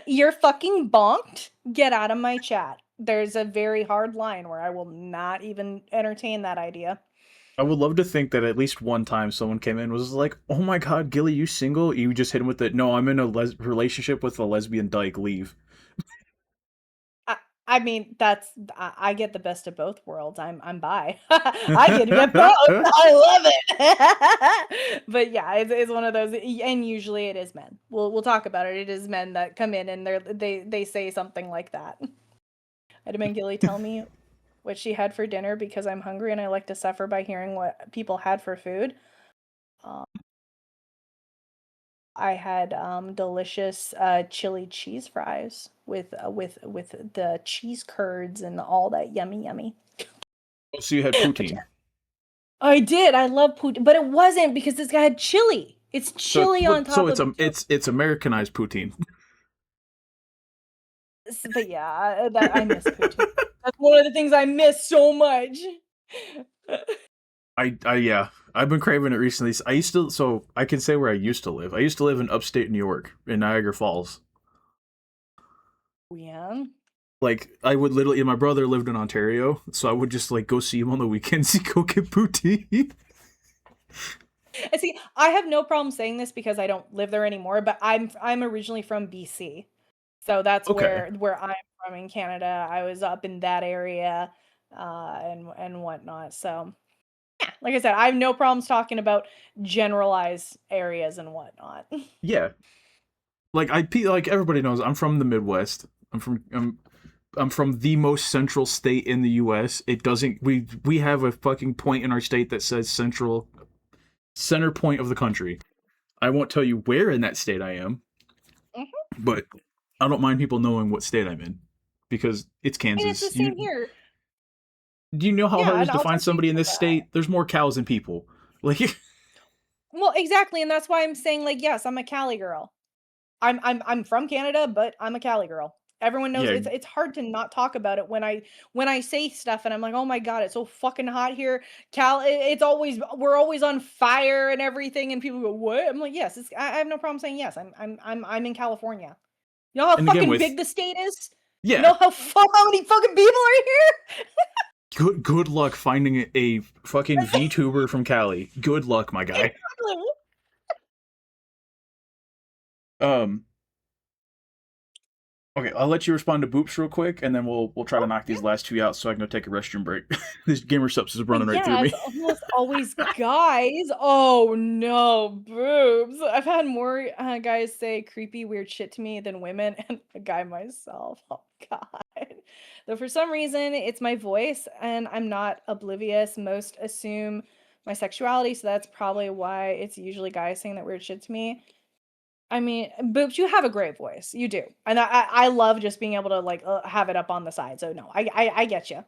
You're fucking bonked. Get out of my chat. There's a very hard line where I will not even entertain that idea. I would love to think that at least one time someone came in and was like, "Oh my god, Gilly, you single?" You just hit him with the, "No, I'm in a relationship with a lesbian dyke, leave." I, I mean, I get the best of both worlds. I'm bi. I get to get both. I love it. But yeah, it's one of those, and usually it is men. We'll talk about it. It is men that come in and they say something like that. I had a Gilly tell me what she had for dinner because I'm hungry and I like to suffer by hearing what people had for food. Um, I had delicious chili cheese fries with the cheese curds and all that yummy yummy. So you had But yeah, poutine. I did. I love poutine, but it wasn't because this guy had chili. It's chili on So top of the food. it's Americanized poutine. But yeah, that I miss poutine. That's one of the things I miss so much. Yeah, I've been craving it recently. I used to, so I can say where I used to live. I used to live in upstate New York, in Niagara Falls. Yeah. Like I would literally, my brother lived in Ontario, so I would just like go see him on the weekends and go get poutine. And see, I have no problem saying this because I don't live there anymore, but I'm originally from BC. So that's Okay. where I'm from in Canada. I was up in that area, and whatnot. So yeah, like I said, I have no problems talking about generalized areas and whatnot. Yeah. Like everybody knows, I'm from the Midwest. I'm from the most central state in the U.S. It doesn't. We have a fucking point in our state that says center point of the country. I won't tell you where in that state I am, Mhm. but I don't mind people knowing what state I'm in because it's And it's the Kansas. same here. Do you know how hard Yeah, it is and to I'll find talk to you somebody in about this that. state? There's more cows than people. Like, Well, exactly, and that's why I'm saying, like, yes, I'm a Cali girl. I'm from Canada, but I'm a Cali girl. Everyone knows yeah, it's hard to not talk about it when I say stuff and I'm like, "Oh my god, it's so fucking hot here." It's always we're always on fire and everything and people go, "What?" I'm like, "Yes, I have no problem saying yes. I'm in California." You know how and again fucking with big the state is? You yeah, know how many fucking people are here? good luck finding a fucking VTuber from Cali. Good luck, my guy. Exactly. Um, Okay, I'll let you respond to Boops real quick, and then we'll try to Oh, knock yeah. these last two out so I can go take a restroom break. This gamer subs is But running right through yeah, it's me. almost always guys. Oh no, boobs. I've had more guys say creepy, weird shit to me than women, and a guy myself. Oh god. Though for some reason it's my voice, and I'm not oblivious. Most assume my sexuality, so that's probably why it's usually guys saying that weird shit to me. I mean, boobs, you have a great voice. You do, and I love just being able to like have it up on the side. So no, I get you.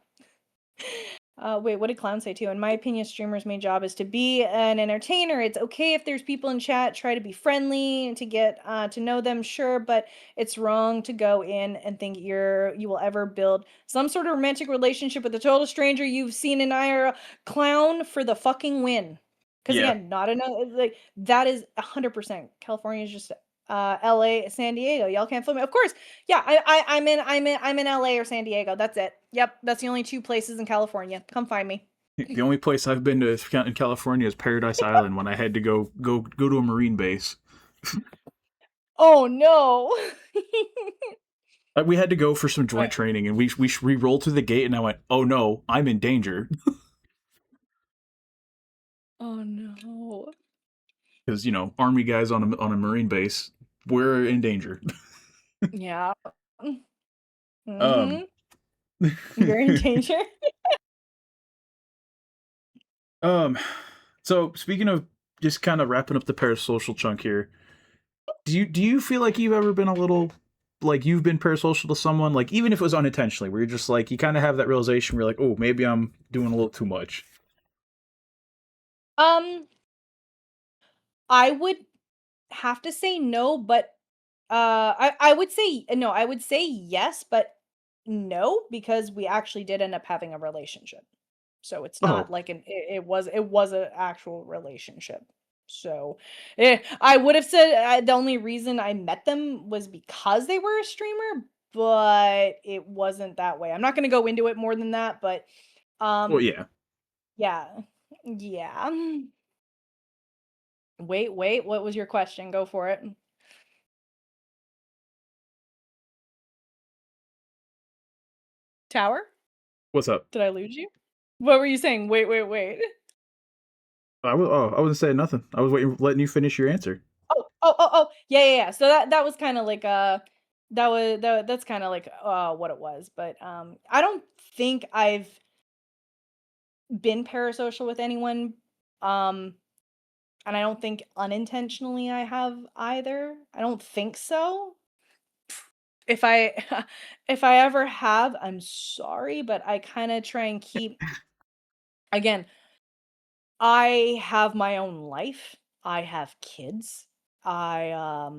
Wait, what did Clown say too? In my opinion, streamers' main job is to be an entertainer. It's okay if there's people in chat, try to be friendly to get to know them, sure, but it's wrong to go in and think you will ever build some sort of romantic relationship with a total stranger you've seen in IRL. Clown for the fucking win. Because Yeah, again, not enough. Like that is 100%. California is just LA, San Diego. Y'all can't flip me. Of course, yeah, I'm in LA or San Diego. That's it. Yep, that's the only 2 places in California. Come find me. the only place I've been to in California is Paradise Island when I had to go to a marine base. Oh no. We had to go for some joint Right. training, and we rolled through the gate, and I went, "Oh no, I'm in danger," Oh no. because army guys on a marine base, we're in danger. Yeah. Um, Mhm. You're in danger. um, so speaking of just kind of wrapping up the parasocial chunk here, do you feel like you've ever been a little like you've been parasocial to someone, like even if it was unintentionally, where you're just like you kind of have that realization where you're like, oh, maybe I'm doing a little too much. Um, I would have to say no, but I would say no, I would say yes, but no, because we actually did end up having a relationship. So it's not Oh, like it was an actual relationship. So, I would have said the only reason I met them was because they were a streamer, but it wasn't that way. I'm not gonna go into it more than that, but well, um, yeah. yeah, yeah. Wait, what was your question? Go for it. Tower? What's up? Did I lose you? What were you saying? Wait. I wasn't saying nothing. I was waiting, letting you finish your answer. Oh. Yeah. So that was kind of like that's kind of like what it was, but I don't think I've been parasocial with anyone, um and I don't think unintentionally I have either. I don't think so. If I if I ever have, I'm sorry, but I kind of try and keep again, I have my own life. I have kids. I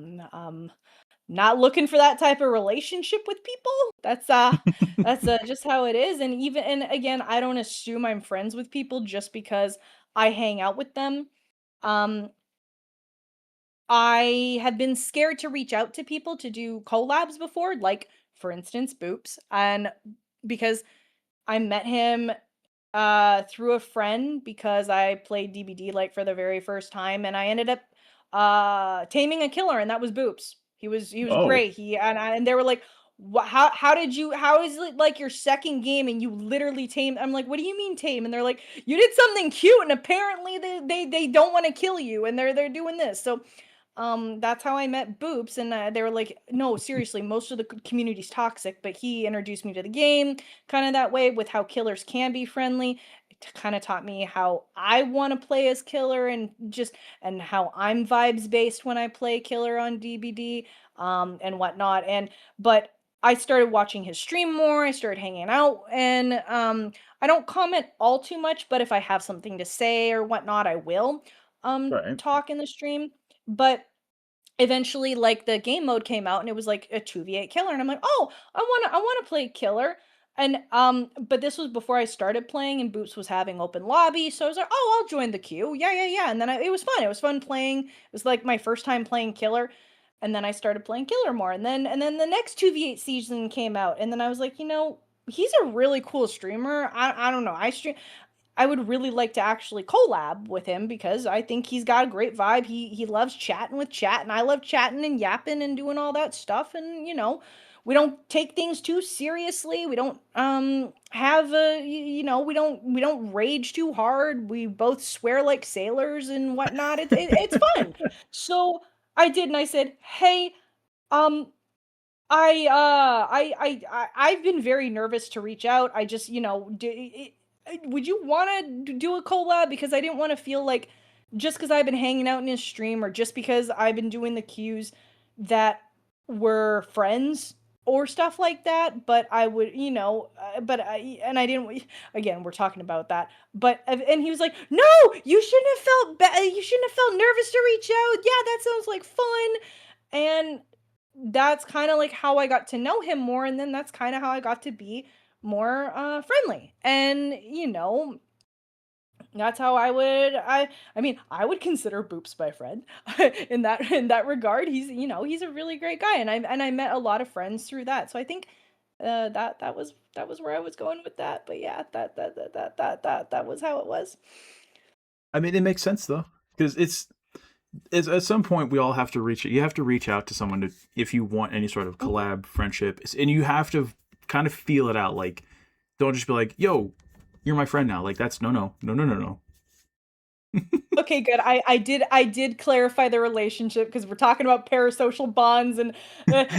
not looking for that type of relationship with people. That's just how it is, and even and again, I don't assume I'm friends with people just because I hang out with them. Um, I have been scared to reach out to people to do collabs before, like, for instance, Boops, and because I met him Through a friend because I played DBD, like, for the very first time, and I ended up, taming a killer, and that was Boops. He was Oh, great. And they were like, how did you how is it, like, your 2nd game and you literally tamed" I'm like, "What do you mean tame?" And they're like, "You did something cute, and apparently they don't wanna kill you, and they're doing this." So, that's how I met Boops, and, they were like, "No, seriously, most of the community's toxic," but he introduced me to the game, kinda that way with how killers can be friendly. It kinda taught me how I wanna play as killer and how I'm vibes based when I play killer on DBD, and whatnot, but I started watching his stream more, I started hanging out, and, I don't comment all too much, but if I have something to say or whatnot, I will, right. talk in the stream, but eventually, like, the game mode came out and it was like a 2v8 killer, and I'm like, "Oh, I wanna play killer." And, but this was before I started playing and Boots was having open lobby, so I was like, "Oh, I'll join the queue. Yeah, yeah, yeah." And then it was fun. It was fun playing. It was like my first time playing killer. And then I started playing killer more. And then the next 2v8 season came out, and then I was like, he's a really cool streamer. I don't know. I would really like to actually collab with him because I think he's got a great vibe. He loves chatting with chat, and I love chatting and yapping and doing all that stuff. And we don't take things too seriously. We don't have we don't rage too hard. We both swear like sailors and whatnot. It's fun. So I did, and I said, "Hey, um, I've been very nervous to reach out. I just, would you want to do a collab? Because I didn't want to feel like just because I've been hanging out in his stream or just because I've been doing the cues that we're friends or stuff like that. But I would, I didn't. Again, we're talking about that. And he was like, "No, you shouldn't have felt bad. You shouldn't have felt nervous to reach out. Yeah, that sounds like fun." And that's kinda like how I got to know him more, and then that's kinda how I got to be more, friendly. And, that's how I mean, I would consider Boops my friend in that regard. He's a really great guy, and I met a lot of friends through that. So I think, that was where I was going with that. But yeah, that was how it was. I mean, it makes sense though, because it's at some point we all have to reach. You have to reach out to someone to if you want any sort of Mhm. collab friendship, and you have to kind of feel it out. Like, don't just be like, "Yo, you're my friend now." Like, that's no, no, no, no, no, no. Okay, good. I did clarify the relationship because we're talking about parasocial bonds and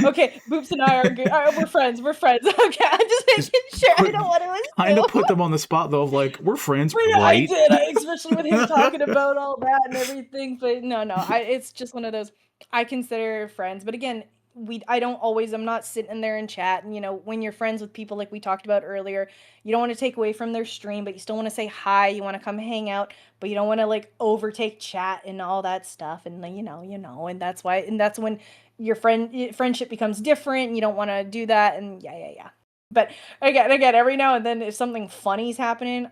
okay, Boops and I are good. We're friends. We're friends. Okay, I'm just Just making sure I put don't want to kind of assume. put them on the spot though, of like, we're friends, But yeah, I right? did. Especially with him talking about all that and everything. But no, no, it's just one of those I consider friends. But again, I don't always. I'm not sitting there and chat. And when you're friends with people like we talked about earlier, you don't want to take away from their stream, but you still want to say hi. You want to come hang out, but you don't want to like overtake chat and all that stuff. And like, and that's why, and that's when your friendship becomes different. And you don't want to do that. And yeah, yeah, yeah. But again, every now and then, if something funny's happening,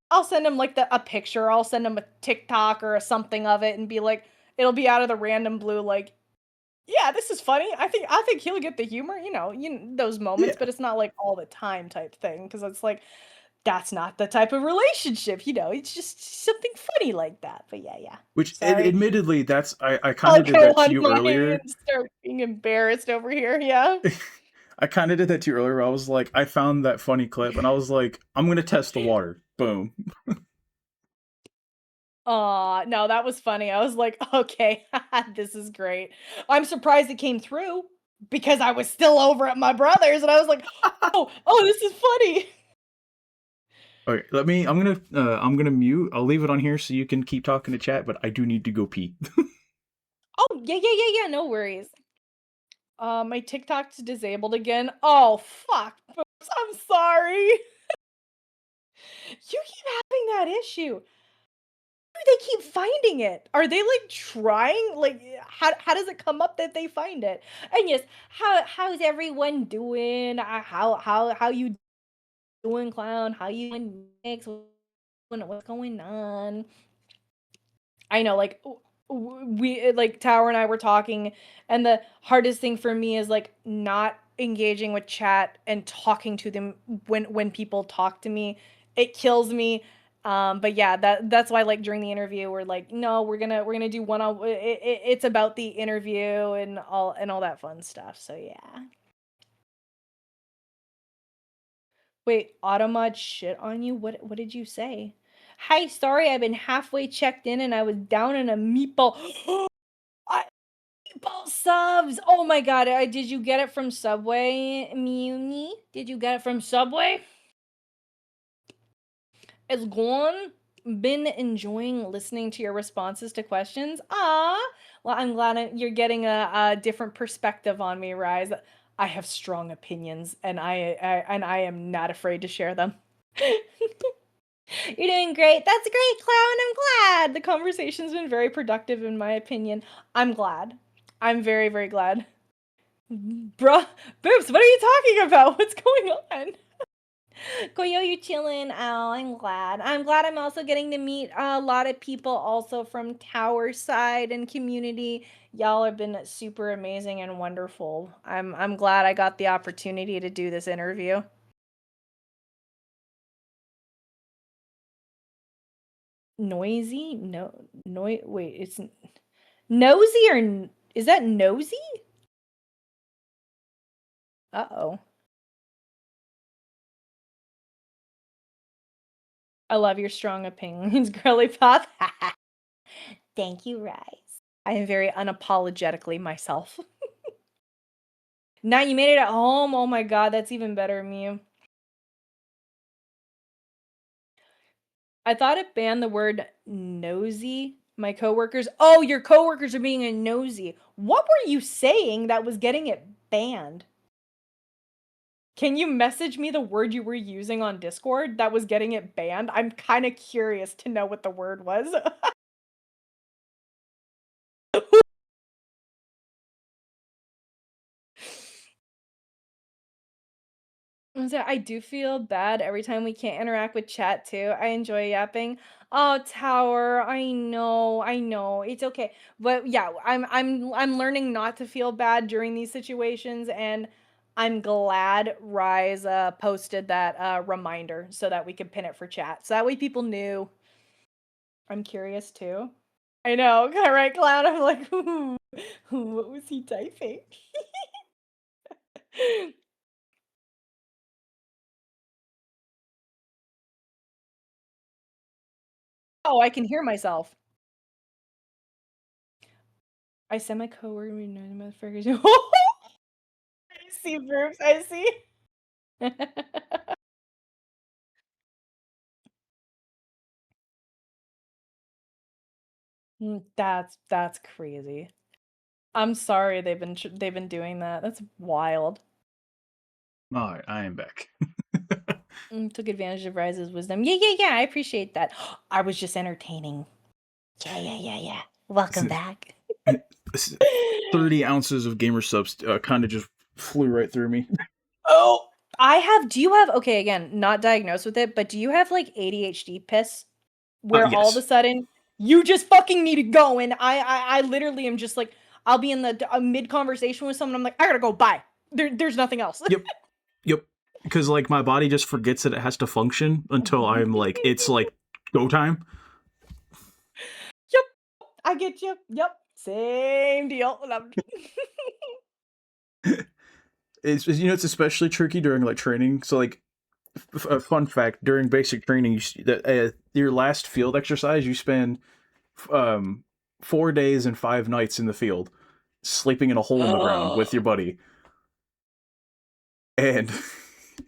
I'll send him like a picture. I'll send him a TikTok or a something of it, and be like, it'll be out of the random blue, like, yeah, this is funny. I think he'll get the humor, those moments, Yeah. but it's not like all the time type thing because it's like that's not the type of relationship, It's just something funny like that. But yeah, yeah. Which, Sorry. admittedly, that's I kind I'll of did go that to on you my earlier. and start being embarrassed over here. Yeah. I kind of did that to you earlier. I was like, I found that funny clip, and I was like, I'm gonna test the water. Boom. Aw, no, that was funny. I was like, "Okay, this is great." I'm surprised it came through because I was still over at my brother's, and I was like, "Oh, this is funny." Okay, I'm gonna mute. I'll leave it on here so you can keep talking to chat, but I do need to go pee. Oh, yeah, yeah, yeah, yeah, no worries. My TikTok's disabled again. Oh, fuck. Oops, I'm sorry. You keep having that issue. How do they keep finding it? Are they, like, trying? Like, how does it come up that they find it? And yes, how's everyone doing? How you doing, clown? How you doing, Mix? What's going on? I know, like, like, Tower and I were talking, and the hardest thing for me is, like, not engaging with chat and talking to them when people talk to me It kills me. But yeah, that's why like during the interview we're like, no, we're gonna do one on. It's about the interview and all that fun stuff. So yeah. Wait, Automod shit on you? What did you say? Hi, sorry, I've been halfway checked in and I was down in a meatball. I, meatball subs. Oh my god, did you get it from Subway, Muni? Did you get it from Subway? It's gone. Been enjoying listening to your responses to questions. Ah, well, I'm glad you're getting a different perspective on me, Rise. I have strong opinions, and I am not afraid to share them. You're doing great. That's great, Clown. I'm glad. The conversation's been very productive, in my opinion. I'm glad. I'm very, very glad. Bruh, Boobs, what are you talking about? What's going on? Koyo, you chilling? Oh, I'm glad. I'm glad I'm also getting to meet a lot of people also from Tower Side and community. Y'all have been super amazing and wonderful. I'm glad I got the opportunity to do this interview. Noisy? No, wait, it's nosy or is that nosy? Uh-oh. I love your strong opinions, girly pop. Thank you, Rise. I am very unapologetically myself. Now you made it at home. Oh my god, that's even better, Mew. I thought it banned the word nosy. My coworkers. Oh, your coworkers are being a nosy. What were you saying that was getting it banned? Can you message me the word you were using on Discord that was getting it banned? I'm kind of curious to know what the word was. I do feel bad every time we can't interact with chat too. I enjoy yapping. Oh, Tower, I know. It's okay. But yeah, I'm learning not to feel bad during these situations, and I'm glad Rise posted that reminder so that we could pin it for chat. So that way people knew. I'm curious too. I know, right, Cloud? I'm like, what was he typing? Oh, I can hear myself. I sent my coworker we know the motherfuckers. I see, Brooks. I see. That's crazy. I'm sorry they've been doing that. That's wild. All right, I am back. Took advantage of Rise's wisdom. Yeah. I appreciate that. I was just entertaining. Yeah. Welcome back. 30 ounces of gamer subs kind of just flew right through me. Oh, I have. Do you have? Okay, again, not diagnosed with it, but do you have like ADHD piss, where all of a Yes. sudden you just fucking need to go, and I literally am just like, I'll be in the mid conversation with someone, I'm like, I gotta go. Bye. There's nothing else. Yep. Because like my body just forgets that it has to function until I'm like, it's like go time. Yep, I get you. Yep, same deal. It's it's especially tricky during like training. So like a fun fact during basic training, your last field exercise you spend um 4 days and 5 nights in the field, sleeping in a hole in the ground with your buddy, and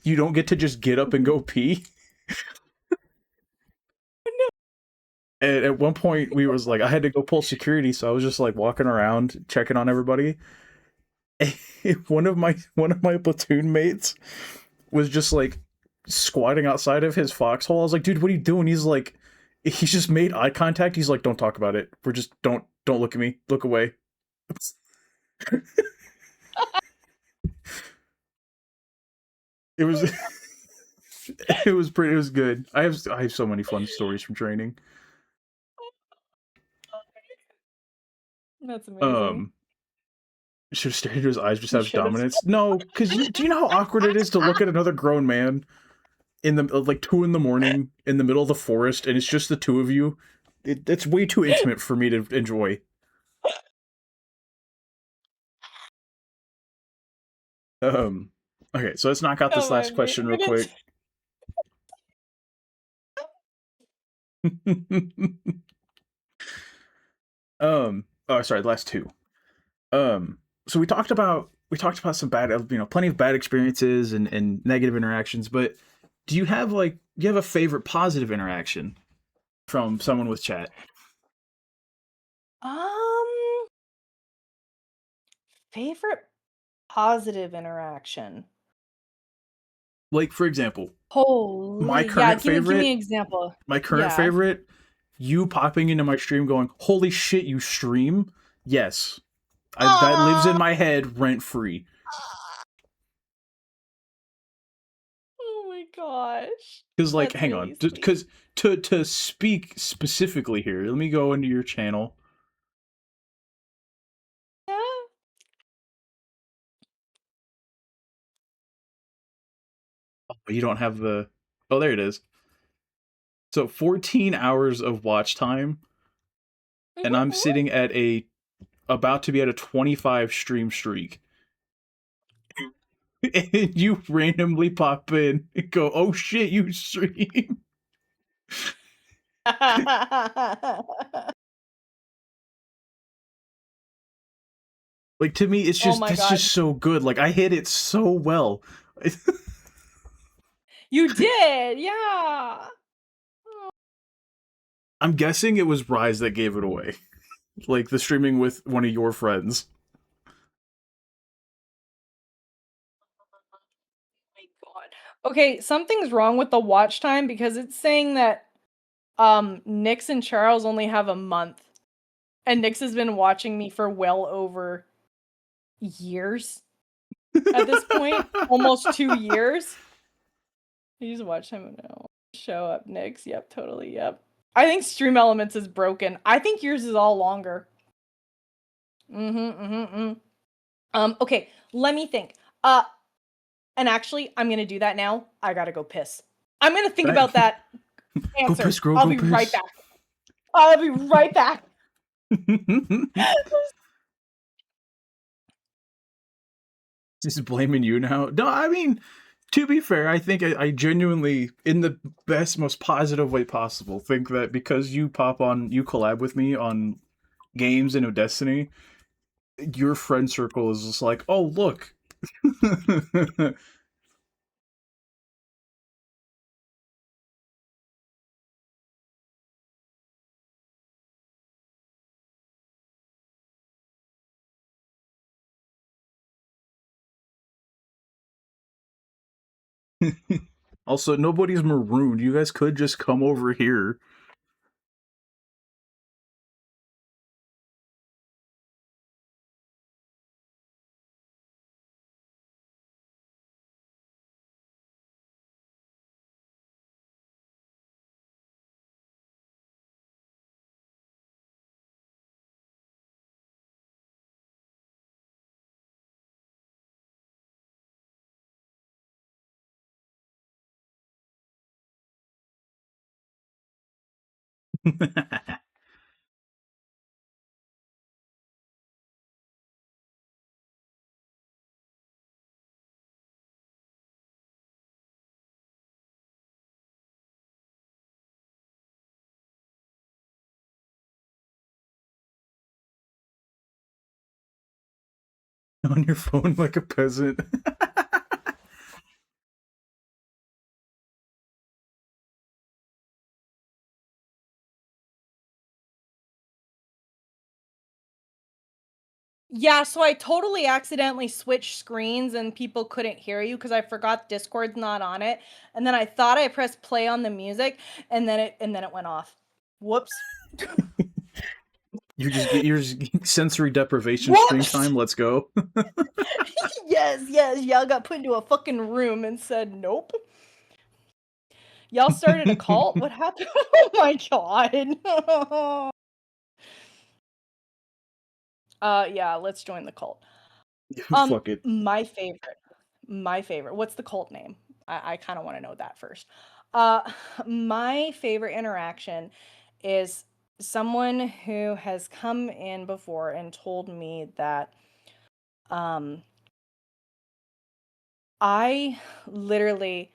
you don't get to just get up and go pee. And at one point, we was like, I had to go pull security, so I was just like walking around checking on everybody. And one of my platoon mates was just like squatting outside of his foxhole. I was like, dude, what are you doing? He's just made eye contact. He's like, don't talk about it. We're just don't look at me. Look away. It was it was good. I have so many fun stories from training. That's amazing. Um, should have stared into his eyes, just You have should have. dominance. No, because do you know how awkward it is to look at another grown man? in the like 2 in the morning in the middle of the forest, and it's just the two of you. It's way too intimate for me to enjoy. Um. Okay, so let's knock out this Oh my last question real goodness. quick. Oh, sorry, the last two. So we talked about some bad, plenty of bad experiences and negative interactions, but do you have a favorite positive interaction from someone with chat? Um, Favorite positive interaction. Like, for example, my Holy, yeah, current give me favorite, an example. my current Yeah. favorite, you popping into my stream going, "Holy shit, you stream?" Yes, that lives in Ah! my head rent free. Oh my gosh. Because, like, That's hang on, really sweet. because to speak specifically here, let me go into your channel. Yeah. You don't have the. Oh, there it is. So 14 hours of watch time, and I'm Mhm. sitting at a about to be at a 25 stream streak. And you randomly pop in and go, "Oh shit, you stream." Like, to me, it's Oh just my that's god. just so good. Like, I hit it so well. You did. Yeah. I'm guessing it was Rise that gave it away. Like the streaming with one of your friends. My god. Okay, something's wrong with the watch time because it's saying that Nyx and Charles only have a month. And Nyx has been watching me for well over years at this point. Almost 2 years. Use watch time now. Show up, Nyx. Yep, totally. Yep. I think Stream Elements is broken. I think yours is all longer. Okay, let me think. Uh, and actually, I'm gonna do that now. I gotta go piss. I'm gonna think Right? about that Go piss, answer. girl, I'll go be right piss. back. I'll be right back. Just blaming you now. No, I mean, to be fair, I think I genuinely, in the best, most positive way possible, think that because you collab with me on games and Destiny, your friend circle is just like, oh, look. Also, nobody's marooned. You guys could just come over here. On your phone like a peasant. Yeah, so I totally accidentally switched screens and people couldn't hear you because I forgot Discord's not on it. And then I thought I pressed play on the music and then it went off. Whoops. You're just sensory deprivation stream Whoops! time. Let's go. Yes, y'all got put into a fucking room and said nope. Y'all started a cult? What happened? Oh my god. Yeah, let's join the cult. Fuck it. My favorite. My favorite. What's the cult name? I kind of want to know that first. My favorite interaction is someone who has come in before and told me that um, I literally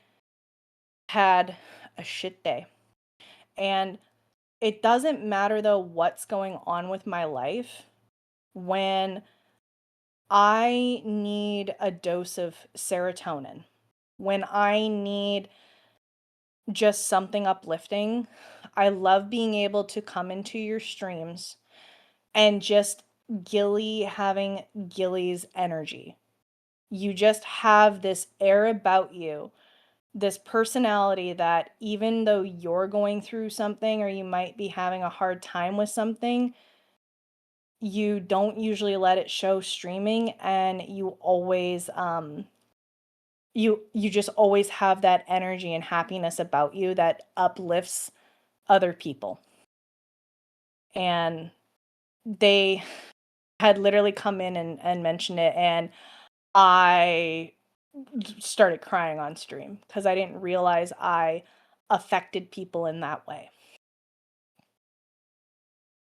had a shit day. And it doesn't matter though what's going on with my life when I need a dose of serotonin, when I need just something uplifting. I love being able to come into your streams and just Gilly having Gilly's energy. You just have this air about you, this personality that even though you're going through something or you might be having a hard time with something, you don't usually let it show streaming, and you always you just always have that energy and happiness about you that uplifts other people. And they had literally come in and mentioned it, and I started crying on stream because I didn't realize I affected people in that way.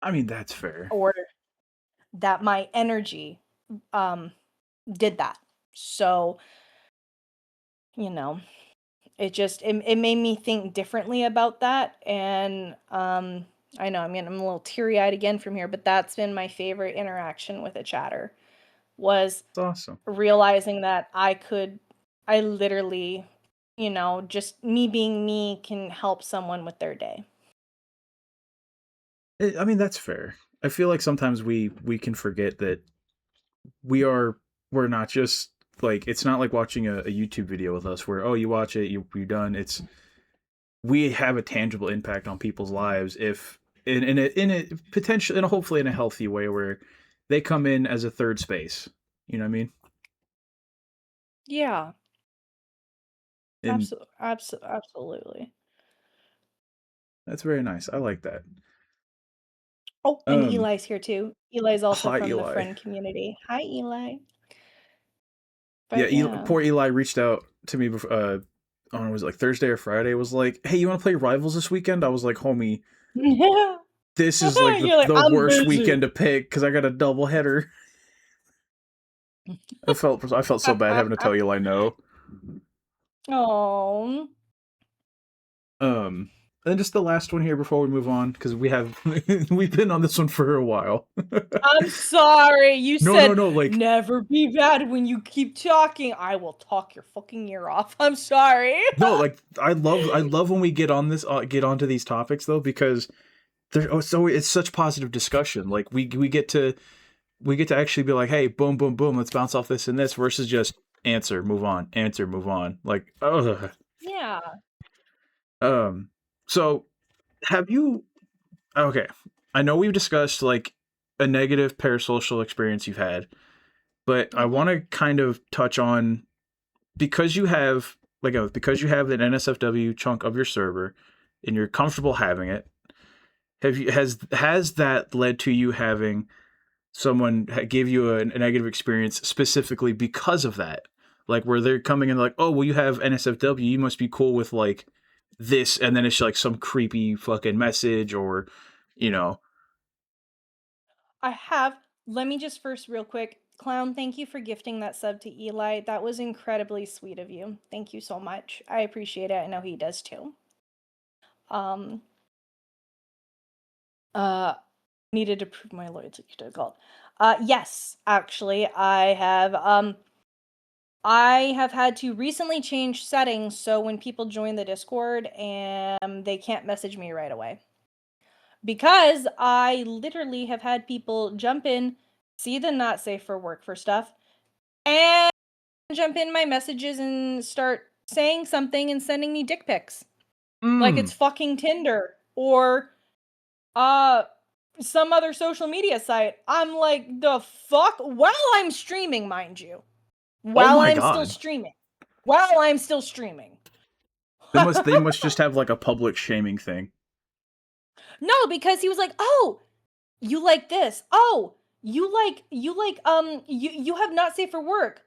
I mean, that's fair. Or that my energy um did that. So, you know, it made me think differently about that. And I know, I mean, I'm a little teary-eyed again from here, but that's been my favorite interaction with a chatter, was It's awesome. realizing that I literally, just me being me can help someone with their day. I mean, that's fair. I feel like sometimes we can forget that we're not just like, it's not like watching a YouTube video with us where, oh, you watch it, you're done. It's, we have a tangible impact on people's lives if in a potential, and hopefully in a healthy way, where they come in as a third space. You know what I mean? Yeah, And absolutely. that's very nice. I like that. Oh, and Um, Eli's here too. Eli's also Hi from the Eli. friend community. Hi, Eli. Yeah, But yeah. poor Eli reached out to me before. I don't know, was it like Thursday or Friday? Was like, hey, you want to play Rivals this weekend? I was like, homie, Yeah. this is like You're like, the I'm worst weekend busy. to pick because I got a double header. I felt so bad having to tell Eli no. Oh, Um, and just the last one here before we move on, because we have we've been on this one for a while. I'm sorry. You No, no, said no. Like, never be bad when you keep talking. I will talk your fucking ear off. I'm sorry. no, like I love when we get on this get onto these topics though, because there's so it's such positive discussion. Like we get to actually be like, hey, boom, boom, boom, let's bounce off this and this, versus just answer, move on. Like, ugh. Yeah. Um, so have you? Okay, I know we've discussed like a negative parasocial experience you've had, but I Mm-hmm. want to kind of touch on, because you have because you have an NSFW chunk of your server, and you're comfortable having it. Have you has that led to you having someone give you a negative experience specifically because of that? Like where they're coming in like, oh, well, you have NSFW, you must be cool with like this, and then it's like some creepy fucking message, or you know. I have. Let me just first, real quick, Clown, thank you for gifting that sub to Eli. That was incredibly sweet of you. Thank you so much. I appreciate it. I know he does too. Um, uh, needed to prove my loyalty to cult. Yes, actually, I have had to recently change settings so when people join the Discord and they can't message me right away. Because I literally have had people jump in, see the not safe for work for stuff, and jump in my messages and start saying something and sending me dick pics. Like it's Mm. fucking Tinder or uh some other social media site. I'm like, the fuck? While I'm streaming, mind you. Oh While my I'm still god. streaming. While I'm still streaming. They must just have like a public shaming thing. No, because he was like, "Oh, you like this. Oh, you like you have not safe for work.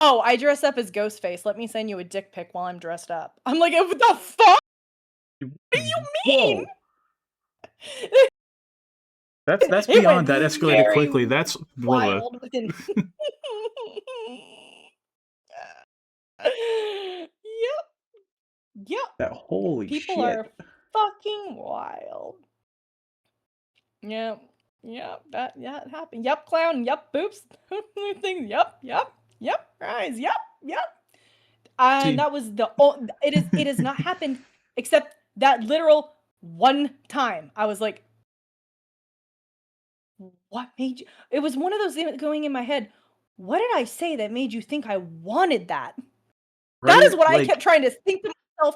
Oh, I dress up as Ghostface. Let me send you a dick pic while I'm dressed up. I'm like, what the fuck do you mean? Whoa. That's It beyond went that escalated very quickly. That's brother. wild within. Yep, yep. That holy People shit. are fucking wild. Yep, yep. That happened. Yep, clown. Yep, boops. Things. Yep, yep, yep. Rise. Yep, yep. And See, that was it has not happened except that literal one time. I was like, what made you, it was one of those things going in my head. What did I say that made you think I wanted that? That is right? what I kept Like, trying to think to myself.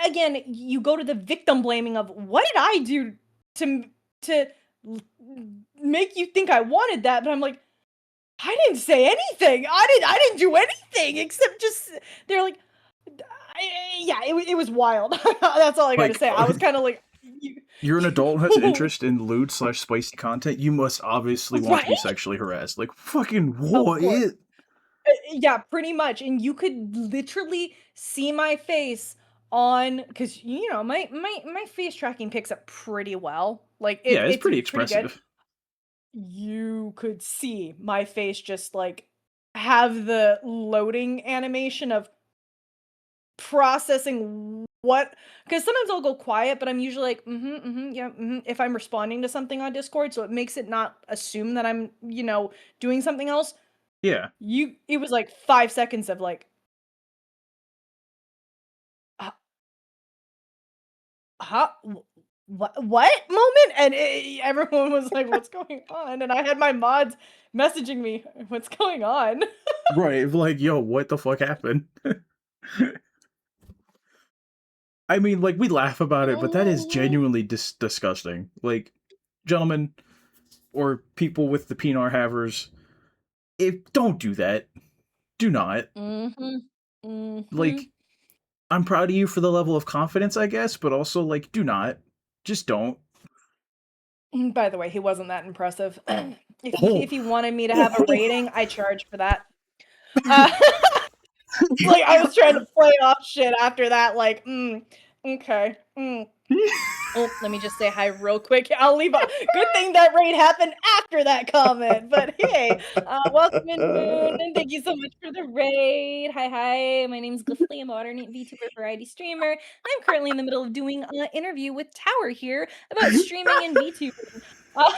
Again, you go to the victim blaming of what did I do to to make you think I wanted that? But I'm like, I didn't say anything. I didn't do anything except just they're like, yeah, it was wild. That's all I got to like say. I was kind of like, you're an adult who has an interest in lewd/spicy content. You must obviously want to be right? sexually harassed. Like, fucking Of what? course. Yeah, pretty much. And you could literally see my face on because my face tracking picks up pretty well. Like Yeah, it's it's pretty pretty good. expressive. You could see my face just like have the loading animation of processing what because sometimes I'll go quiet, but I'm usually like, yeah, if I'm responding to something on Discord, so it makes it not assume that I'm, doing something else. Yeah. It was like 5 seconds of like, uh, huh, what moment? And everyone was like, what's going on? And I had my mods messaging me, what's going on? Right. Like, yo, what the fuck happened? I mean, like, we laugh about it, but that is genuinely disgusting. Like, gentlemen, or people with the penar havers, if don't do that. Do not. Mm-hmm. Mm-hmm. Like, I'm proud of you for the level of confidence, I guess, but also, like, do not. Just don't. By the way, he wasn't that impressive. Oh. If he wanted me to have a Oh. rating, I charge for that. Uh, like I was trying to play off shit after that, like, okay. Oh, let me just say hi real quick. I'll leave a good thing that raid happened after that comment. But hey, welcome in Moon, and thank you so much for the raid. Hi, my name's Glyfley, I'm a modern VTuber variety streamer. I'm currently in the middle of doing an interview with Tower here about streaming and VTubing. Uh,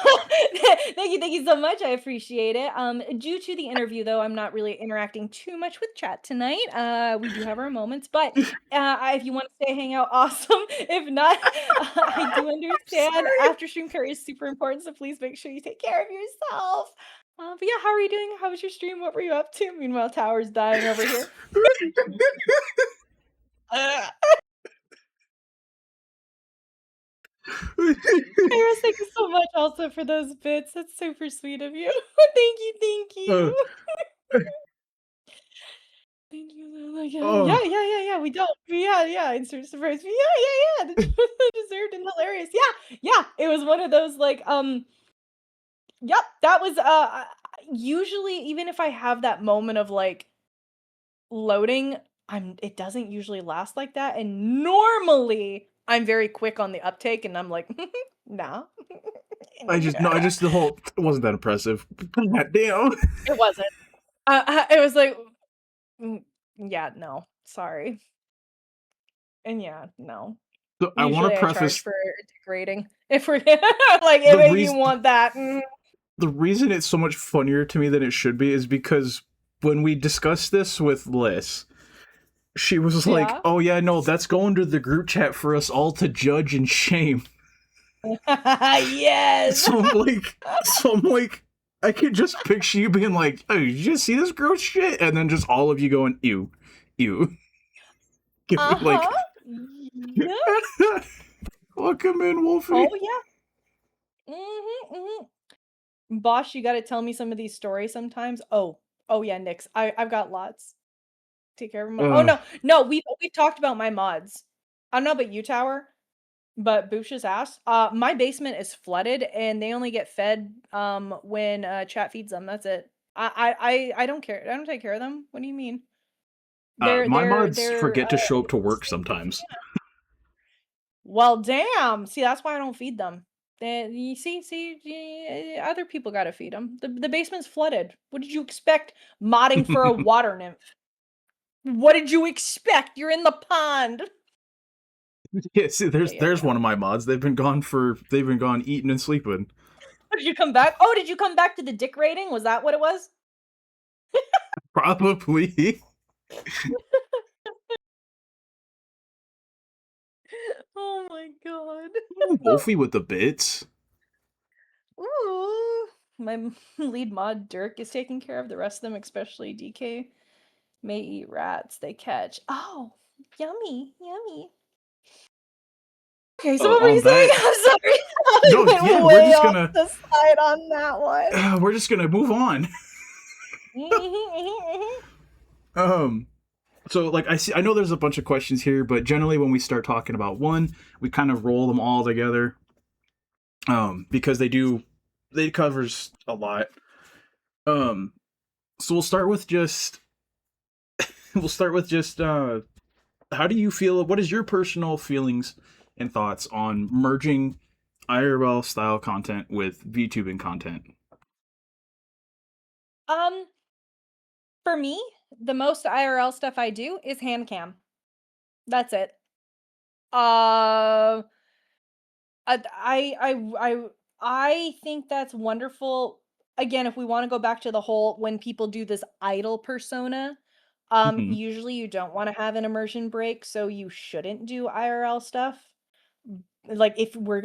thank you so much. I appreciate it. Due to the interview, though, I'm not really interacting too much with chat tonight. We do have our moments, but if you want to stay hang out, awesome. If not, I do understand. Sorry. After stream care is super important, so please make sure you take care of yourself. But yeah, how are you doing? How was your stream? What were you up to? Meanwhile, Tower's dying over here. Uh, Iris, thank you so much also for those bits. That's super sweet of you. Thank Uh, you. Thank you so much. oh, Yeah. We don't. Yeah. Insert surprise. Yeah. Deserved and hilarious. Yeah. It was one of those like yep, that was usually even if I have that moment of like loading, it doesn't usually last like that. And normally I'm very quick on the uptake and I'm like, nah. I just the whole it wasn't that impressive. God damn. It wasn't. It was like, "Mm, yeah, no, sorry. And yeah, no. So I want to Usually I charge preface for degrading. If we're like, the if you reason want that. the reason it's so much funnier to me than it should be is because when we discussed this with Liz, she was like, Yeah. "Oh yeah, no, that's going to the group chat for us all to judge and shame." Yes. So I'm like, I could just picture you being like, "Oh, did you just see this gross shit?" And then just all of you going, "Ew, ew." Giving Uh-huh. like, Yep. "Welcome in, Oh, Wolfie." yeah. Boss, you gotta tell me some of these stories sometimes. Oh yeah, Nix. I've got lots. Take care of them. Oh Uh, no, we've talked about my mods. I don't know about you, Tower, but Boosh's ass. My basement is flooded and they only get fed when chat feeds them. That's it. I don't care. I don't take care of them. What do you mean? My mods They're forget to show up to work safe as sometimes. can. Well, damn. See, that's why I don't feed them. You other people gotta feed them. The basement's flooded. What did you expect modding for a water nymph? What did you expect? You're in the pond. Yeah, see, Yeah, yeah, there's yeah. one of my mods. They've been gone eating and sleeping. Oh, did you come back? Oh, did you come back to the dick rating? Was that what it was? Probably. Oh my god. Ooh, Wolfie with the bits. Ooh. My lead mod Dirk is taking care of the rest of them, especially DK. May eat rats they catch. Oh, yummy, yummy. Okay, so what were On you saying? that, I'm sorry. I no, went yeah, way off the side on that one. we're just gonna move on. Um, so like I know there's a bunch of questions here, but generally when we start talking about one, we kind of roll them all together. Because they covers a lot. Um, so we'll start with just how do you feel? What is your personal feelings and thoughts on merging IRL style content with VTubing content? Um, for me, the most IRL stuff I do is hand cam. That's it. Uh, I think that's wonderful. Again, if we want to go back to the whole when people do this idle persona, Hmm. usually you don't want to have an immersion break, so you shouldn't do IRL stuff. Like if we're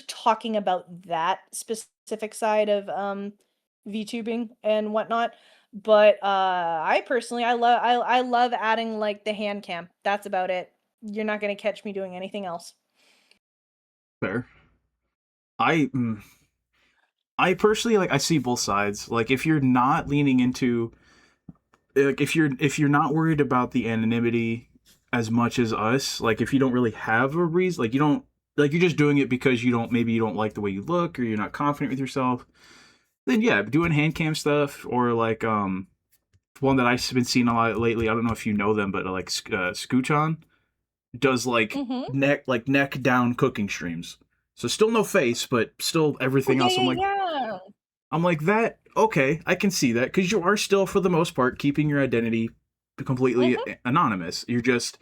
talking about that specific side of VTubing and whatnot. But I personally I love adding like the hand cam. That's about it. You're not gonna catch me doing anything else. Fair. I mm, I personally like I see both sides. Like if you're not leaning into like if you're not worried about the anonymity as much as us, like if you don't really have a reason, like you don't like you're just doing it because you don't like the way you look or you're not confident with yourself, then yeah, doing hand cam stuff or like one that I've been seeing a lot lately. I don't know if you know them, but like Scoochon does Mhm. like neck down cooking streams. So still no face, but still Oh, everything yeah, else. yeah, yeah. I'm like that. Okay, I can see that because you are still, for the most part, keeping your identity completely Mhm. anonymous. You're just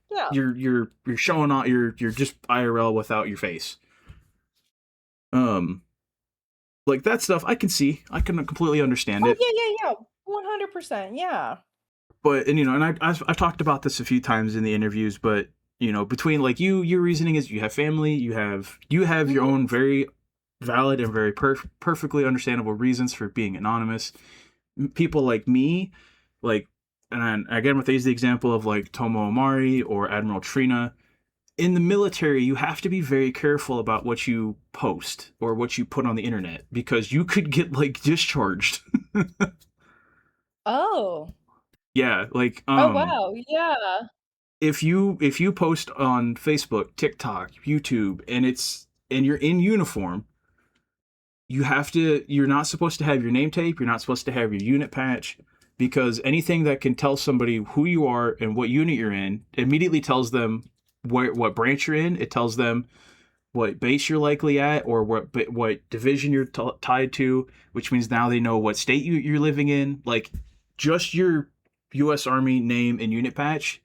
Yeah. you're showing off. You're just IRL without your face. Um, like that stuff, I can see. I can completely understand Oh, it. yeah, yeah, yeah. 100%. Yeah. But and and I've talked about this a few times in the interviews. But between like your reasoning is you have family, you have your Mhm. own very valid and very perfectly understandable reasons for being anonymous. People like me, like, and again, with the example of like Tomo Omari or Admiral Trina, in the military, you have to be very careful about what you post or what you put on the internet because you could get like discharged. Oh. Yeah, like Oh, wow. Yeah. if you post on Facebook, TikTok, YouTube, and you're in uniform, you're not supposed to have your name tape, you're not supposed to have your unit patch because anything that can tell somebody who you are and what unit you're in immediately tells them what branch you're in. It tells them what base you're likely at or what division you're tied to, which means now they know what state you're living in. Like just your US Army name and unit patch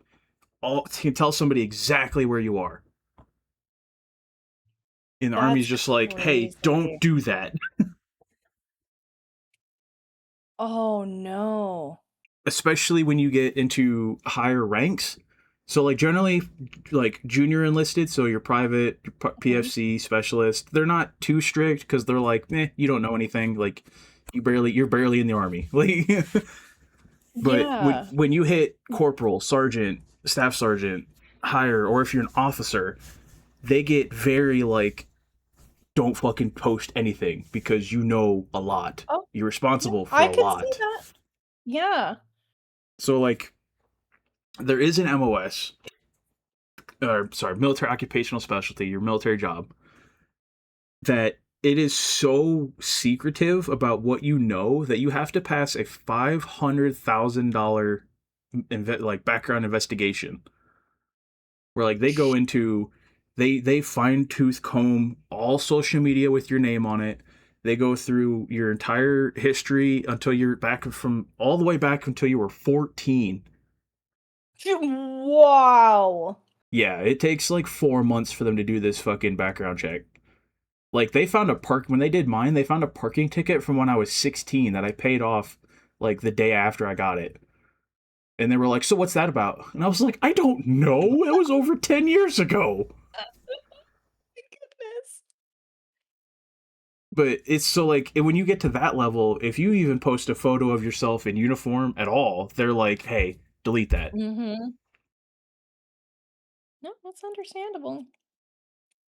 all can tell somebody exactly where you are. And the Army's That's just like, "Hey, don't crazy. do that." Oh, no. Especially when you get into higher ranks. So like generally like junior enlisted, so your private Mhm. PFC specialist, they're not too strict because they're like, you don't know anything. Like you're barely in the army. Like, but Yeah. when you hit corporal, sergeant, staff sergeant, higher, or if you're an officer, they get very like, don't fucking post anything because you know a lot. Oh, You're yeah. responsible for I a could see lot. that. Yeah. So like there is an MOS, or sorry, military occupational specialty, your military job, that it is so secretive about what you know that you have to pass a $500,000 like background investigation where like they go into they fine tooth comb all social media with your name on it. They go through your entire history until you're back from all the way back until you were 14. Wow. Yeah, it takes like 4 months for them to do this fucking background check. Like they found a park when they did mine, they found a parking ticket from when I was 16 that I paid off like the day after I got it. And they were like, "So what's that about?" And I was like, "I don't know. It was over 10 years ago." Goodness. But it's so like when you get to that level, if you even post a photo of yourself in uniform at all, they're like, "Hey, delete that." Mm-hmm. No, that's understandable.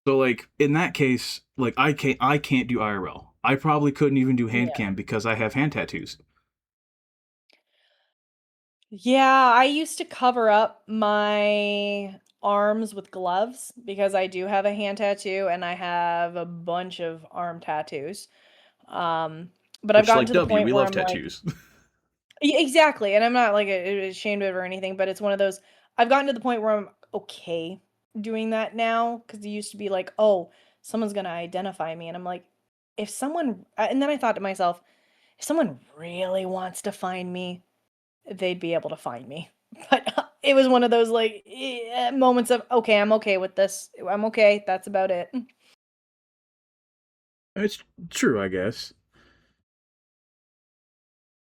So like in that case, like I can't do IRL. I probably couldn't even do hand Yeah. cam because I have hand tattoos. Yeah, I used to cover up my arms with gloves because I do have a hand tattoo and I have a bunch of arm tattoos. Um, but I've Which gotten like to the W, point we where love I'm like, tattoos. Exactly, and I'm not like ashamed of it or anything, but it's one of those. I've gotten to the point where I'm okay doing that now because it used to be like, oh, someone's gonna identify me, and I'm like, if someone, and then I thought to myself, if someone really wants to find me, they'd be able to find me. But it was one of those like moments of okay, I'm okay with this. I'm okay. That's about it. It's true, I guess.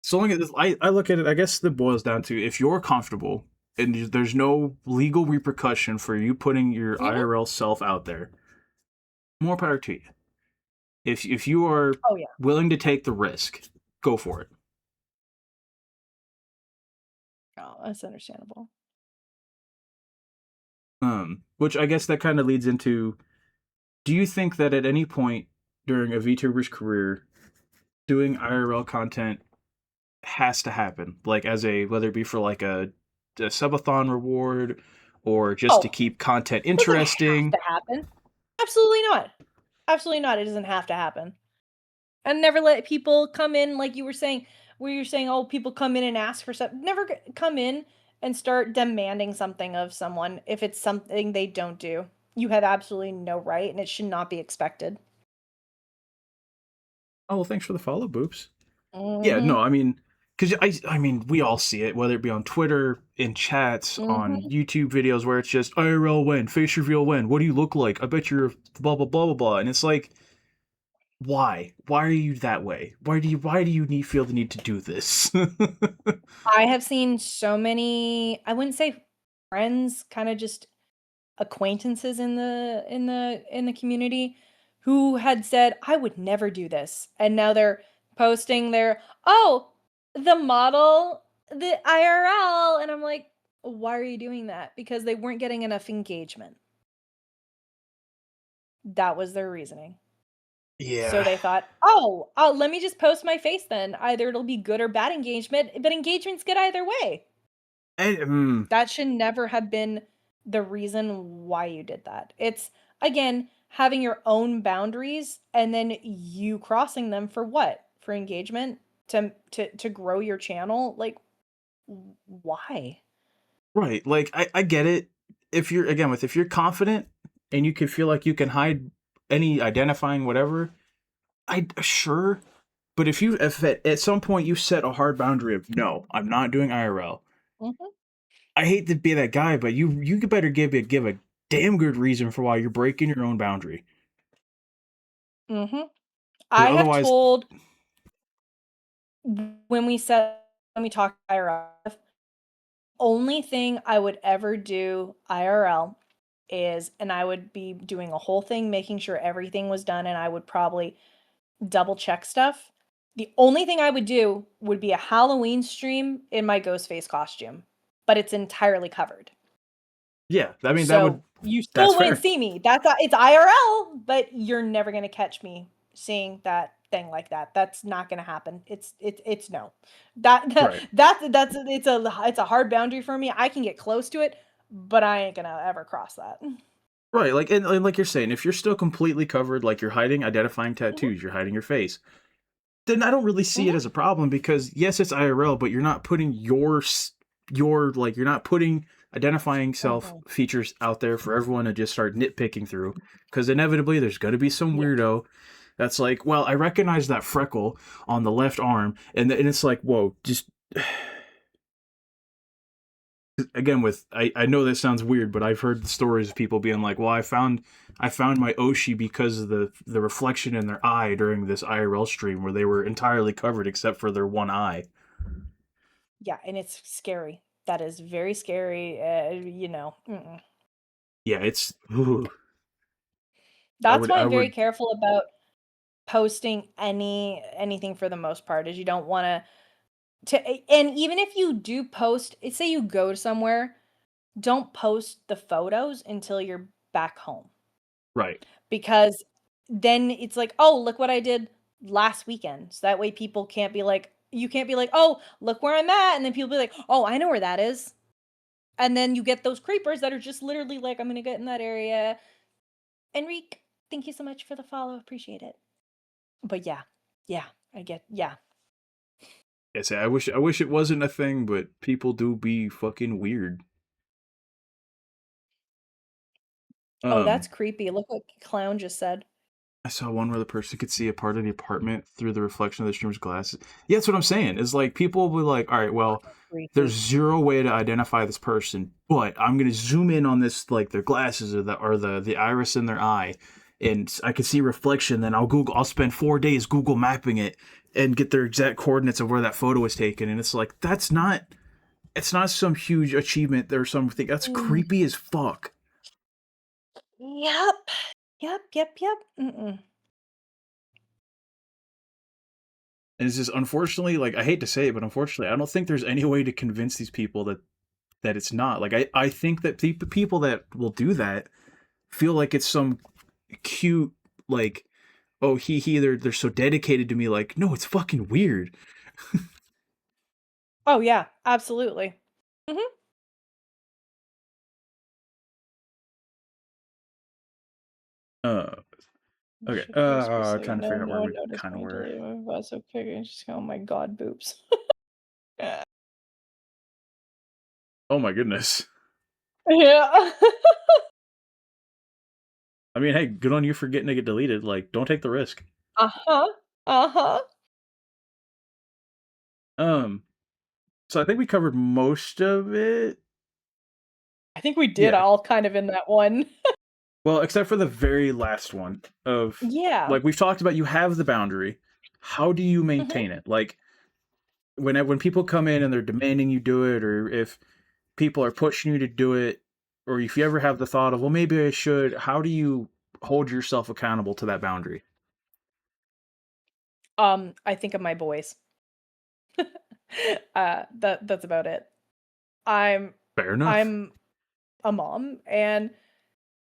So long as I look at it, I guess it boils down to if you're comfortable and there's no legal repercussion for you putting your Hmm. IRL self out there, more power to you. If you are Oh yeah. willing to take the risk, go for it. Oh, that's understandable. Which I guess that kind of leads into: do you think that at any point during a VTuber's career, doing IRL content has to happen? Like as a whether it be for like a subathon reward or just to Oh, keep content doesn't have interesting? to happen. Absolutely not. Absolutely not. It doesn't have to happen. And never let people come in like you were saying, where you're saying, "Oh, people come in and ask for stuff." Never come in and start demanding something of someone if it's something they don't do. You have absolutely no right, and it should not be expected. Oh well, thanks for the follow, Boops. Yeah, no, Mhm. I mean, because I mean, we all see it, whether it be on Twitter, in chats, on Mhm. YouTube videos, where it's just IRL when, face reveal when, what do you look like? I bet you're blah blah blah blah blah, and it's like, why? Why are you that way? Why do you need feel the need to do this? I have seen so many, I wouldn't say friends, kind of just acquaintances in the community who had said, "I would never do this." And now they're posting their, "Oh, the model, the IRL." And I'm like, "Why are you doing that?" Because they weren't getting enough engagement. That was their reasoning. So Yeah. they thought, "Oh, let me just post my face then. Either it'll be good or bad engagement, but engagement's good either way." And, That should never have been the reason why you did that. It's, again, having your own boundaries and then you crossing them for what? For engagement? To grow your channel? Like, why? right, like I get it. If you're again with if you're confident and you can feel like you can hide any identifying whatever, I sure. But if at some point you set a hard boundary of no, I'm not doing IRL. Mhm, I hate to be that guy, but you better give a damn good reason for why you're breaking your own boundary. mhm. Because I have otherwise, told when we said when we talked IRL, only thing I would ever do IRL is, and I would be doing a whole thing, making sure everything was done, and I would probably double check stuff. The only thing I would do would be a Halloween stream in my ghost face costume, but it's entirely covered. yeah, I mean that would So you that's still wouldn't fair. see me. It's IRL, but you're never gonna catch me seeing that thing like that. That's not gonna happen. It's no. That that Right. that's it's a hard boundary for me. I can get close to it, but I ain't gonna ever cross that. Right, like and like you're saying, if you're still completely covered, like you're hiding identifying Mhm, tattoos, you're hiding your face, then I don't really see it mhm, as a problem because yes, it's IRL, but you're not putting your like you're not putting identifying self mhm. features out there for everyone to just start nitpicking through. Because inevitably, there's going to be some Yep. weirdo that's like, well, I recognize that freckle on the left arm, and it's like, whoa, just again with I know this sounds weird, but I've heard the stories of people being like, well, I found my Oshi because of the reflection in their eye during this IRL stream where they were entirely covered except for their one eye. Yeah, and it's scary. That is very scary, mm-mm. Yeah, it's ooh, I That's would why I I'm very would careful about posting anything for the most part, is you don't wanna and even if you do post say you go somewhere, don't post the photos until you're back home, right. because then it's like, "Oh, look what I did last weekend." So that way people can't be like you can't be like, "Oh, look where I'm at," and then people be like, "Oh, I know where that is." And then you get those creepers that are just literally like, "I'm gonna get in that area." Enrique, thank you so much for the follow, appreciate it. But yeah, yeah, I get yeah. I say I wish it wasn't a thing, but people do be fucking weird. Oh, that's Um creepy. Look what Clown just said. I saw one where the person could see a part of the apartment through the reflection of the streamer's glasses. Yeah, that's what I'm saying. Is like people will be like, all right, well, there's Creepy. zero way to identify this person, but I'm gonna zoom in on this like their glasses or the iris in their eye, and I can see reflection. Then I'll spend 4 days Google mapping it and get their exact coordinates of where that photo was taken. And it's like it's not some huge achievement or something. That's Mm. creepy as fuck. Yep. Yep. Mm-mm. And it's just unfortunately, like I hate to say it, but unfortunately, I don't think there's any way to convince these people that it's not. Like I think that the people that will do that feel like it's some cute like oh he they're so dedicated to me. Like no, it's fucking weird. Oh, yeah, absolutely. Mhm. Uh okay. She posed for a Trying second, to no figure out no where one we noticed kind of me were. until I was so quick and just go, "Oh my god, boobs." Oh my goodness. Yeah. I mean, hey, good on you for getting to get deleted. Like, don't take the risk. Uh-huh. Uh-huh. Um, so I think we covered most of it. I think we did Yeah. all kind of in that one. Well, except for the very last one of Yeah. like we've talked about, you have the boundary. How do you Mhm. maintain it? Like when people come in and they're demanding you do it, or if people are pushing you to do it, or if you ever have the thought of, well, maybe I should. How do you hold yourself accountable to that boundary? I think of my boys. That's about it. I'm Fair enough. I'm a mom, and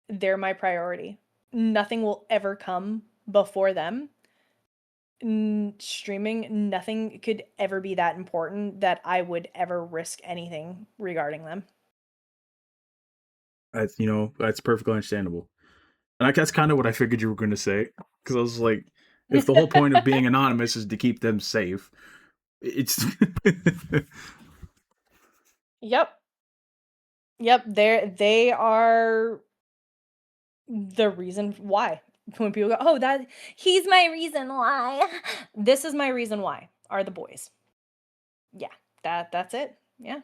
they're my priority. Nothing will ever come before them. Streaming, nothing could ever be that important that I would ever risk anything regarding them. That's perfectly understandable. And that's kind of what I figured you were going to say, because I was like, if the whole point of being anonymous is to keep them safe, it's Yep. Yep, they are the reason why. When people go, "Oh, that he's my reason why." This is my reason why, are the boys. Yeah, that's it. Yeah.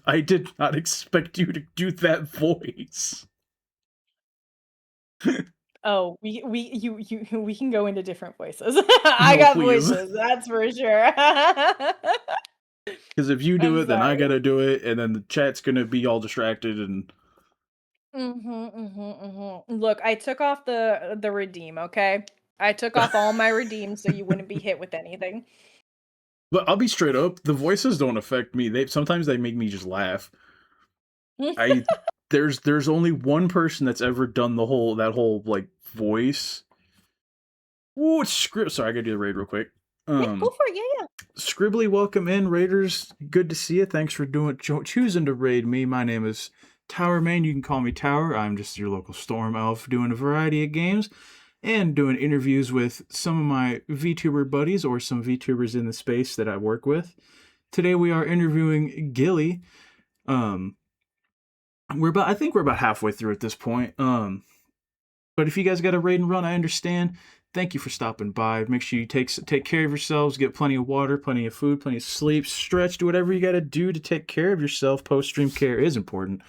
I did not expect you to do that voice. Oh, we can go into different voices. I No, got please. voices, that's for sure. Because if you do I'm it, then I sorry. gotta do it, and then the chat's gonna be all distracted. And Look, I took off the redeem, okay? I took off all my redeems so you wouldn't be hit with anything. but I'll be straight up. The voices don't affect me. They sometimes they make me just laugh. I there's only one person that's ever done that whole like voice. Ooh, it's script. Sorry, I gotta do the raid real quick. Yeah, go Um, for it, yeah, Scribbly, welcome in, Raiders. Good to see you. Thanks for choosing to raid me. My name is Tower Main. You can call me Tower. I'm just your local storm elf doing a variety of games and doing interviews with some of my VTuber buddies or some VTubers in the space that I work with. Today we are interviewing Gilly. Um, I think we're about halfway through at this point. But if you guys got a raid and run, I understand. Thank you for stopping by. Make sure you take care of yourselves. Get plenty of water, plenty of food, plenty of sleep. Stretch. Do whatever you got to do to take care of yourself. Post stream care is important.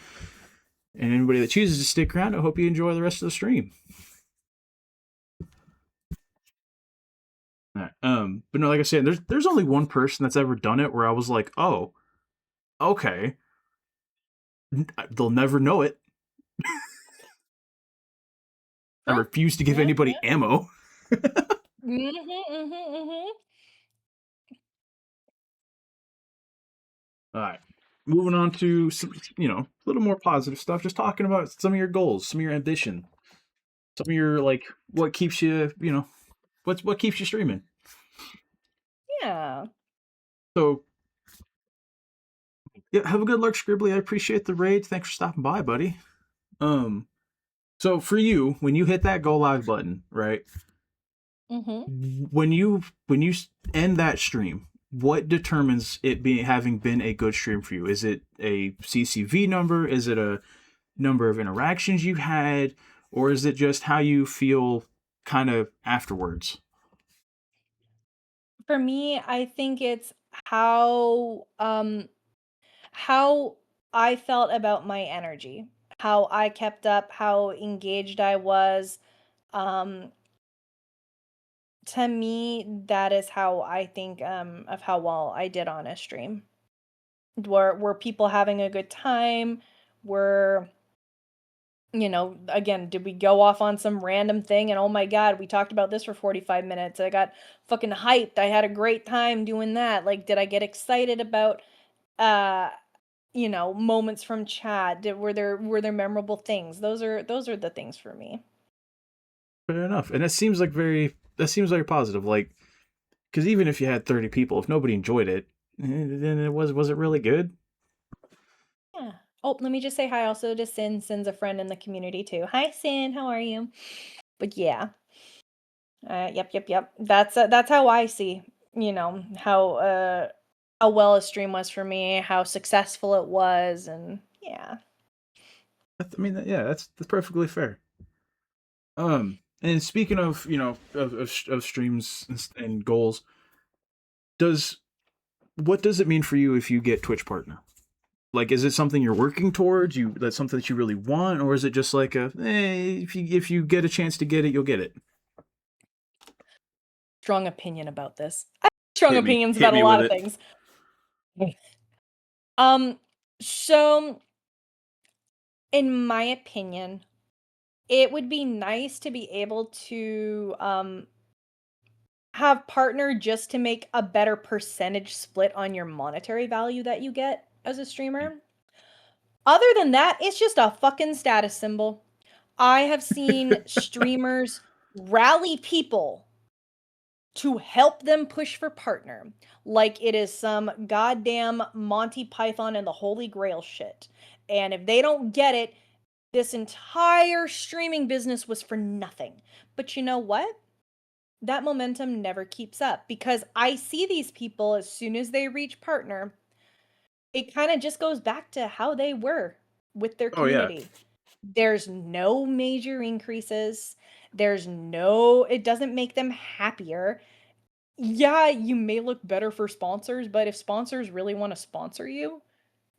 And anybody that chooses to stick around, I hope you enjoy the rest of the stream. All right. But no, like I said, there's only one person that's ever done it where I was like, oh, okay. They'll never know it. I Huh? refuse to give Yeah, anybody yeah. ammo. Mm-hmm. All right. Moving on to some, a little more positive stuff. Just talking about some of your goals, some of your ambition, some of your like what keeps you, what keeps you streaming. Yeah. So yeah, have a good luck, Scribbly. I appreciate the raid. Thanks for stopping by, buddy. Um, so for you, when you hit that go live button, right? Mm-hmm. When you end that stream, what determines it being having been a good stream for you? Is it a CCV number? Is it a number of interactions you had, or is it just how you feel kind of afterwards? For me, I think it's how I felt about my energy, how I kept up, how engaged I was. Um, to me, that is how I think of how well I did on a stream. Were people having a good time? Were again, did we go off on some random thing and oh my god, we talked about this for 45 minutes. I got fucking hyped. I had a great time doing that. Like, did I get excited about uh moments from chat? Were there memorable things? Those are the things for me. Fair enough. And that seems very positive. Like, because even if you had 30 people, if nobody enjoyed it, then was it really good? Yeah. Oh, let me just say hi also to Sin. Sin's a friend in the community too. Hi Sin, how are you? But yeah. Yep. That's how I see, how well a stream was for me, how successful it was, and yeah. I mean, yeah, that's perfectly fair. And speaking of of streams and goals, does what does it mean for you if you get Twitch partner? Like, is it something you're working towards? That's something that you really want, or is it just like if you get a chance to get it, you'll get it? Strong opinion about this. I have strong opinions Hit about a me lot with of it. things. Um, so in my opinion, it would be nice to be able to have partner just to make a better percentage split on your monetary value that you get as a streamer. Other than that, it's just a fucking status symbol. I have seen streamers rally people to help them push for partner like it is some goddamn Monty Python and the Holy Grail shit. And if they don't get it, this entire streaming business was for nothing. But you know what? That momentum never keeps up because I see these people as soon as they reach partner, it kind of just goes back to how they were with their Oh yeah. community. There's no major increases. It doesn't make them happier. Yeah, you may look better for sponsors, but if sponsors really want to sponsor you,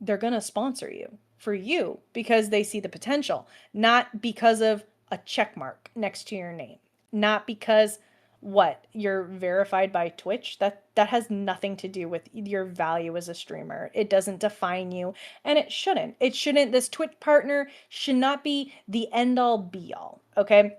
they're going to sponsor you for you because they see the potential, not because of a check mark next to your name, not because what you're verified by Twitch. That has nothing to do with your value as a streamer. It doesn't define you, and it shouldn't. This Twitch partner should not be the end all be all. Okay,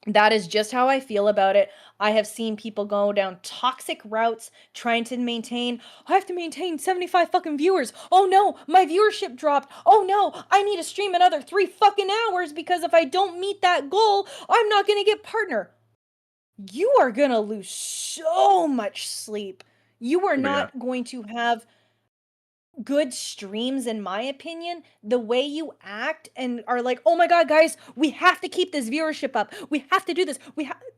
that is just how I feel about it. I have seen people go down toxic routes trying to maintain, I have to maintain 75 fucking viewers. Oh no, my viewership dropped. Oh no, I need to stream another 3 fucking hours because if I don't meet that goal, I'm not going to get partner. You are going to lose so much sleep. You are Oh yeah. not going to have good streams, in my opinion, the way you act and are like, "Oh my god, guys, we have to keep this viewership up. We have to do this.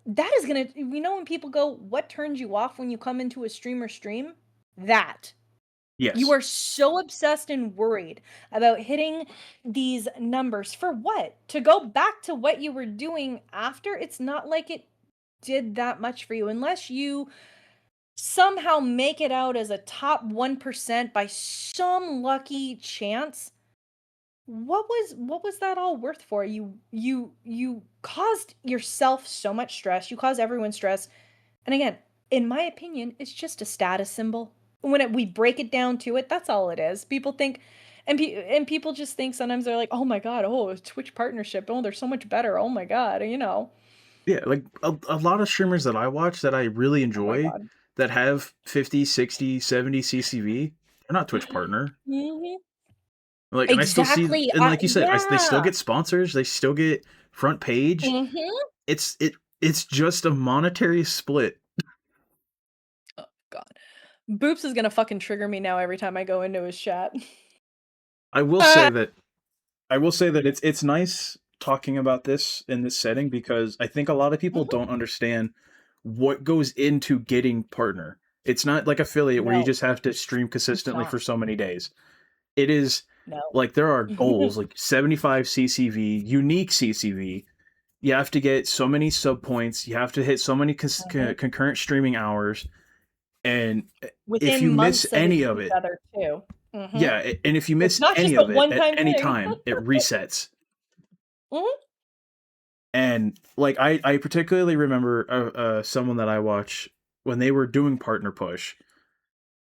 That is gonna when people go, "What turns you off when you come into a streamer stream?" That. You Yes. are so obsessed and worried about hitting these numbers for what? To go back to what you were doing after? It's not like it did that much for you unless you somehow make it out as a top 1% by some lucky chance. What was that all worth for you? You caused yourself so much stress. You caused everyone stress. And again, in my opinion, it's just a status symbol. We break it down to it, that's all it is. People think, and people just think sometimes they're like, "Oh my god, oh, a Twitch partnership. Oh, they're so much better. Oh my god," you know. Yeah, like a lot of streamers that I watch that I really Oh my enjoy god. that have 50, 60, 70 CCV, they're not Twitch partner. Mhm. Like, and I still see, Exactly. and like you said, they still Yeah. get sponsors, they still get front page. Mhm. It's just a monetary split. Oh god. Boops is gonna fucking trigger me now every time I go into his chat. I will say that I will say that it's nice talking about this in this setting because I think a lot of people Mhm. don't understand what goes into getting partner. It's not like affiliate where you No, just have to stream it's consistently for not. so many days. It is No. like there are goals like 75 CCV, unique CCV. You have to get so many sub points, you have to hit so many Mhm. concurrent streaming hours, and if Within you miss months of any of each it, other too. Mhm. yeah, and if you It's miss not just any a of it at one-time any thing. time, it resets. Mhm. And like I particularly remember someone that I watch when they were doing partner push,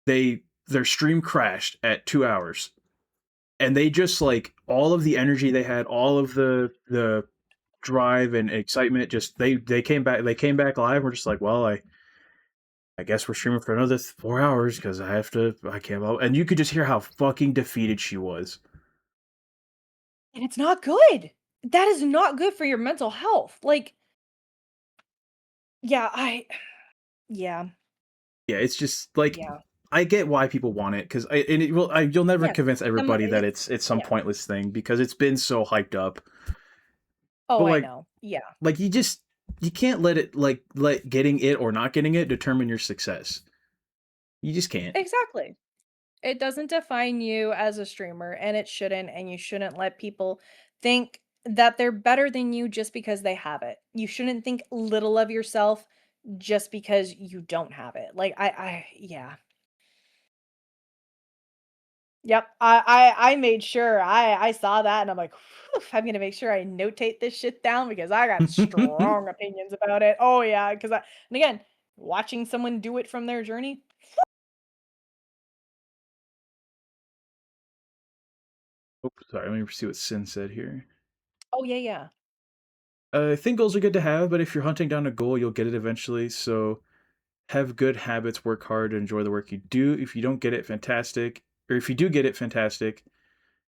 their stream crashed at 2 hours, and they just like all of the energy they had, all of the drive and excitement, just they came back live. We're just like, well, I guess we're streaming for another 4 hours because I can't. And you could just hear how fucking defeated she was. And it's not good. That is not good for your mental health. Like, yeah, yeah, Yeah, it's just like yeah. I get why people want it because you'll never Yes. convince everybody that it's some Yeah. pointless thing because it's been so hyped up. Oh, But I know. Yeah. like you can't let it let getting it or not getting it determine your success. You just can't. Exactly. It doesn't define you as a streamer, and it shouldn't, and you shouldn't let people think that they're better than you just because they have it. You shouldn't think little of yourself just because you don't have it. Like, yeah. Yep. I made sure I saw that and I'm like, "Whew, I'm gonna make sure I notate this shit down because I got strong opinions about it." Oh yeah, because and again, watching someone do it from their journey. Oops, sorry, let me see what Sin said here. Oh yeah, yeah. I think goals are good to have, but if you're hunting down a goal, you'll get it eventually. So have good habits, work hard, enjoy the work you do. If you don't get it, fantastic. Or if you do get it, fantastic.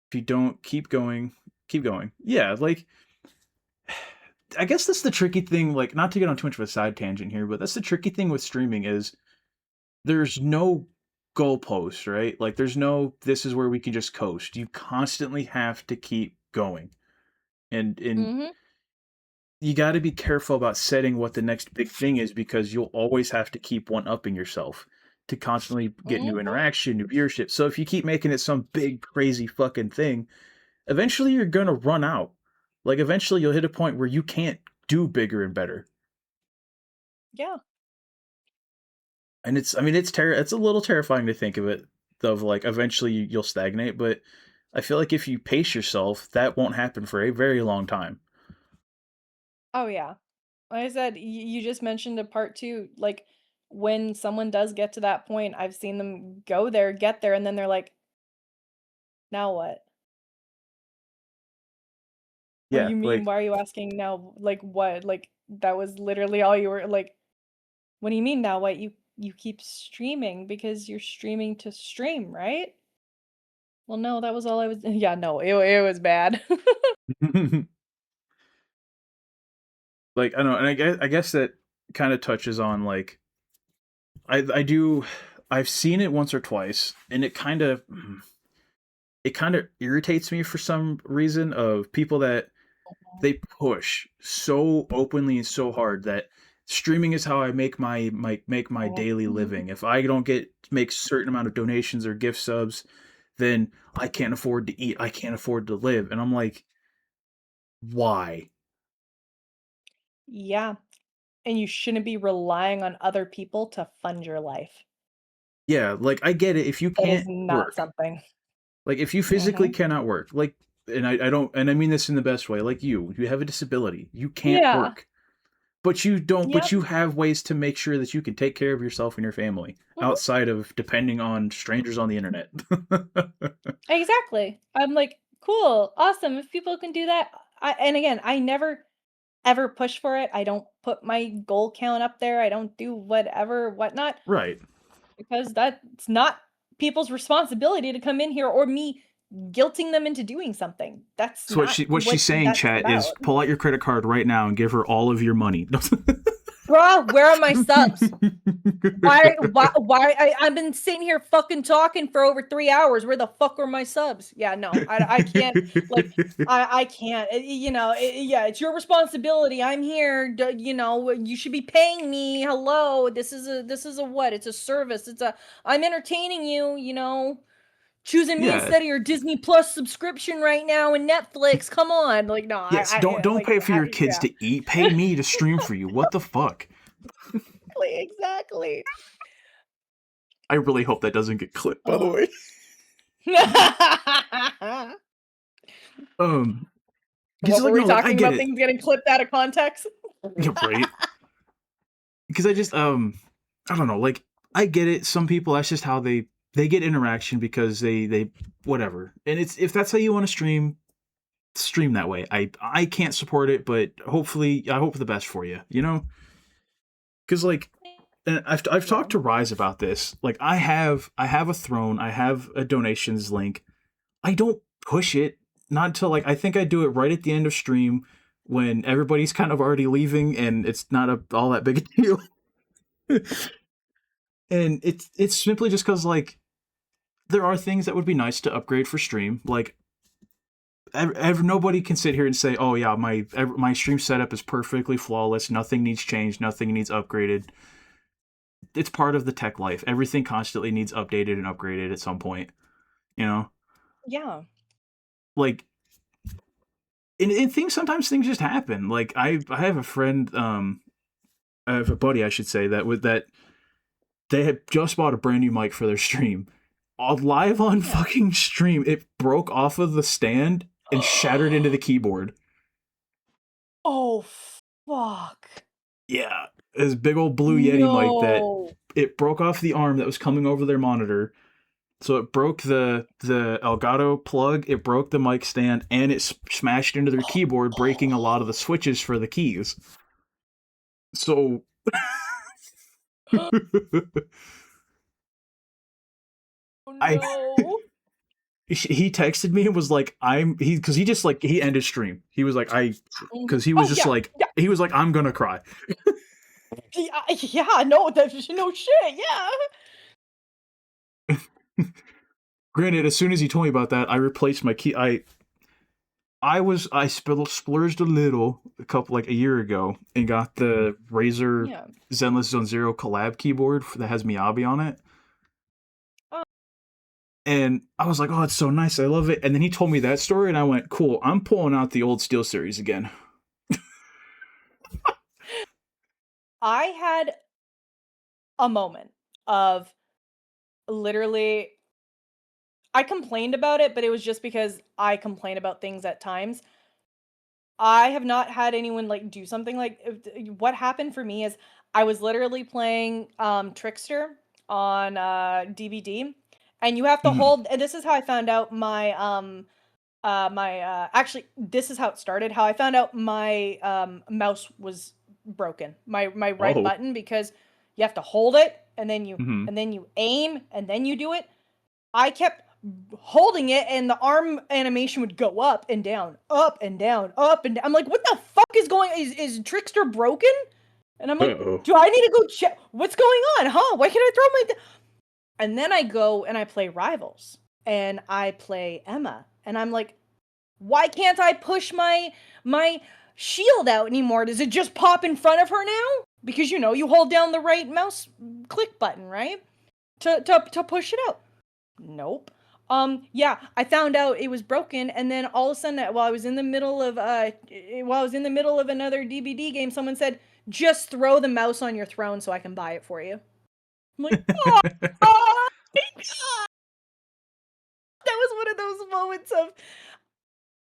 If you don't, keep going. Keep going. Yeah, like I guess that's the tricky thing. Like, not to get on too much of a side tangent here, but that's the tricky thing with streaming is there's no goalpost, right? Like, there's no this is where we can just coast. You constantly have to keep going, and Mhm. you got to be careful about setting what the next big thing is because you'll always have to keep one upping yourself to constantly get new Mhm. interaction, new viewership. So if you keep making it some big crazy fucking thing, eventually you're gonna run out. Like eventually you'll hit a point where you can't do bigger and better. Yeah. And it's a little terrifying to think of it of like eventually you'll stagnate, but I feel like if you pace yourself, that won't happen for a very long time. Oh yeah. Like I said, you just mentioned a part two. Like when someone does get to that point, I've seen them go there, get there, and then they're like, now what? What do Yeah, you mean? like Why are you asking now? Like what? Like that was literally all you were like. What do you mean now what? You keep streaming because you're streaming to stream, right? Well, no, that was all I was yeah, no, it was bad. like I don't know, and I guess that kind of touches on like I do I've seen it once or twice, and it kind of irritates me for some reason of people that they push so openly and so hard that streaming is how I make my daily living. If I don't get make certain amount of donations or gift subs, then I can't afford to eat. I can't afford to live. And I'm like, why? Yeah, and you shouldn't be relying on other people to fund your life. Yeah, like I get it if you That is can't not work. something. Like if you physically Mhm. cannot work, like and I don't and I mean this in the best way, like you have a disability. You can't Yeah. work. But you don't but Yep. you have ways to make sure that you can take care of yourself and your family Mhm. outside of depending on strangers on the internet. Exactly. I'm like, "Cool, awesome, if people can do that." And again, I never ever push for it. I don't put my goal count up there. I don't do whatever, whatnot, Right. because that's not people's responsibility to come in here or me guilting them into doing something. That's So not what what she's saying, that's chat, is about. pull out your credit card right now and give her all of your money. Bruh, where are my subs? Why I've been sitting here fucking talking for over 3 hours. Where the fuck are my subs? Yeah, no, I can't, like, I can't, yeah, it's your responsibility. I'm here, you should be paying me. Hello, this is a what? It's a service. I'm entertaining you, choosing me Yeah. instead of your Disney Plus subscription right now and Netflix. Come on. Like, no, Yes, don't pay for your kids yeah. to eat. Pay me to stream for you. What the fuck? Exactly. I really hope that doesn't get clipped, by the Oh. way. Because What were like we no, like I talking get about, it. things getting clipped out of context? Yeah, right. Because I just I don't know, like I get it. Some people that's just how they get interaction because they whatever. And it's if that's how you want to stream that way. I can't support it, but hopefully I hope for the best for you, you know? Cuz like and I've Yeah. talked to Rise about this. Like I have a throne, I have a donations link. I don't push it not until like I think I do it right at the end of stream when everybody's kind of already leaving and it's not all that big a deal. And it's simply just because like there are things that would be nice to upgrade for stream. Like nobody can sit here and say, "Oh yeah, my stream setup is perfectly flawless. Nothing needs changed. Nothing needs upgraded." It's part of the tech life. Everything constantly needs updated and upgraded at some point. You know, Yeah. like in things. Sometimes things just happen. Like I have a friend, I have a buddy, I should say, that they had just bought a brand new mic for their stream. Live on Yeah. fucking stream, it broke off of the stand and shattered into the keyboard. Oh, fuck. Yeah, this big old blue Yeti mic that No. it broke off the arm that was coming over their monitor. So it broke the Elgato plug, it broke the mic stand, and it smashed into their keyboard, breaking a lot of the switches for the keys. So Oh, I no. he texted me and was like because he just like he ended stream. He was like Mhm. because he was Oh, just yeah, like yeah, he was like I'm gonna cry. yeah, no, that's no shit, yeah. Granted, as soon as he told me about that, I replaced my key. I splurged a little a couple like a year ago and got the Razer Yeah. Zenless Zone Zero collab keyboard that has Miyabi on it. Uh, And I was like, oh, it's so nice. I love it. And then he told me that story, and I went, cool. I'm pulling out the old Steel Series again. I had a moment of literally I complained about it, but it was just because I complain about things at times. I have not had anyone, like, do something like what happened for me is I was literally playing, Trickster on, DVD, and you have to Mhm. hold and this is how I found out actually, this is how it started, how I found out my, mouse was broken, my right Oh. button, because you have to hold it, Hmm. and then you aim, and then you do it. I kept holding it and the arm animation would go up and down, up and down, up and down. I'm like, "What the fuck is going is Trickster broken?" And I'm like, Uh-oh. "Do I need to go check what's going on, huh? Why can't I throw my And then I go and I play Rivals, and I play Emma, and I'm like, why can't I push my shield out anymore? Does it just pop in front of her now? Because you hold down the right mouse click button, right? To push it out. Nope. Yeah, I found out it was broken, and then all of a sudden, while I was in the middle of another DBD game, someone said, "Just throw the mouse on your throne so I can buy it for you." I'm like, oh, oh my God. That was one of those moments of,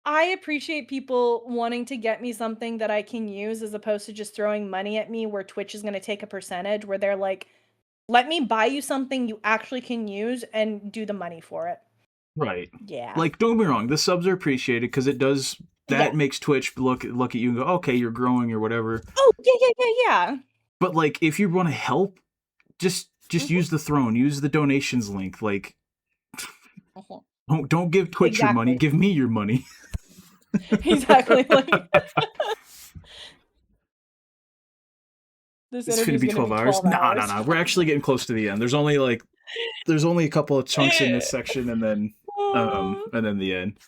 I appreciate people wanting to get me something that I can use as opposed to just throwing money at me where Twitch is going to take a percentage, where they're like, let me buy you something you actually can use and do the money for it. Right. Yeah. Like, don't get me wrong, the subs are appreciated because it does, that Yeah. makes Twitch look at you and go, okay, you're growing or whatever. Oh, yeah. But like, if you want to help, just Mhm. use the throne, use the donations link. Like, Mhm. don't give Twitch your money, Exactly. give me your money. Exactly. Like, this It's gonna interview is be going to 12 be hours. 12 No. hours. We're actually getting close to the end. There's only a couple of chunks in this section, and then the end.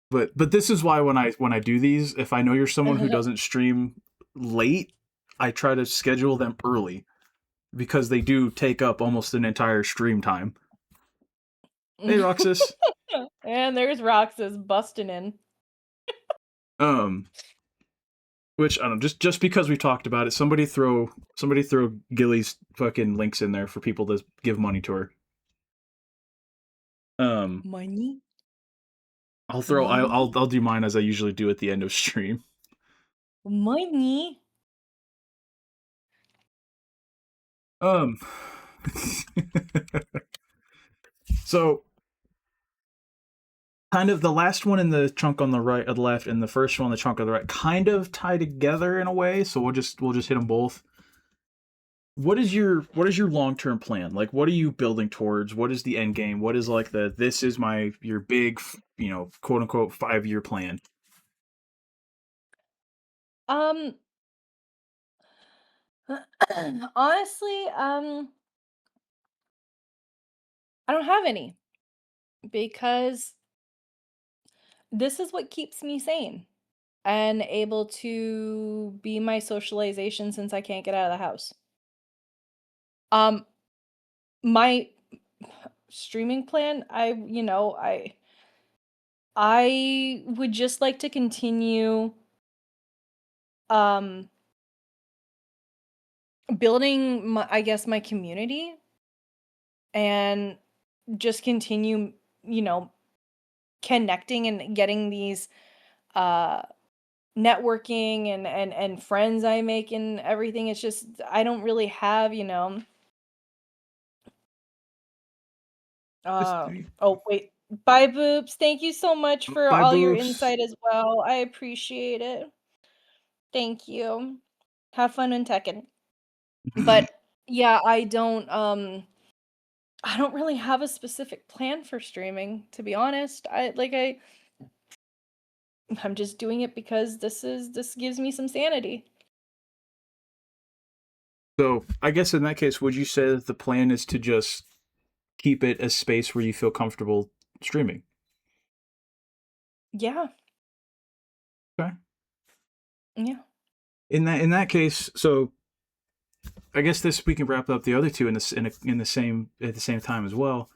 But this is why when I do these, if I know you're someone who doesn't stream late, I try to schedule them early because they do take up almost an entire stream time. Hey, Roxas. And there's Roxas busting in. Um, which I don't know, just because we talked about it, somebody throw Gilly's fucking links in there for people to give money to her. Money. I'll do mine as I usually do at the end of stream. Money. Um, so kind of the last one in the chunk on the right of the left and the first one in the chunk on the right kind of tie together in a way. So we'll just hit them both. What is your long term plan? Like, what are you building towards? What is the end game? What is like this is your big, quote unquote 5-year plan? Um, honestly, I don't have any, because this is what keeps me sane and able to be my socialization since I can't get out of the house. Um, my streaming plan, I would just like to continue um building my community, and just continue, you know, connecting and getting these uh networking and friends I make and everything. It's just, I don't really have, Just oh wait. Bye Boops. Thank you so much for bye, all your boobs. insight as well. I appreciate it. Thank you. Have fun in Tekken. But yeah, I don't really have a specific plan for streaming, to be honest. I'm just doing it because this gives me some sanity. So I guess in that case, would you say that the plan is to just keep it a space where you feel comfortable streaming? Yeah. Okay. Yeah. In that case, so I guess this we can wrap up the other two in the same at the same time as well.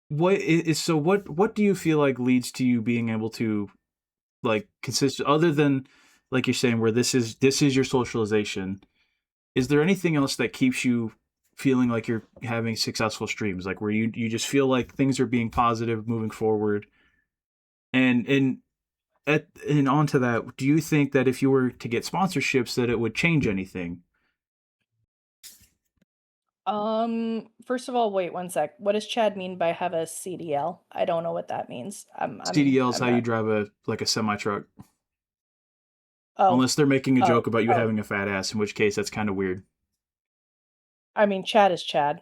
What do you feel like leads to you being able to like consist other than like you're saying where this is your socialization? Is there anything else that keeps you feeling like you're having successful streams, like where you just feel like things are being positive moving forward? And onto that, do you think that if you were to get sponsorships that it would change anything? First of all, wait one sec. What does Chad mean by have a CDL? I don't know what that means. CDL is I'm how you not. drive a semi truck, Oh, unless they're making a oh, joke about you oh. having a fat ass, in which case that's kind of weird. I mean, Chad is Chad.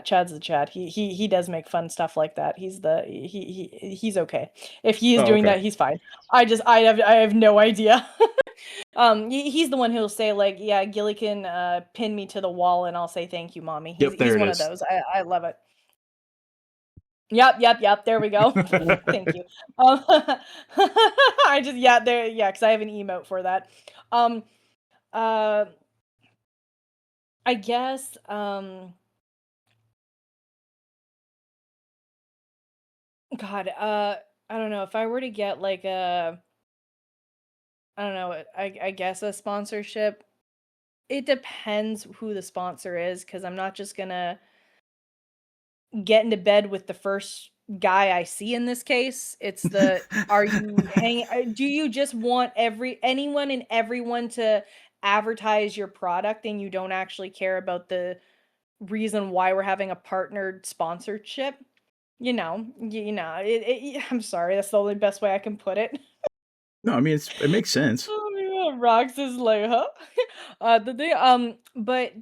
Chad's the Chad. He does make fun stuff like that. He's okay. If he is Oh, doing okay. that, he's fine. I have no idea. He's the one who'll say like, "Yeah, Gilly can pin me to the wall, and I'll say thank you, mommy." Yep, there He's it one of is. those. I love it. Yep. There we go. Thank you. I just yeah, because I have an emote for that. Um, uh, I guess God, I don't know if I were to get like a, I don't know, I guess a sponsorship. It depends who the sponsor is, because I'm not just gonna get into bed with the first guy I see in this case. It's the, are you hanging, do you just want anyone and everyone to advertise your product, and you don't actually care about the reason why we're having a partnered sponsorship? I'm sorry, that's the only best way I can put it. No, I mean it makes sense. Oh my god, Rox is like, "Huh?" But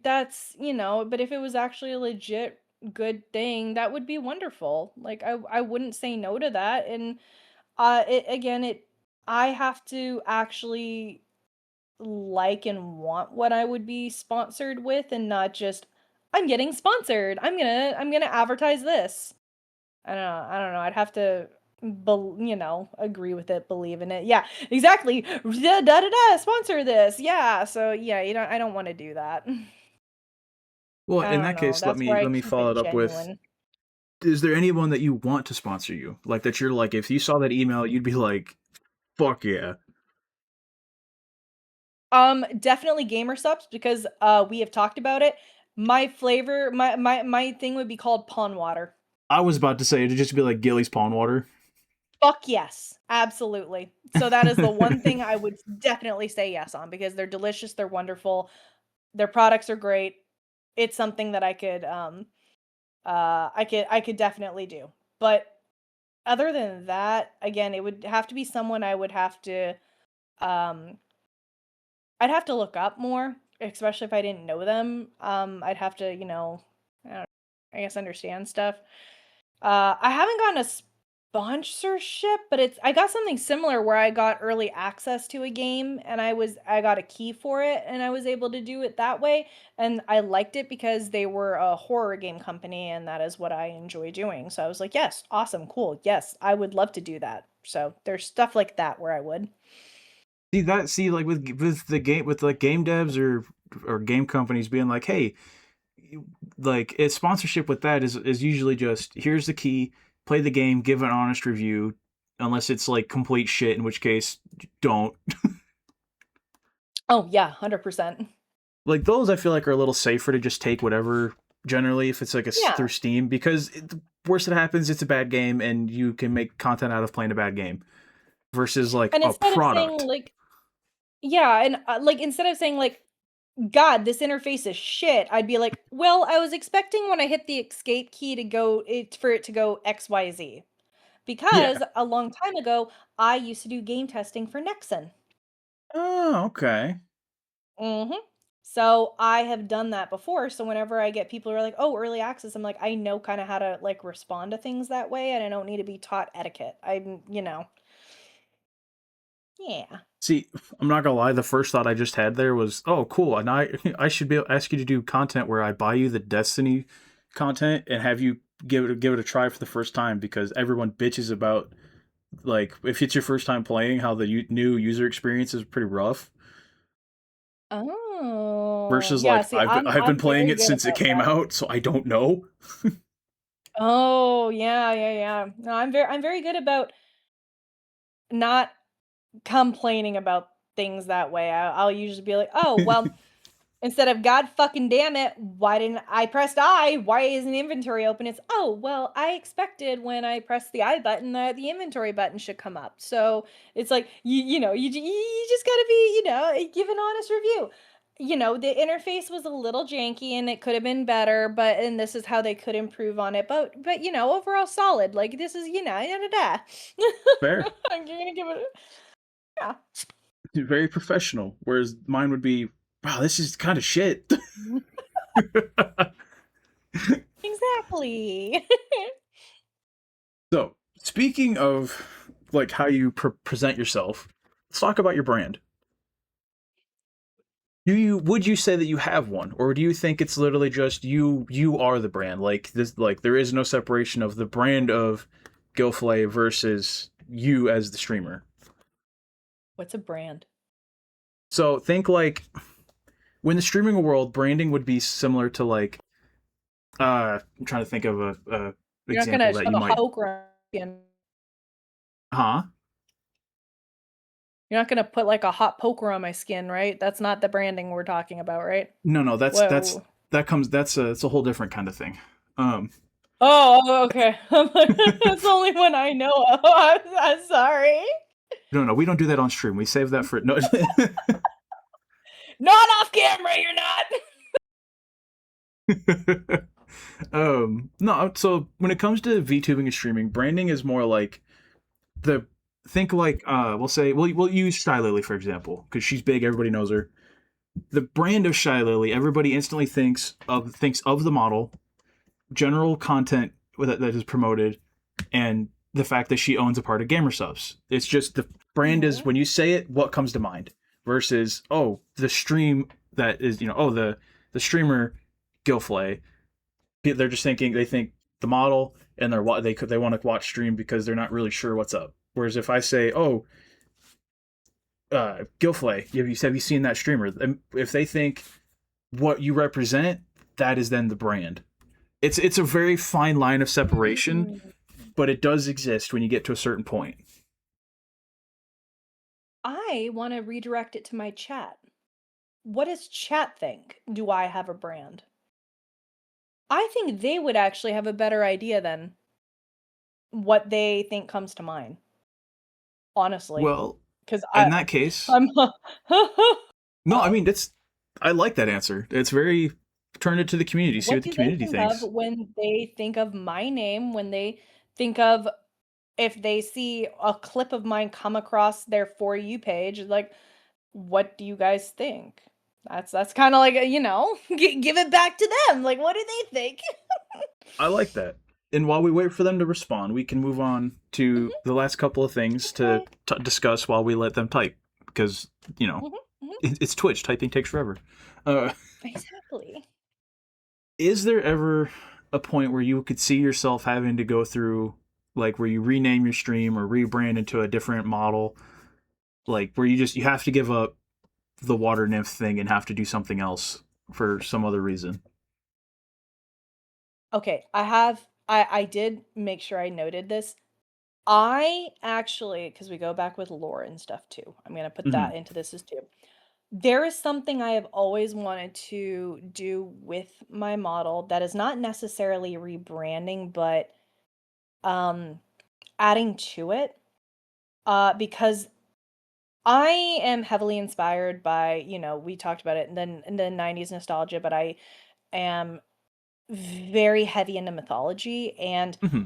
that's, but if it was actually a legit good thing, that would be wonderful. Like, I wouldn't say no to that, and, it again, I have to actually like and want what I would be sponsored with, and not just, "I'm getting sponsored. I'm gonna advertise this." I don't know, I'd have to agree with it, believe in it. Yeah, exactly. Da da da da, sponsor this. Yeah, so yeah, I don't wanna do that. Well, I in don't that know, case, let that's where me I let me keep follow it it up with: genuine. is there anyone that you want to sponsor you? Like that you're like, if you saw that email, you'd be like, fuck yeah. Definitely gamer subs, because, we have talked about it. My flavor my thing would be called Pawn Water. I was about to say it'd just be like Gilly's Pawn Water. Fuck yes, absolutely. So that is the one thing I would definitely say yes on, because they're delicious, they're wonderful, their products are great. It's something that I could definitely do. But other than that, again, it would have to be someone um I'd have to look up more, especially if I didn't know them. I'd have to, I don't I guess understand stuff. I haven't gotten a sponsorship, but I got something similar where I got early access to a game, and I got a key for it, and I was able to do it that way, and I liked it because they were a horror game company, and that is what I enjoy doing. So I was like, "Yes, awesome, cool. Yes, I would love to do that." So there's stuff like that where I would. See like with the game, with like game devs or game companies being like, hey, like it's sponsorship with that is usually just here's the key, play the game, give an honest review, unless it's like complete shit, in which case don't. Oh, yeah, 100%. Like those I feel like are a little safer to just take whatever, generally, if it's like Yeah. through Steam, because the worst that happens, it's a bad game and you can make content out of playing a bad game versus like And a instead of saying product. like, yeah, and like, instead of saying like, "God, this interface is shit," I'd be like, "Well, I was expecting when I hit the escape key to go for it to go XYZ." Yeah. Because a long time ago, I used to do game testing for Nexon. Oh, okay. Mhm. So I have done that before. So whenever I get people who are like, "Oh, early access," I'm like, I know kind of how to like respond to things that way, and I don't need to be taught etiquette. Yeah. See, I'm not gonna lie. The first thought I just had there was, "Oh, cool!" And I should be able to ask you to do content where I buy you the Destiny content and have you give it a try for the first time, because everyone bitches about, like, if it's your first time playing, how the new user experience is pretty rough. Oh, Versus yeah. like See, I've been I'm playing very it good since it about came that. out, so I don't know. Oh, yeah. No, I'm very good about not complaining about things that way. I'll usually be like, "Oh, well, instead of 'God fucking damn it, why didn't I pressed I? Why isn't inventory open?' It's, 'Oh, well, I expected when I pressed the I button that the inventory button should come up.'" So, it's like, you just gotta be, give an honest review. The interface was a little janky and it could have been better, and this is how they could improve on it. But overall solid. Like, this is, da, da, da. Fair. I'm gonna give it, yeah. Very professional. Whereas mine would be, wow, this is kind of shit. Exactly. So, speaking of like how you present yourself, let's talk about your brand. Would you say that you have one, or do you think it's literally just you are the brand? Like this, like there is no separation of the brand of Gilfley versus you as the streamer. What's a brand? So think like when the streaming world, branding would be similar to like I'm trying to think of a You're not example gonna that shove you a might, poker on my skin. huh? You're not gonna put like a hot poker on my skin, right? That's not the branding we're talking about, right? No, no, Whoa. that comes that's a it's a whole different kind of thing. Um, Okay. That's the only one I know of. I'm sorry. no, no, we don't do that on stream. We save that for no. Not off camera, you're not. No. So when it comes to VTubing and streaming, branding is more like the think like we'll use Shy Lily for example because she's big, everybody knows her. The brand of Shy Lily, everybody instantly thinks of the model, general content that is promoted, and the fact that she owns a part of Gamer Subs. It's just the brand is Mhm. when you say it, what comes to mind versus the stream that is the streamer Gilflay. They're just thinking they think the model and they want to watch stream because they're not really sure what's up. Whereas if I say Gilflay, have you seen that streamer? And if they think what you represent, that is then the brand. It's a very fine line of separation, Mm. but it does exist when you get to a certain point. I want to redirect it to my chat. What does chat think? Do I have a brand? I think they would actually have a better idea than what they think comes to mind, honestly. Well, Because in that case, I'm no, I uh, mean I like that answer. It's very turn it to the community, see what what the do they community think of thinks. when they think of my name, when they think of if they see a clip of mine come across their For You page, like, what do you guys think? That's kinda like, give it back to them, like, what do they think? I like that. And while we wait for them to respond, we can move on to Mhm, the last couple of things to okay. discuss while we let them type because you know Mhm, mhm. it's Twitch. Typing takes forever. Uh, Exactly. is there ever a point where you could see yourself having to go through like where you rename your stream or rebrand into a different model, like where you have to give up the water nymph thing and have to do something else for some other reason? Okay, I did make sure I noted this. I actually, because we go back with lore and stuff too, I'm gonna put Mm-hmm. that into this as too. There is something I have always wanted to do with my model that is not necessarily rebranding, but um adding to it. Because I am heavily inspired by, we talked about it in the 90s nostalgia, but I am very heavy into mythology and Mm-hmm.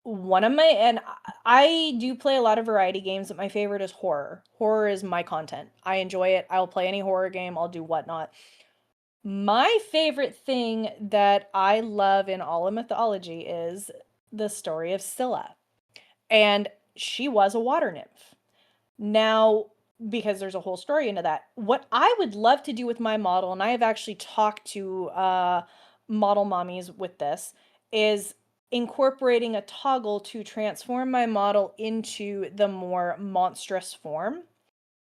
one of my and I do play a lot of variety games, but my favorite is horror. Horror is my content. I enjoy it. I'll play any horror game, I'll do whatnot. My favorite thing that I love in all of mythology is the story of Scylla. And she was a water nymph. Now, because there's a whole story into that, what I would love to do with my model, and I have actually talked to model mommies with this, is incorporating a toggle to transform my model into the more monstrous form,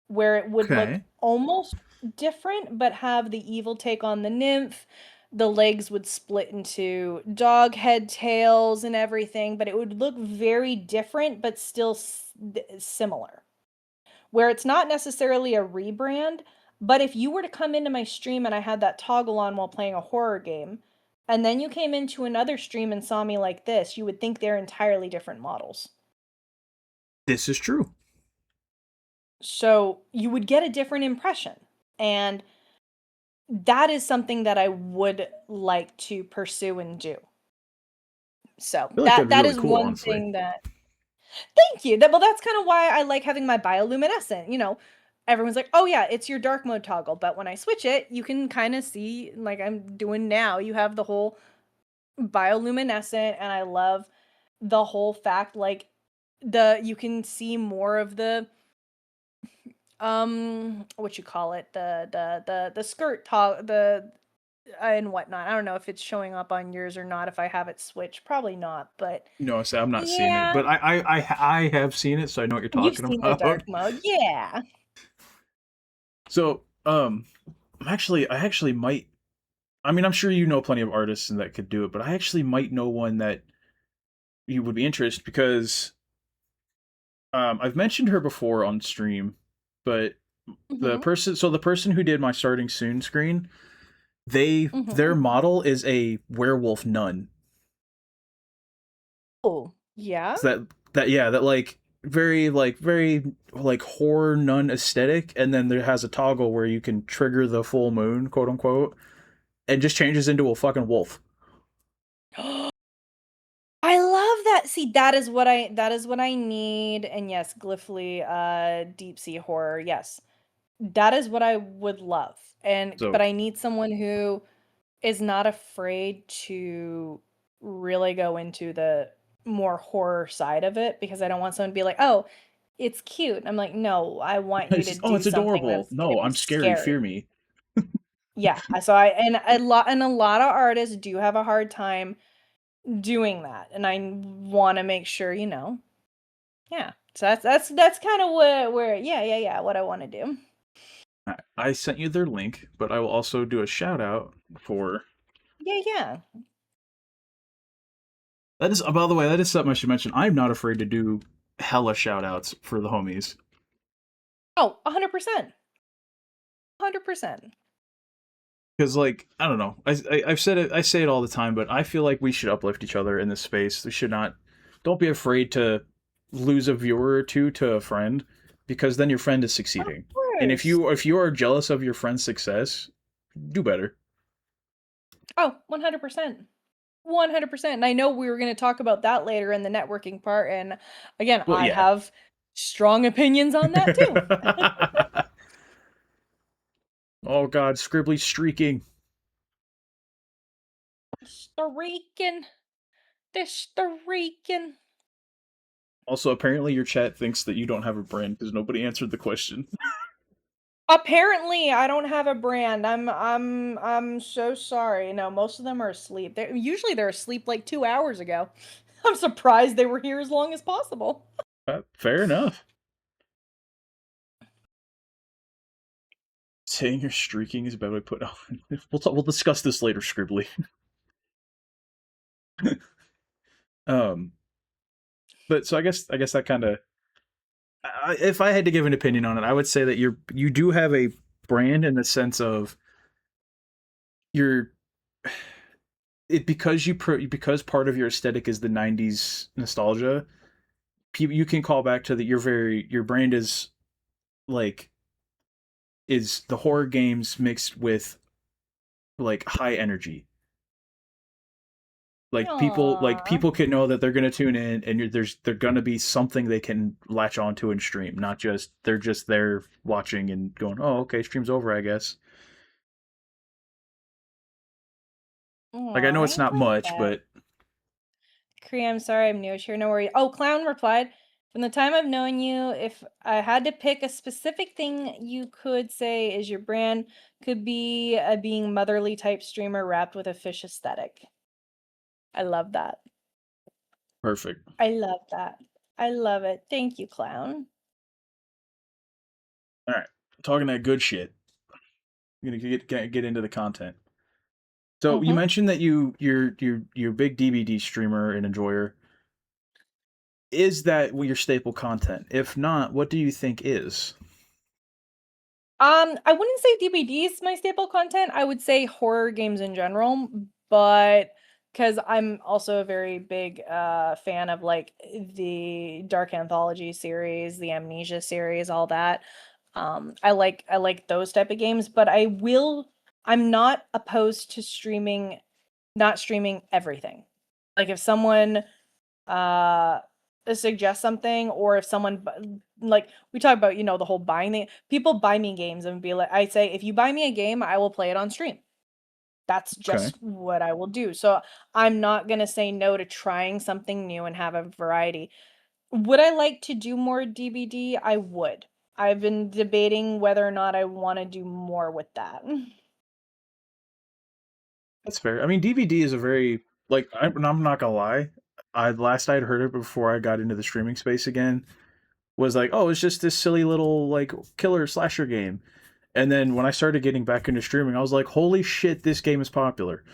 where it would look Okay. almost different, but have the evil take on the nymph. The legs would split into dog head tails and everything, but it would look very different, but still similar where it's not necessarily a rebrand, but if you were to come into my stream and I had that toggle on while playing a horror game, and then you came into another stream and saw me like this, you would think they're entirely different models. This is true. So you would get a different impression. And that is something that I would like to pursue and do. So I feel like that that'd be that really is cool, one honestly. thing that thank you. That's kind of why I like having my bioluminescent. Everyone's like, "Oh yeah, it's your dark mode toggle." But when I switch it, you can kind of see like I'm doing now. You have the whole bioluminescent and I love the whole fact like the you can see more of the what you call it, the skirt top, the and whatnot. I don't know if it's showing up on yours or not, if I have it switched. Probably not, but No, I'm not seeing it, yeah, but I have seen it, so I know what you're you've talking seen the dark about. mode. Yeah. So, I actually might. I mean, I'm sure you know plenty of artists and that could do it, but I actually might know one that you would be interested because I've mentioned her before on stream, but Mhm. the person who did my starting soon screen, their Mhm. model is a werewolf nun. Oh, yeah. So that like very like horror nun aesthetic, and then there has a toggle where you can trigger the full moon, quote unquote, and just changes into a fucking wolf. I love that. See, that is what I need. And yes, Glyfley, deep sea horror. Yes. That is what I would love. And but So I need someone who is not afraid to really go into the more horror side of it, because I don't want someone to be like, "Oh, it's cute." I'm like, "No, I want you it's to just, oh, do it's something adorable. that's gonna No, be I'm scary. scary." Fear me. Yeah, so I and a lot of artists do have a hard time doing that, and I wanna make sure, yeah. So that's kinda where yeah, what I wanna do. I sent you their link, but I will also do a shout out for Yeah, yeah. that is. By the way, that is something I should mention. I'm not afraid to do hella shout outs for the homies. Oh, 100%. 100%. Because like I don't know, I've said it, I say it all the time, but I feel like we should uplift each other in this space. We should not. Don't be afraid to lose a viewer or two to a friend, because then your friend is Of succeeding. And course. if you are jealous of your friend's success, do better. Oh, 100%. 100%. And I know we were going to talk about that later in the networking part. And again, Well, I yeah. have strong opinions on that too. Oh God, Scribbly streaking. Streaking. The streaking. Also, apparently your chat thinks that you don't have a brand because nobody answered the question. Apparently, I don't have a brand. I'm so sorry. No, most of them are asleep. They're asleep like 2 hours ago. I'm surprised they were here as long as possible. Fair enough. Saying you're streaking is about to put on. We'll discuss this later, Scribbly. um, but so I guess that kind of, if I had to give an opinion on it, I would say that you do have a brand in the sense of you're it because because part of your aesthetic is the '90s nostalgia. You can call back to that. Your brand is like is the horror games mixed with like high energy. Like Aww. people can know that they're gonna tune in, and they're gonna be something they can latch onto and stream, not just they're just there watching and going, oh, okay, stream's over, I guess. Like I know Aw, it's I not like much, that. but Kree, I'm sorry, I'm newish here. No worries. Oh, Clown replied, from the time I've known you, if I had to pick a specific thing you could say is your brand, could be a being motherly type streamer wrapped with a fish aesthetic. I love that. perfect. I love that. I love it. Thank you, Clown. All right, talking that good shit. I'm gonna get into the content. So you Mm-hmm. mentioned that you're a big DVD streamer and enjoyer. Is that your staple content? If not, what do you think is? I wouldn't say DVDs is my staple content. I would say horror games in general, but because I'm also a very big fan of like the Dark Anthology series, the Amnesia series, all that. I like those type of games, but I'm not opposed to not streaming everything. Like if someone uh suggest something, or if someone like we talk about, the whole buying thing. People buy me games and be like, I say, if you buy me a game, I will play it on stream. That's Okay, just what I will do. So I'm not going to say no to trying something new and have a variety. Would I like to do more DVD? I would. I've been debating whether or not I want to do more with that. That's fair. I mean, DVD is a very like I'm not gonna lie. I last I'd heard it before I got into the streaming space again was like, oh, it's just this silly little like killer slasher game. And then when I started getting back into streaming, I was like, holy shit, this game is popular.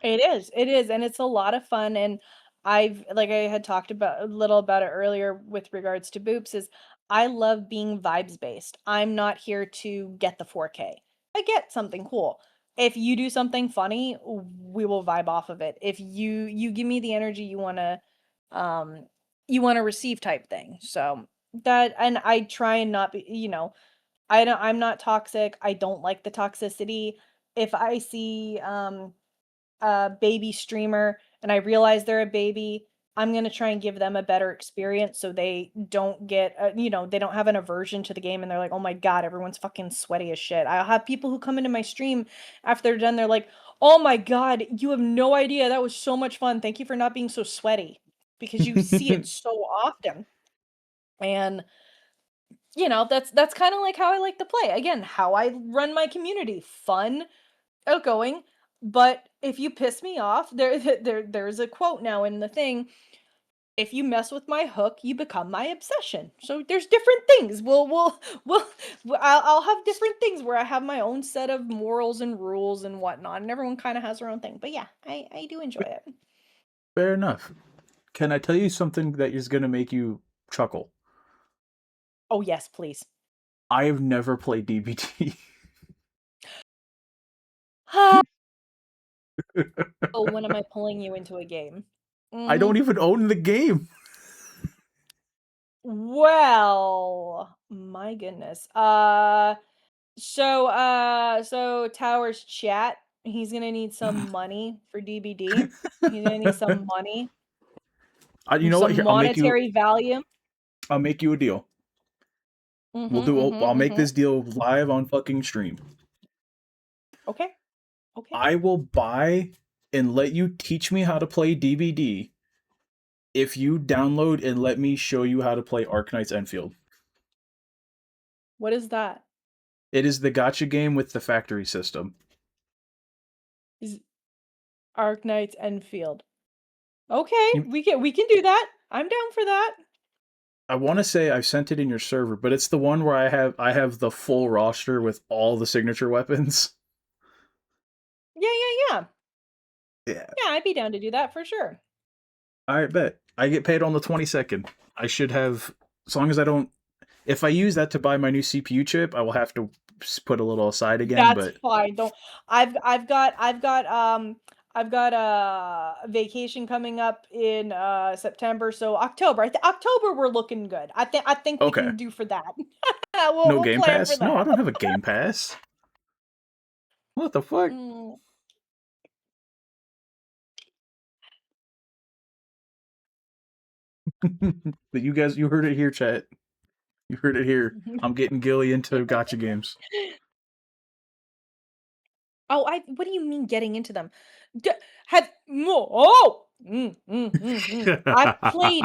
It is, and it's a lot of fun, and I've like I had talked about a little about it earlier with regards to Boops, is I love being vibes based. I'm not here to get the 4K. I get something cool. If you do something funny, we will vibe off of it. If you give me the energy um you want to receive type thing. So that, and I try and not be, I'm not toxic. I don't like the toxicity. If I see a baby streamer and I realize they're a baby, I'm going to try and give them a better experience so they don't get, they don't have an aversion to the game and they're like, oh my God, everyone's fucking sweaty as shit. I'll have people who come into my stream after they're done, they're like, oh my God, you have no idea. That was so much fun. Thank you for not being so sweaty, because you see it so often. And that's kind of like how I like to play. Again, how I run my community. Fun, outgoing, but if you piss me off, there's a quote now in the thing. If you mess with my hook, you become my obsession. So there's different things. We'll I'll have different things where I have my own set of morals and rules and whatnot, and everyone kind of has their own thing. But yeah, I do enjoy it. Fair enough. Can I tell you something that is going to make you chuckle? Oh yes, please. I have never played DBT. Oh, when am I pulling you into a game? I don't Mm-hmm. even own the game. Well, my goodness. So Towers chat, he's gonna need some money for DBD. He's gonna need some money, You know what? some Here, monetary value. I'll make you a deal. I'll make Mm-hmm. this deal live on fucking stream. Okay, okay. I will buy and let you teach me how to play DBD if you download and let me show you how to play Arknight's Enfield. What is that? It is the gotcha game with the factory system. Is Arknight's Enfield? Okay, You, we can do that. I'm down for that. I want to say I've sent it in your server, but it's the one where I have the full roster with all the signature weapons. Yeah. Yeah. Yeah, I'd be down to do that for sure. I bet. I get paid on the 22nd. I should have, as long as I don't, if I use that to buy my new CPU chip, I will have to put a little aside again, That's but fine. Don't. I've got a vacation coming up in September, so October. October we're looking good. I think we okay. can do for that. we'll No we'll Game plan for Pass? No, I that. don't have a Game Pass. What the fuck? Mm. But you heard it here, chat. You heard it here. I'm getting Gilly into gotcha games. Oh, I. What do you mean getting into them? D- have more? Oh. I've played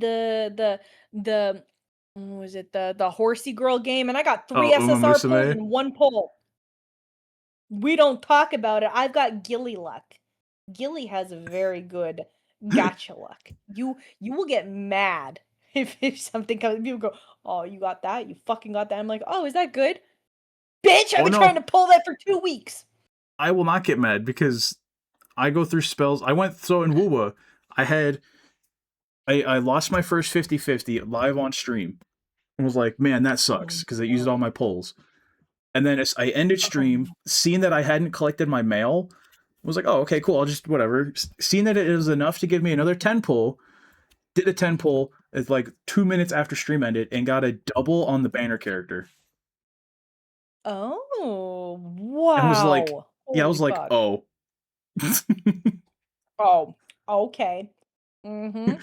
the what was it, the horsey girl game, and I got three Oh, Uma SSR pulls Musume? in one pull. We don't talk about it. I've got Gilly luck. Gilly has very good gotcha luck. You will get mad if something comes. People go, "Oh, you got that? You fucking got that?" I'm like, "Oh, is that good, bitch? I've Oh been trying no, to pull that for 2 weeks." I will not get mad because I go through spells. I went so in Wuwa, I had I lost my first 50-50 live on stream and was like, man, that Oh sucks because I used all no. my pulls. And then as I ended Oh stream, no. seeing that I hadn't collected my mail, I was like, oh, okay, cool. I'll just whatever. Seeing that it was enough to give me another 10 pull, did a 10 pull. It's like 2 minutes after stream ended and got a double on the banner character. Oh, And was like, wow. yeah, I Holy was like, fuck. oh. Oh, okay. Mm-hmm.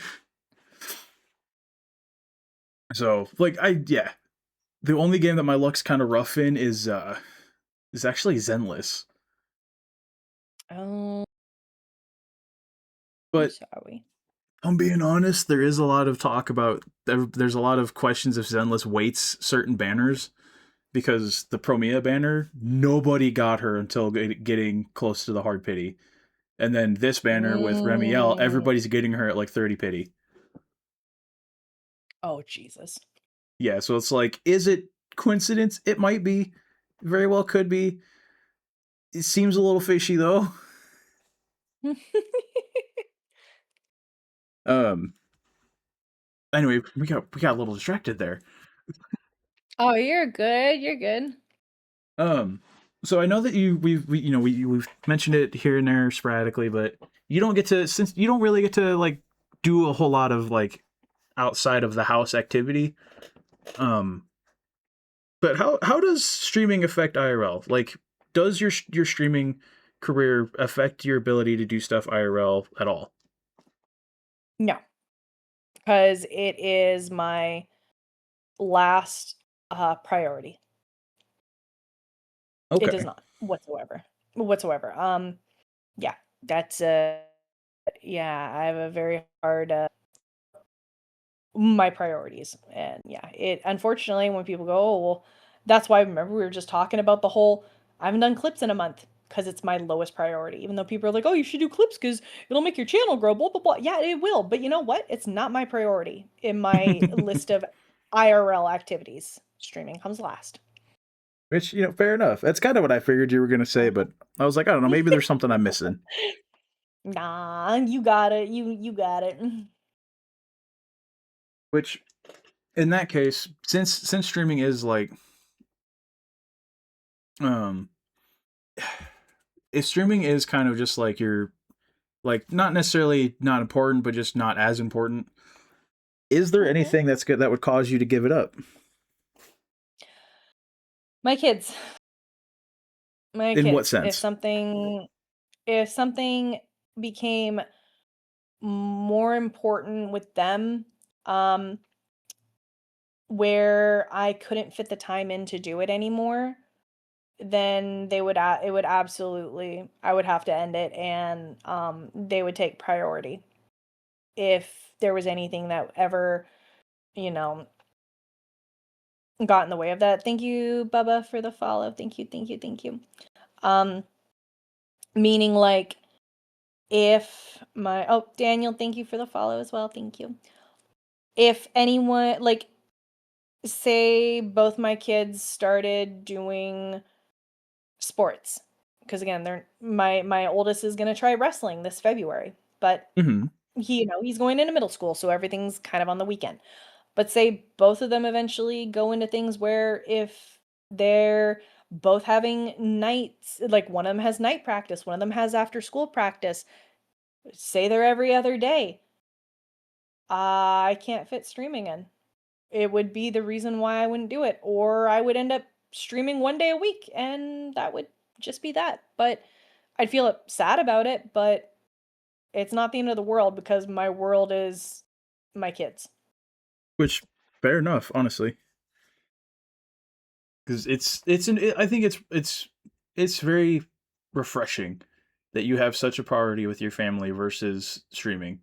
So like yeah. The only game that my luck's kind of rough in is actually Zenless. Oh, I'm But sorry. I'm being honest, there is a lot of talk about there's a lot of questions if Zenless waits certain banners because the Promia banner, nobody got her until getting close to the hard pity. And then this banner with Remiel, Mm. everybody's getting her at like 30 pity. Oh, Jesus. Yeah, so it's like, is it coincidence? It might be. Very well could be. It seems a little fishy though. Um anyway, we got a little distracted there. Oh, you're good. You're good. Um so I know that we've mentioned it here and there sporadically, but you don't get to since you don't really get to like do a whole lot of like outside of the house activity. Um but how does streaming affect IRL? Like does your streaming career affect your ability to do stuff IRL at all? No, because it is my last priority. It does Okay. not whatsoever. Whatsoever. Yeah, that's yeah, I have a very hard my priorities. And yeah, it unfortunately when people go, "Oh, well, that's why remember we were just talking about the whole I haven't done clips in a month because it's my lowest priority." Even though people are like, "Oh, you should do clips because it'll make your channel grow." Blah blah blah. Yeah, it will. But you know what? It's not my priority in my list of IRL activities. Streaming comes last. Which, fair enough. That's kind of what I figured you were going to say, but I was like, I don't know, maybe there's something I'm missing. Nah, you got it. You got it. Which, in that case, since streaming is like, um, if streaming is kind of just like your, like, not necessarily not important, but just not as important, is there Mhm. anything that's good that would cause you to give it up? My kids. My In what kids. sense? If something became more important with them, um, where I couldn't fit the time in to do it anymore, then it would absolutely I would have to end it and they would take priority. If there was anything that ever, you know, got in the way of that. Thank you, Bubba, for the follow. Thank you, thank you, thank you. Um, meaning like if my oh Daniel, thank you for the follow as well. Thank you. If anyone like say both my kids started doing sports because again they're my oldest is going to try wrestling this February, but Hmm. he's going into middle school so everything's kind of on the weekend. But say both of them eventually go into things where if they're both having nights, like one of them has night practice, one of them has after school practice, say they're every other day, I can't fit streaming in. It would be the reason why I wouldn't do it, or I would end up streaming one day a week, and that would just be that. But I'd feel sad about it, but it's not the end of the world because my world is my kids. Which, fair enough, honestly. Because I think it's very refreshing that you have such a priority with your family versus streaming.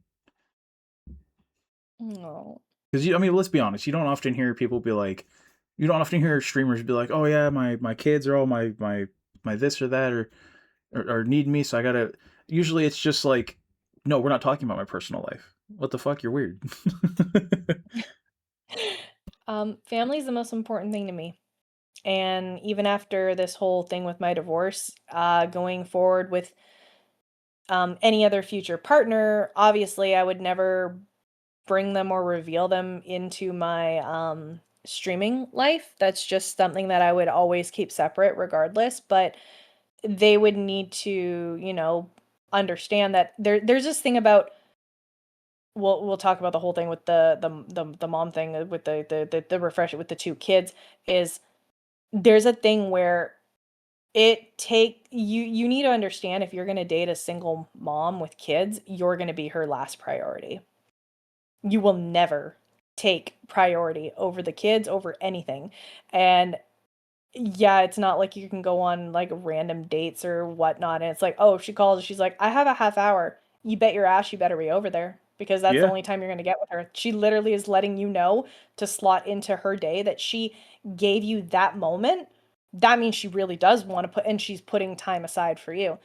No. Because I mean, let's be honest, you don't often hear people be like, you don't often hear streamers be like, oh yeah, my kids are all my this or that or need me, so I gotta. Usually, it's just like, no, we're not talking about my personal life. What the fuck? You're weird. Family is the most important thing to me. And even after this whole thing with my divorce, going forward with any other future partner, obviously I would never bring them or reveal them into my streaming life. That's just something that I would always keep separate regardless. But they would need to, understand that there's this thing about we'll talk about the whole thing with the mom thing with the refresh with the two kids is there's a thing where you need to understand if you're going to date a single mom with kids, you're going to be her last priority. You will never take priority over the kids over anything. And yeah, it's not like you can go on like random dates or whatnot. And it's like, oh, if she calls, she's like, I have a half hour. You bet your ass you better be over there because that's the Yeah. only time you're going to get with her. She literally is letting you know to slot into her day that she gave you that moment. That means she really does want to put, and she's putting time aside for you.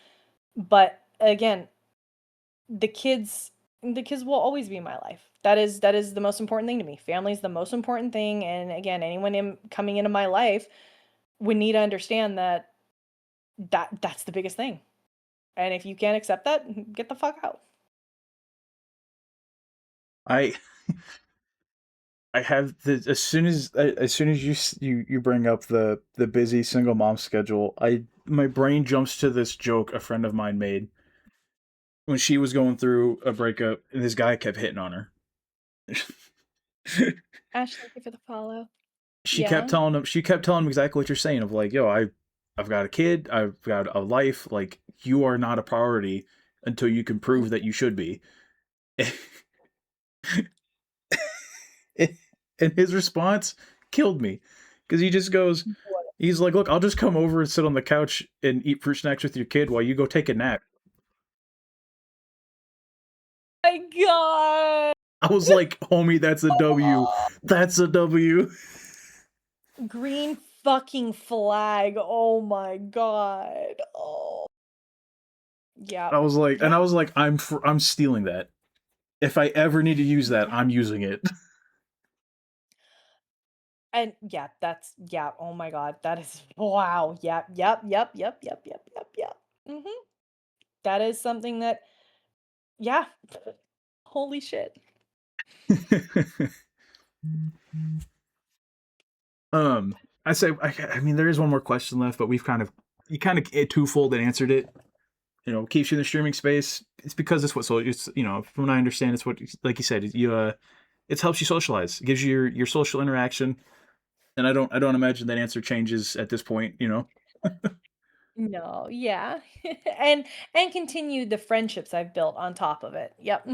But again, the kids the kids will always be in my life. That is the most important thing to me. Family is the most important thing, and again, anyone coming into my life would need to understand that's the biggest thing. And if you can't accept that, get the fuck out. I I have the as soon as you bring up the busy single mom schedule, I my brain jumps to this joke a friend of mine made when she was going through a breakup and this guy kept hitting on her. Ash, thank you for the follow. she kept Yeah. telling him she kept telling him exactly what you're saying of like, yo, I've got a kid, I've got a life, like you are not a priority until you can prove that you should be. And his response killed me because he just goes, he's like, look, I'll just come over and sit on the couch and eat fruit snacks with your kid while you go take a nap. My God. I was like, homie, that's a W. That's a W. Green fucking flag. Oh my God. Oh. Yeah. I was like, and Yeah. I was like, I'm stealing that. If I ever need to use that, I'm using it. And yeah, yeah, oh my God. That is wow. Yep, yep, yep, yep, yep, yep, yep, yep. Mm-hmm. That is something that, yeah. Holy shit. um, I say, I mean, there is one more question left, but you kind of twofold answered it. You know, keeps you in the streaming space. It's because it's what so it's from what I understand, it's what like you said, it helps you socialize. It gives you your social interaction. And I don't imagine that answer changes at this point, you know. No, yeah. and and continue the friendships I've built on top of it. Yep.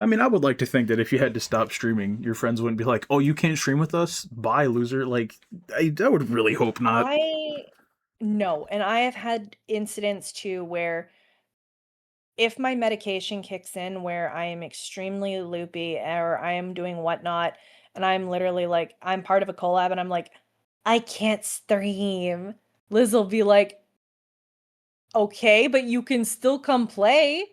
I mean, I would like to think that if you had to stop streaming, your friends wouldn't be like, "Oh, you can't stream with us? Bye, loser." Like, I would really hope not. I no, and I have had incidents too where if my medication kicks in where I am extremely loopy or I am doing whatnot, and I'm literally like, I'm part of a collab and I'm like, I can't stream. Liz will be like, okay, but you can still come play.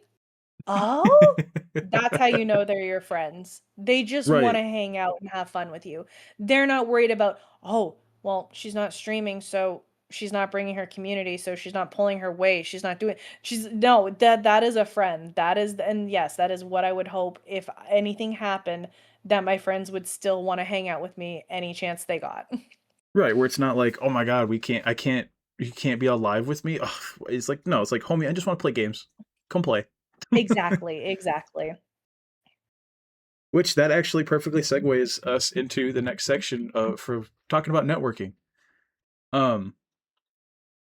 Oh? That's how you know they're your friends. They just Right, wanna hang out and have fun with you. They're not worried about, "Oh, well, she's not streaming, so she's not bringing her community, so she's not pulling her weight, she's not doing." She's no, that is a friend. That is and yes, that is what I would hope if anything happened, that my friends would still wanna hang out with me any chance they got. right. Where it's not like, "Oh my god, we can't. I can't. You can't be alive with me." Ugh, it's like no. It's like, homie, I just want to play games. Come play. Exactly, exactly. Which that actually perfectly segues us into the next section for talking about networking. Um,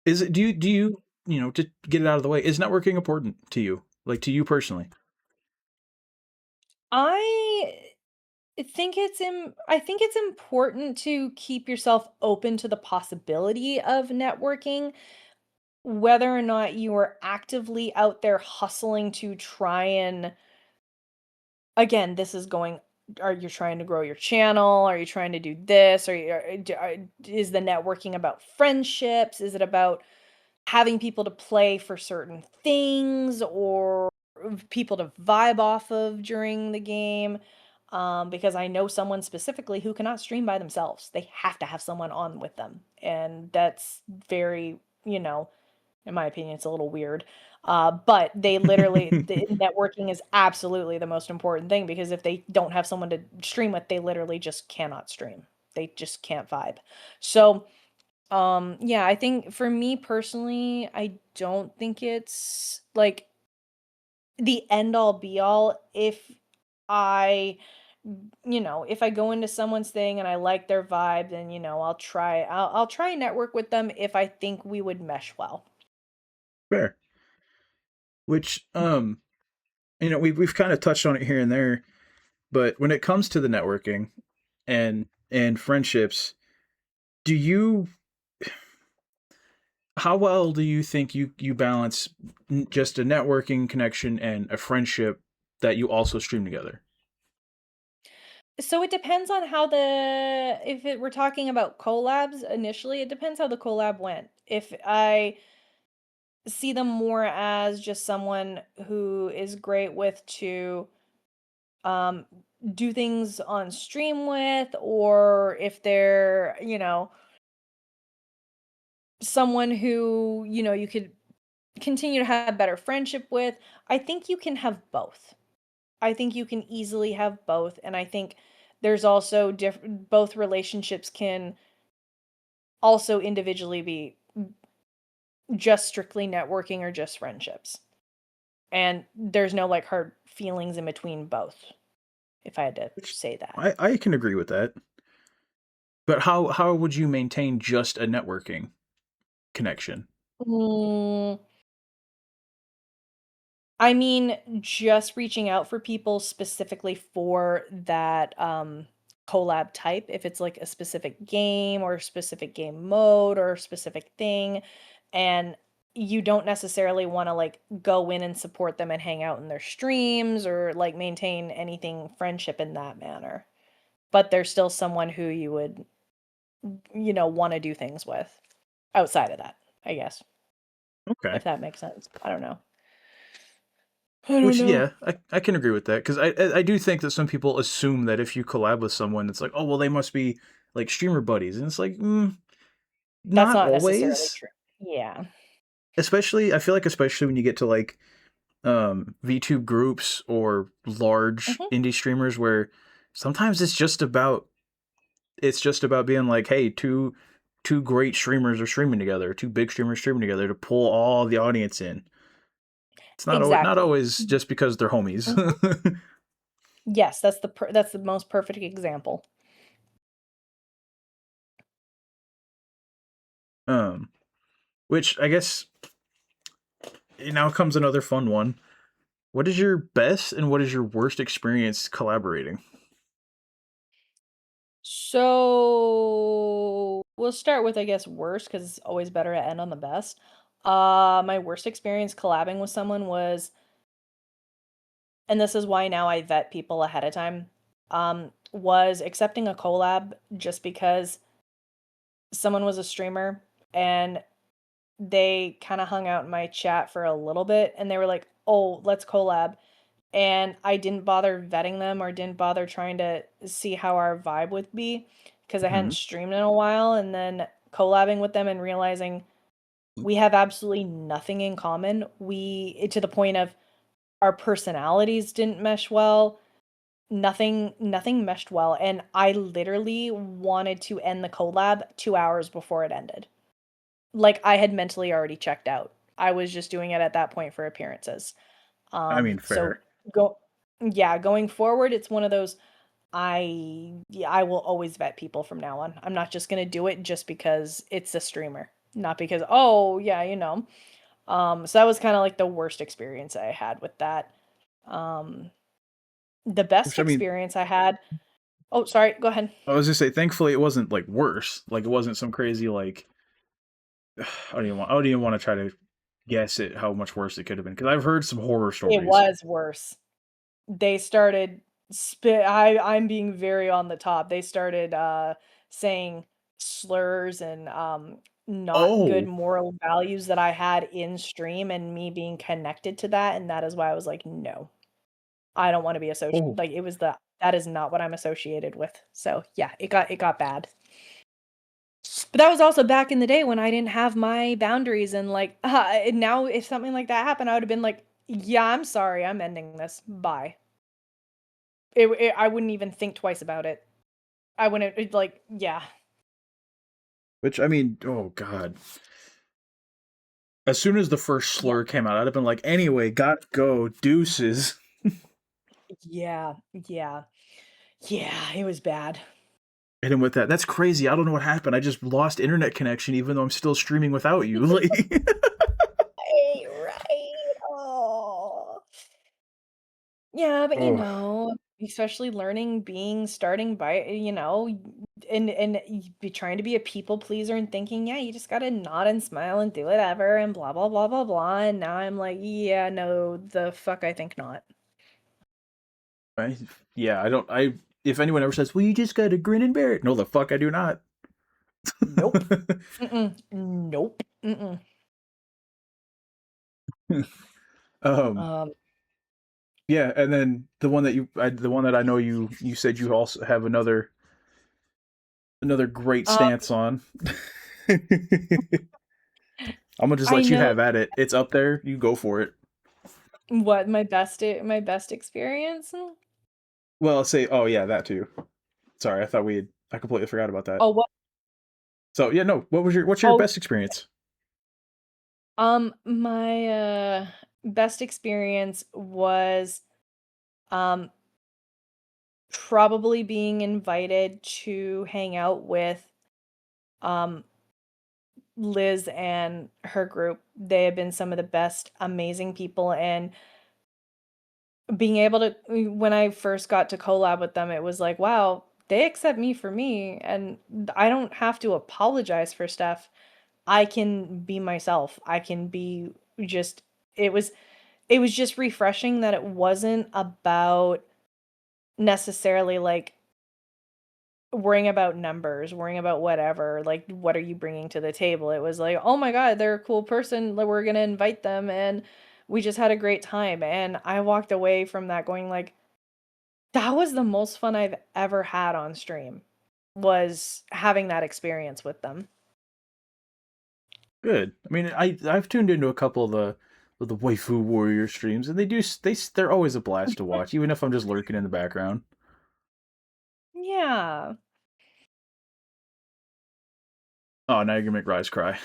is it to get it out of the way? Is networking important to you, like to you personally? I I think it's important to keep yourself open to the possibility of networking, whether or not you are actively out there hustling to try and again, this is going are you trying to grow your channel? Are you trying to do this? Is the networking about friendships? Is it about having people to play for certain things or people to vibe off of during the game? Because I know someone specifically who cannot stream by themselves. They have to have someone on with them. And that's very, in my opinion, it's a little weird. But they literally, the networking is absolutely the most important thing because if they don't have someone to stream with, they literally just cannot stream. They just can't vibe. So, yeah, I think for me personally, I don't think it's like the end all be all if I if I go into someone's thing and I like their vibe, then I'll try and network with them if I think we would mesh well. Fair. Which we've kind of touched on it here and there, but when it comes to the networking and friendships, do you how well do you think you balance just a networking connection and a friendship that you also stream together? So it depends on how the if it, we're talking about collabs initially, it depends how the collab went. If I see them more as just someone who is great with to um do things on stream with, or if they're, someone who, you could continue to have better friendship with, I think you can have both. I think you can easily have both, and I think there's also both relationships can also individually be just strictly networking or just friendships. And there's no like hard feelings in between both, if I had to Which say that. I can agree with that. But how would you maintain just a networking connection? Mm, I mean, just reaching out for people specifically for that collab type, if it's like a specific game or a specific game mode or a specific thing, and you don't necessarily want to like go in and support them and hang out in their streams or like maintain anything friendship in that manner. But there's still someone who you would, want to do things with outside of that, I guess, Okay. if that makes sense. I don't know. I don't Which know. yeah, I can agree with that because I do think that some people assume that if you collab with someone, it's like, oh well, they must be like streamer buddies, and it's like That's not not necessarily always. true. Yeah. Especially, I feel like especially when you get to like VTube groups or large Mhm. indie streamers, where sometimes it's just about being like, hey, two great streamers are streaming together, two big streamers streaming together to pull all the audience in. It's not Exactly. always just because they're homies. Mhm. Yes, that's the most perfect example. um, which I guess now comes another fun one. What is your best and what is your worst experience collaborating? So, we'll start with, I guess, worst because it's always better to end on the best. My worst experience collabing with someone was, and this is why now I vet people ahead of time, was accepting a collab just because someone was a streamer and they kind of hung out in my chat for a little bit and they were like, "Oh, let's collab." And I didn't bother vetting them or didn't bother trying to see how our vibe would be because I hadn't Hmm. streamed in a while, and then collabing with them and realizing we have absolutely nothing in common. To the point of our personalities didn't mesh well. Nothing meshed well, and I literally wanted to end the collab 2 hours before it ended. Like, I had mentally already checked out. I was just doing it at that point for appearances. I mean, So fair. go yeah, going forward, it's one of those I will always vet people from now on. I'm not just gonna do it just because it's a streamer, not because, oh yeah, So that was kind of like the worst experience I had with that. Um, the best Which I mean, experience I had. Oh, sorry, go ahead. I was just say, thankfully, it wasn't like worse. Like it wasn't some crazy like. I don't even want to try to guess it how much worse it could have been because I've heard some horror It stories. was worse. They started I'm being very on the top. They started saying slurs and not good Oh, moral values that I had in stream, and me being connected to that, and that is why I was like, no. I don't want to be associated, oh. like, it was that is not what I'm associated with. So, yeah, it got bad. But that was also back in the day when I didn't have my boundaries, and like and now if something like that happened, I would have been like, "Yeah, I'm sorry. I'm ending this. Bye." I wouldn't even think twice about it. I wouldn't like, yeah. Which I mean, oh god. As soon as the first Yeah. slur came out, I'd have been like, anyway, gotta go, deuces. Yeah. Yeah. Yeah, it was bad. Hit him with that. That's crazy. I don't know what happened. I just lost internet connection, even though I'm still streaming without you. Like, Right, right. Oh. Yeah, but oh, especially learning being starting by, and be trying to be a people pleaser and thinking, yeah, you just gotta nod and smile and do whatever and blah blah blah blah blah. And now I'm like, yeah, no, the fuck I think not. I, yeah, I don't. I if anyone ever says, "Well, you just got to grin and bear it," no, the fuck I do not. Nope. Mm-mm. Nope. Mm-mm. um, Um, yeah, and then the one that I know you said you also have another great um, stance on. I'm gonna just I let you know have at it. It's up there. You go for it. what my best experience. Well, say, oh yeah, that too. Sorry, I completely forgot about that. Oh, what? So yeah, no. What's your Oh, best experience? my best experience was um probably being invited to hang out with um Liz and her group. They have been some of the best, amazing people, and being able to when I first got to collab with them, it was like, wow, they accept me for me, and I don't have to apologize for stuff. I can be myself. I can be just it was it was just refreshing that it wasn't about necessarily like worrying about numbers, worrying about whatever, like what are you bringing to the table? It was like, "Oh my God, they're a cool person. We're gonna invite them." And we just had a great time. And I walked away from that going like, that was the most fun I've ever had on stream, was having that experience with them. Good. I mean, I've tuned into a couple of the waifu warrior streams, and they're always a blast to watch, even if I'm just lurking in the background. Yeah. Oh, now you're gonna make Rise cry.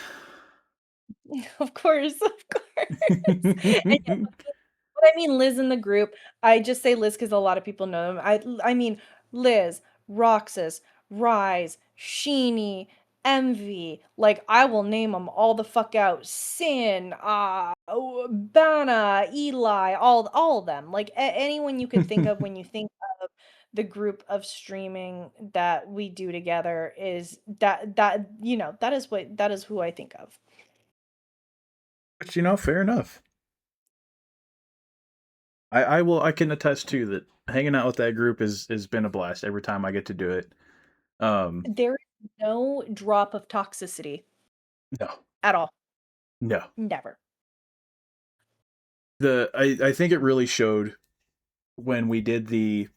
Of course, of course. And yeah, but I mean Liz in the group, I just say Liz because a lot of people know them. I mean Liz, Roxas, Rise, Sheeny, Envy, like I will name them all the fuck out. Sin, Bana, Eli, all of them. Like anyone you could think of when you think of the group of streaming that we do together is that is who I think of. But fair enough. I can attest too that hanging out with that group has been a blast every time I get to do it. Um, There is no drop of toxicity no, at all. no. Never. I think it really showed when we did the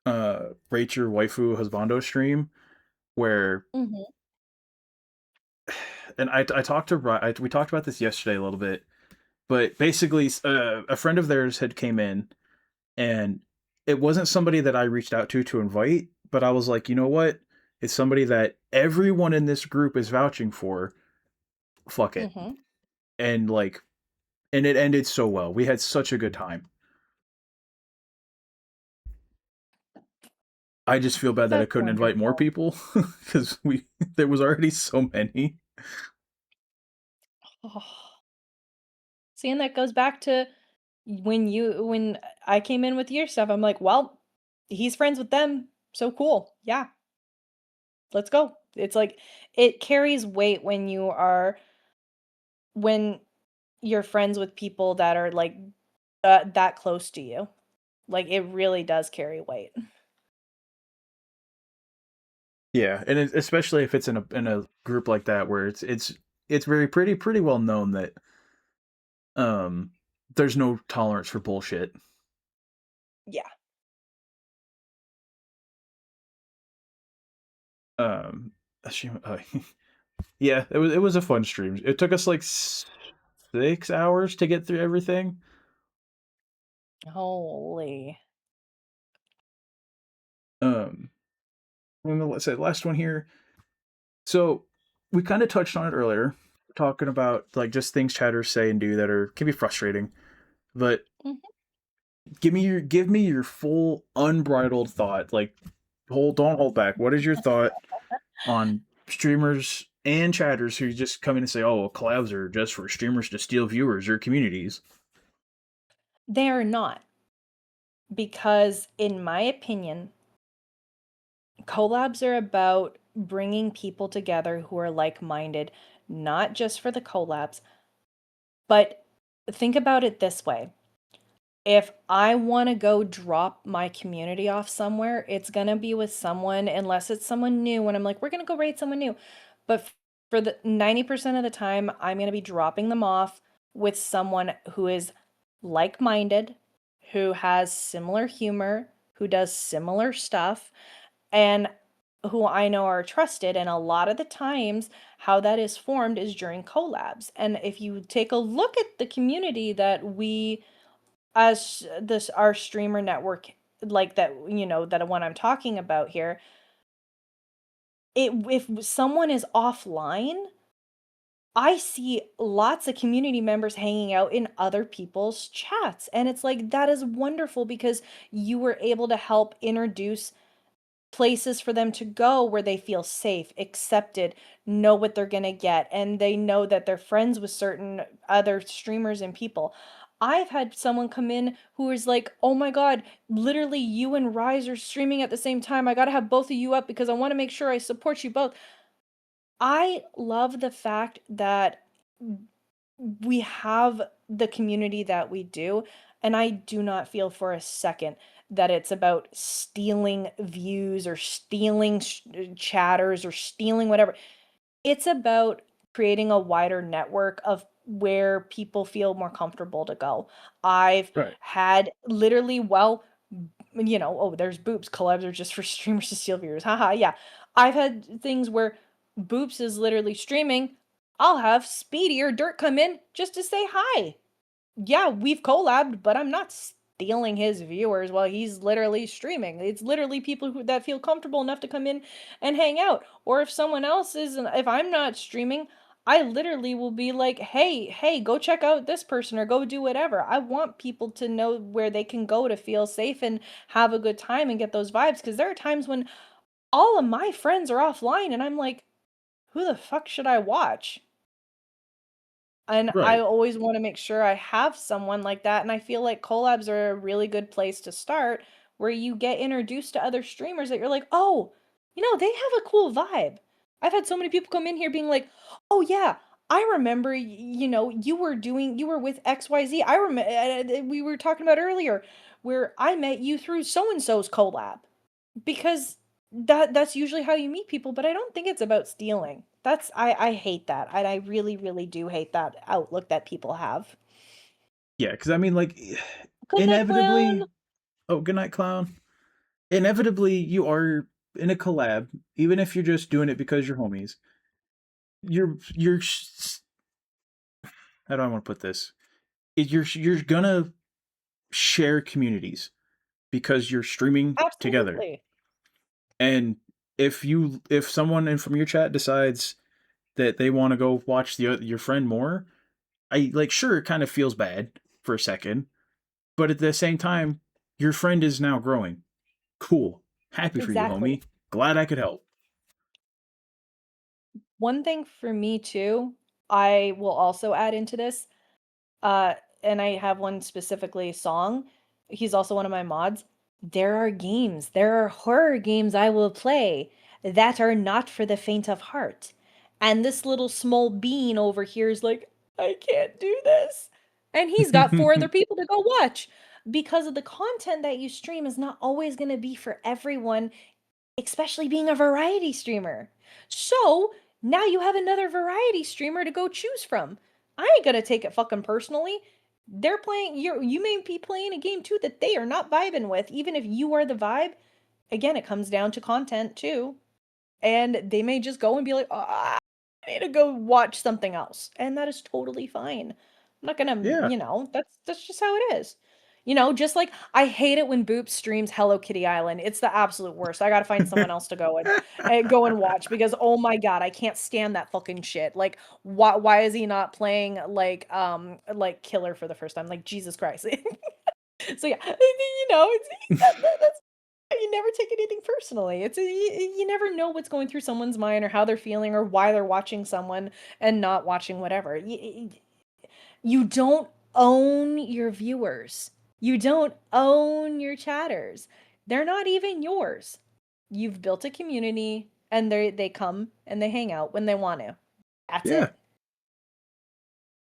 Rachel Waifu Husbando stream where Mhm. and I talked to we talked about this yesterday a little bit, but basically a friend of theirs had came in and it wasn't somebody that I reached out to invite, but I was like, you know what? It's somebody that everyone in this group is vouching for. Fuck it. Mhm. And like and it ended so well. We had such a good time. I just feel bad that I That's couldn't invite more wonderful. people because we there was already so many. Oh. See, and that goes back to when I came in with your stuff, I'm like, "Well, he's friends with them, so cool. Yeah, let's go." It's like it carries weight when you're friends with people that are like that close to you. Like it really does carry weight. Yeah, and especially if it's in a group like that where it's very pretty well known that um there's no tolerance for bullshit. Yeah. Um, yeah, it was a fun stream. It took us like 6 hours to get through everything. Holy. Um, let's say last one here. So we kind of touched on it earlier, talking about like just things chatters say and do that are can be frustrating. But Mhm. give me your full unbridled thought. Like don't hold back. What is your thought on streamers and chatters who just come in and say, "Oh, well, collabs are just for streamers to steal viewers or communities"? They are not, because in my opinion, collabs are about bringing people together who are like-minded, not just for the collabs, but think about it this way. If I want to go drop my community off somewhere, it's going to be with someone, unless it's someone new, and I'm like, we're going to go raid someone new. But for the 90% of the time, I'm going to be dropping them off with someone who is like-minded, who has similar humor, who does similar stuff, and who I know are trusted. And a lot of the times, how that is formed is during collabs. And if you take a look at the community that we, as this our streamer network, like that, that one I'm talking about here, if someone is offline, I see lots of community members hanging out in other people's chats, and it's like that is wonderful because you were able to help introduce places for them to go where they feel safe, accepted, know what they're going to get, and they know that they're friends with certain other streamers and people. I've had someone come in who is like, "Oh my God, literally you and Rise are streaming at the same time. I got to have both of you up because I want to make sure I support you both." I love the fact that we have the community that we do, and I do not feel for a second that it's about stealing views or stealing chatters or stealing whatever. It's about creating a wider network of where people feel more comfortable to go. I've Right. had literally, well, oh, there's Boops. Collabs are just for streamers to steal viewers. Haha, yeah. I've had things where Boops is literally streaming. I'll have Speedy or Dirt come in just to say hi. Yeah, we've collabed, but I'm not stealing his viewers while he's literally streaming. It's literally people that feel comfortable enough to come in and hang out. Or if someone else is, if I'm not streaming, I literally will be like, hey, go check out this person or go do whatever. I want people to know where they can go to feel safe and have a good time and get those vibes. Because there are times when all of my friends are offline and I'm like, who the fuck should I watch? And I Right. always wanna make sure I have someone like that, and I feel like collabs are a really good place to start, where you get introduced to other streamers that you're like, "Oh, they have a cool vibe." I've had so many people come in here being like, "Oh, yeah, I remember, you were with XYZ. I remember we were talking about earlier, where I met you through so and so's collab." Because that's usually how you meet people, but I don't think it's about stealing. I hate that. I really, really do hate that outlook that people have. Yeah, because I mean, like, Good night, clown. inevitably. Oh, good night, clown. Inevitably, you are in a collab, even if you're just doing it because you're homies. You're. How do I want to put this? You're gonna share communities because you're streaming together. Absolutely. And if someone from your chat decides that they want to go watch your friend more, I like sure it kind of feels bad for a second, but at the same time, your friend is now growing. Cool. Happy for you, Exactly. homie. Glad I could help. One thing for me too, I will also add into this. Uh, and I have one specifically song. He's also one of my mods. There are horror games I will play that are not for the faint of heart. And this little small bean over here is like, I can't do this. And he's got four other people to go watch because of the content that you stream is not always going to be for everyone, especially being a variety streamer. So now you have another variety streamer to go choose from. I ain't gonna take it fucking personally. They're playing you may be playing a game too that they are not vibing with, even if you are the vibe. Again, it comes down to content too. And they may just go and be like, I need to go watch something else. And that is totally fine. I'm not gonna, Yeah. that's just how it is. Just like I hate it when Boop streams Hello Kitty Island. It's the absolute worst. I gotta find someone else to go and watch because oh my God, I can't stand that fucking shit. Like why is he not playing like Killer for the first time? Like Jesus Christ. So yeah, that's you never take anything personally. You never know what's going through someone's mind or how they're feeling or why they're watching someone and not watching whatever. You don't own your viewers. You don't own your chatters. They're not even yours. You've built a community and they come and they hang out when they want to. That's Yeah.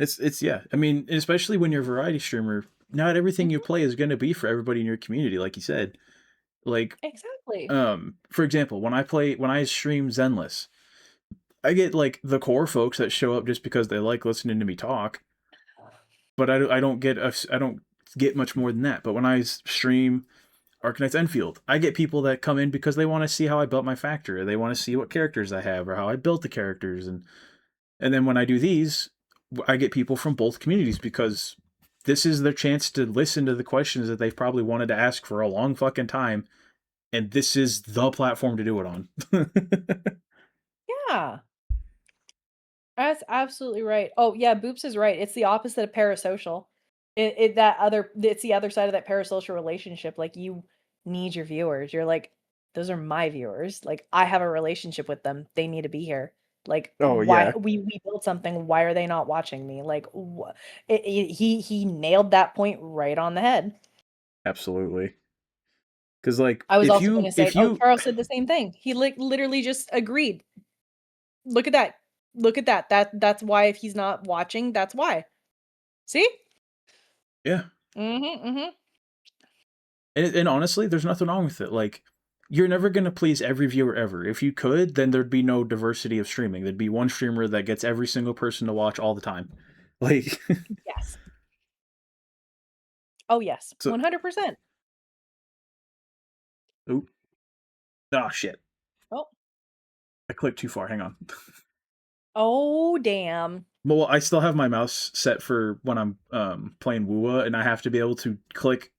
it. It's yeah. I mean, especially when you're a variety streamer. not everything you Mhm. play is going to be for everybody in your community, like you said. Like, Exactly. for example, when I stream Zenless, I get like the core folks that show up just because they like listening to me talk, but I don't get much more than that. But when I stream Arcanite's Enfield, I get people that come in because they want to see how I built my factory, or they want to see what characters I have, or how I built the characters, and then when I do these, I get people from both communities because this is their chance to listen to the questions that they've probably wanted to ask for a long fucking time, and this is the platform to do it on. Yeah. That's absolutely right. Oh, yeah, Boops is right. It's the opposite of parasocial. It's the other side of that parasocial relationship. Like you need your viewers. You're like, those are my viewers. Like I have a relationship with them. They need to be here. Like Oh why yeah, we built something. Why are they not watching me? Like he nailed that point right on the head. absolutely. Because like I was also going to say, if oh, you Charles said the same thing. He literally just agreed. Look at that. Look at that. That's why if he's not watching, that's why. See? yeah, Mhm, mhm. and honestly, there's nothing wrong with it. Like you're never gonna please every viewer ever. If you could, then there'd be no diversity of streaming. There'd be one streamer that gets every single person to watch all the time. Like, Yes. Oh, yes. so 100%. oh, oh shit, Oh. I clicked too far. Hang on. Oh, damn. Well, I still have my mouse set for when I'm playing Wua, and I have to be able to click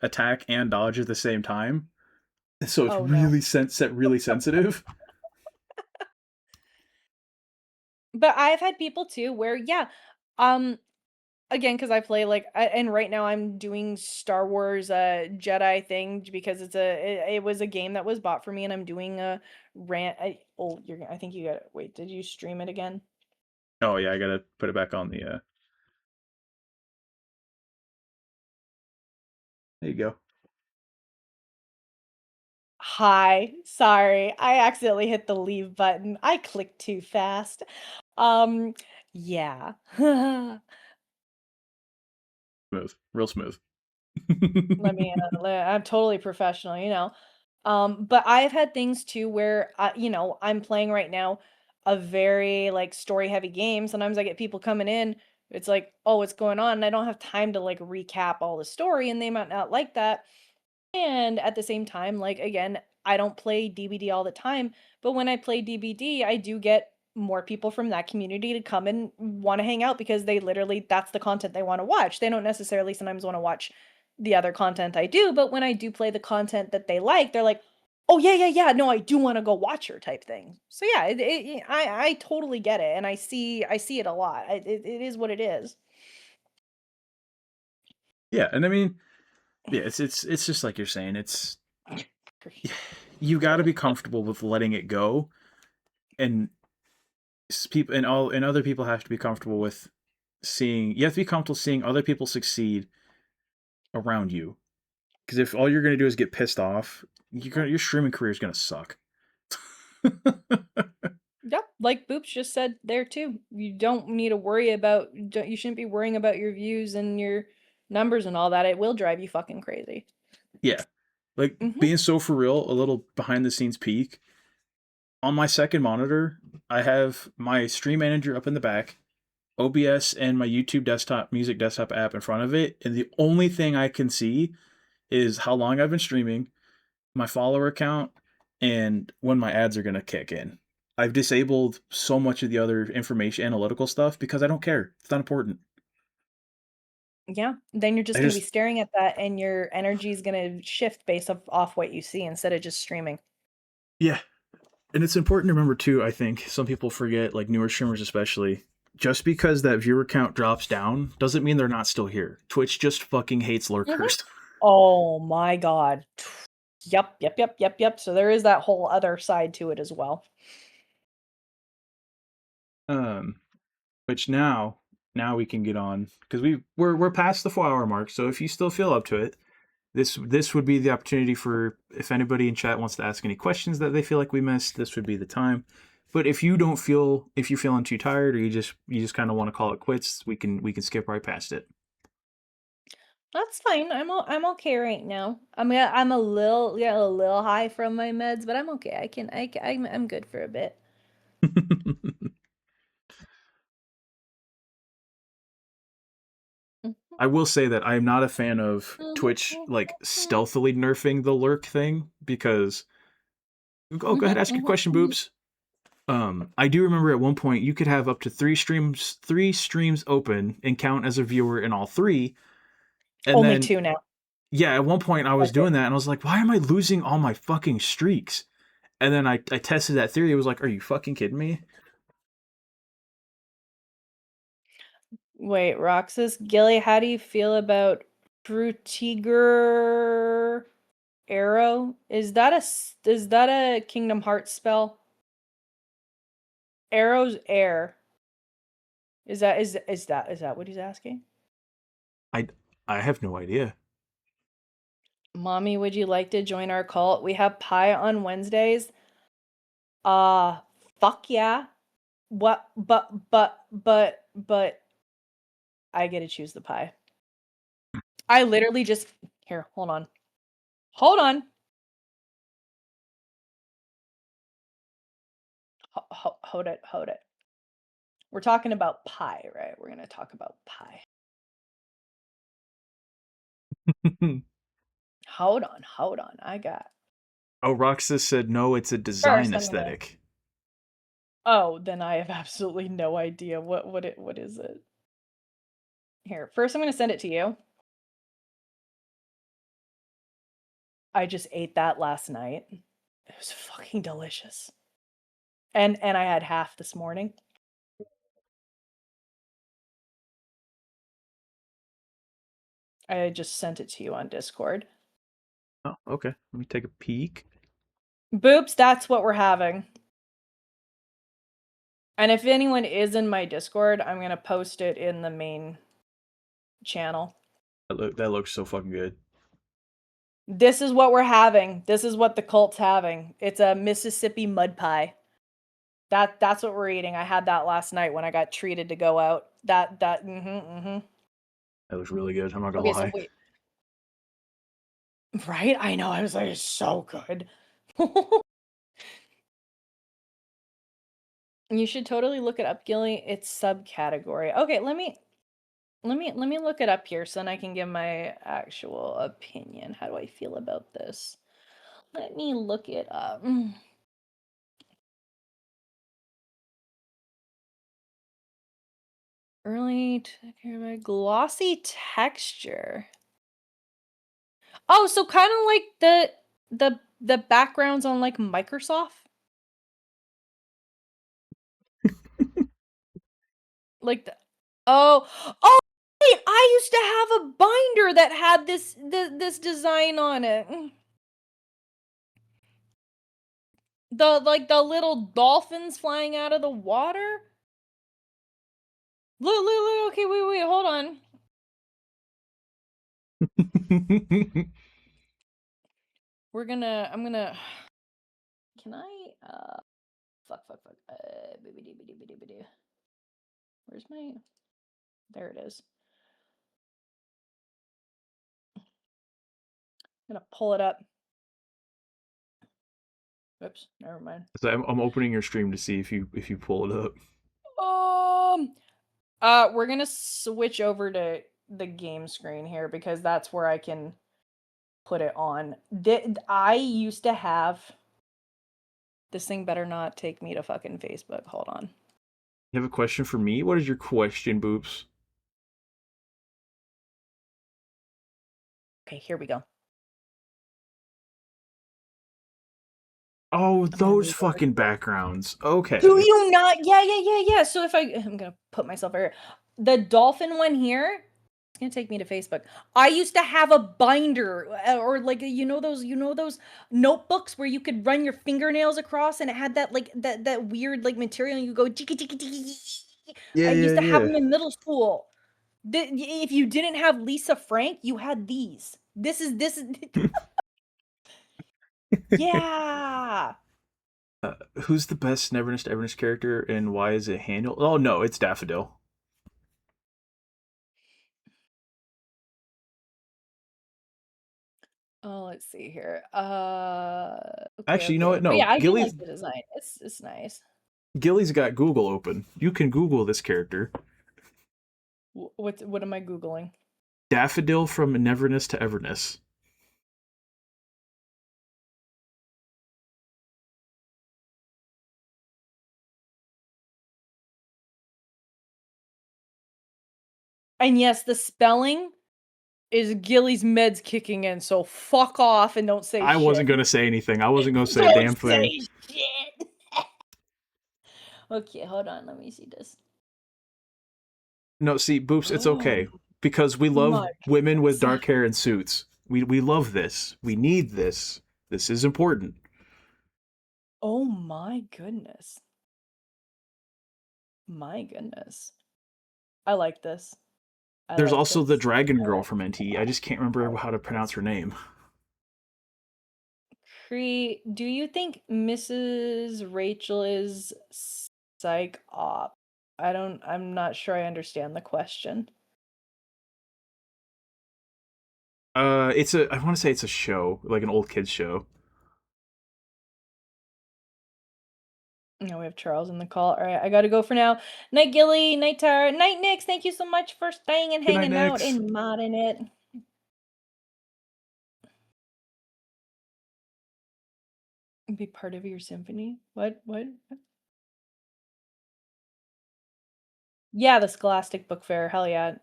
attack and dodge at the same time. So it's Oh, no. really set really sensitive. But I've had people too where, yeah, um, again, because I play like, and right now I'm doing Star Wars Jedi thing because it was a game that was bought for me, and I'm doing a rant. I think you got it. Wait, did you stream it again? Oh yeah, I gotta put it back on the. There you go. Hi, sorry, I accidentally hit the leave button. I clicked too fast. Um, yeah. Smooth, real smooth. I'm totally professional, you know. But I've had things too where I'm playing right now a very like story heavy game. Sometimes I get people coming in, it's like, oh, what's going on? And I don't have time to like recap all the story, and they might not like that. And at the same time, like again, I don't play DBD all the time, but when I play DBD, I do get more people from that community to come and want to hang out because they literally that's the content they want to watch. They don't necessarily sometimes want to watch the other content I do, but when I do play the content that they like, they're like, "Oh yeah, yeah, yeah, no, I do want to go watch her" type thing. So yeah, I totally get it, and I see it a lot. It is what it is. Yeah, and I mean, yeah, it's just like you're saying. It's Agreed. you got to be comfortable with letting it go, and people and other people have to be comfortable with seeing. You have to be comfortable seeing other people succeed around you. Because if all you're gonna do is get pissed off, your streaming career is gonna suck. Yep, like Boops just said there too. You don't need to worry about you shouldn't be worrying about your views and your numbers and all that. It will drive you fucking crazy. Yeah, like Mhm. being so for real, a little behind the scenes peek. On my second monitor, I have my stream manager up in the back, OBS and my YouTube desktop music desktop app in front of it, and the only thing I can see is how long I've been streaming, my follower count, and when my ads are gonna kick in. I've disabled so much of the other information analytical stuff because I don't care. It's not important. Yeah, then you're just I going to be just staring at that and your energy is going to shift based off what you see instead of just streaming. yeah, and it's important to remember too. I think some people forget, like newer streamers especially. Just because that viewer count drops down doesn't mean they're not still here. Twitch just fucking hates Mhm. lurkers. Oh my god. Yep, yep, yep, yep, yep. So there is that whole other side to it as well. Um, which now we can get on because we're past the 4 hour mark. So if you still feel up to it, this would be the opportunity for if anybody in chat wants to ask any questions that they feel like we missed. This would be the time. But if you're feeling too tired or you just kind of want to call it quits, we can skip right past it. That's fine. I'm okay right now. I mean, I'm a little high from my meds, but I'm okay. I'm good for a bit. I will say that I am not a fan of Twitch like stealthily nerfing the lurk thing because go ahead, ask your question, Boops. I do remember at one point you could have up to three streams open and count as a viewer in all three. And Only then two now. yeah, at one point I was That's it. doing that and I was like, why am I losing all my fucking streaks? And then I tested that theory. It was like, are you fucking kidding me? Wait, Roxas, Gilly, how do you feel about Frutiger Arrow? Is that a Kingdom Hearts spell? Arrow's air. Is that what he's asking? I I have no idea. Mommy, would you like to join our cult? We have pie on Wednesdays. Fuck yeah. What but I get to choose the pie. I literally just here, hold on. Hold on. Hold it, hold it. We're talking about pie, right? We're gonna talk about pie. Hold on. I got Oh, Roxas said no, it's a design first. I'm gonna. aesthetic. Oh, then I have absolutely no idea what is it. Here, first I'm gonna send it to you. I just ate that last night. It was fucking delicious. And I had half this morning. I just sent it to you on Discord. Oh, okay. Let me take a peek. Boops, that's what we're having. And if anyone is in my Discord, I'm gonna post it in the main channel. That looks so fucking good. This is what we're having. This is what the cult's having. It's a Mississippi mud pie. That's what we're eating. I had that last night when I got treated to go out. Mm-hmm. That looks really good. I'm not gonna Okay, so lie. wait. Right? I know. I was like, it's so good. You should totally look it up, Gilly. It's subcategory. Okay, let me look it up here so then I can give my actual opinion. How do I feel about this? Let me look it up. Early glossy texture. Oh, so kind of like the backgrounds on like Microsoft. Like the oh oh wait, I used to have a binder that had this design on it. The little dolphins flying out of the water. Look. Okay, wait. Hold on. I'm gonna. Can I? Fuck. Where's my? There it is. I'm gonna pull it up. Oops, never mind. So I'm opening your stream to see if you pull it up. Um. We're gonna switch over to the game screen here because that's where I can put it on. I used to have this thing. Better not take me to fucking Facebook. Hold on. You have a question for me? What is your question, Boops? Okay, here we go. Oh, I'm gonna those move over. fucking backgrounds. Do Okay. you not? Yeah. So if I'm gonna put myself here. The dolphin one here. It's gonna take me to Facebook. I used to have a binder or like you know those notebooks where you could run your fingernails across and it had that like that weird like material and you go jiggy jiggy jiggy. Yeah, I yeah, used to have yeah. them in middle school. If you didn't have Lisa Frank, you had these. This is yeah. Who's the best Neverness to Everness character and why is it handled? Oh no, it's Daffodil. let's see here. Okay, Actually, you know okay. what? But No, yeah, I do like the design. It's nice. Gilly's got Google open. You can Google this character. What am I Googling? Daffodil from Neverness to Everness. And yes, the spelling is Gilly's meds kicking in, so fuck off and don't say I wasn't shit. gonna say anything. I wasn't gonna say a Don't damn thing. say shit. Okay, hold on. Let me see this. No, see, Boops, it's Oh okay. Because we love my women with goodness. dark hair and suits. We love this. We need this. This is important. Oh my goodness. My goodness. I like this. I There's like also the this. dragon I girl like from this a NT. I lot. just can't I remember how to like pronounce this. her name. Cree, do you think Mrs. Rachel is psych op? I'm not sure I understand the question. I want to say it's a show, like an old kids show. No, we have Charles in the call. All right, I gotta go for now. Night Gilly, night Tara, night Nix. Thank you so much for staying and Good night, hanging out Nix. and modding it. Be part of your symphony. What? Yeah, the Scholastic Book Fair. Hell yeah.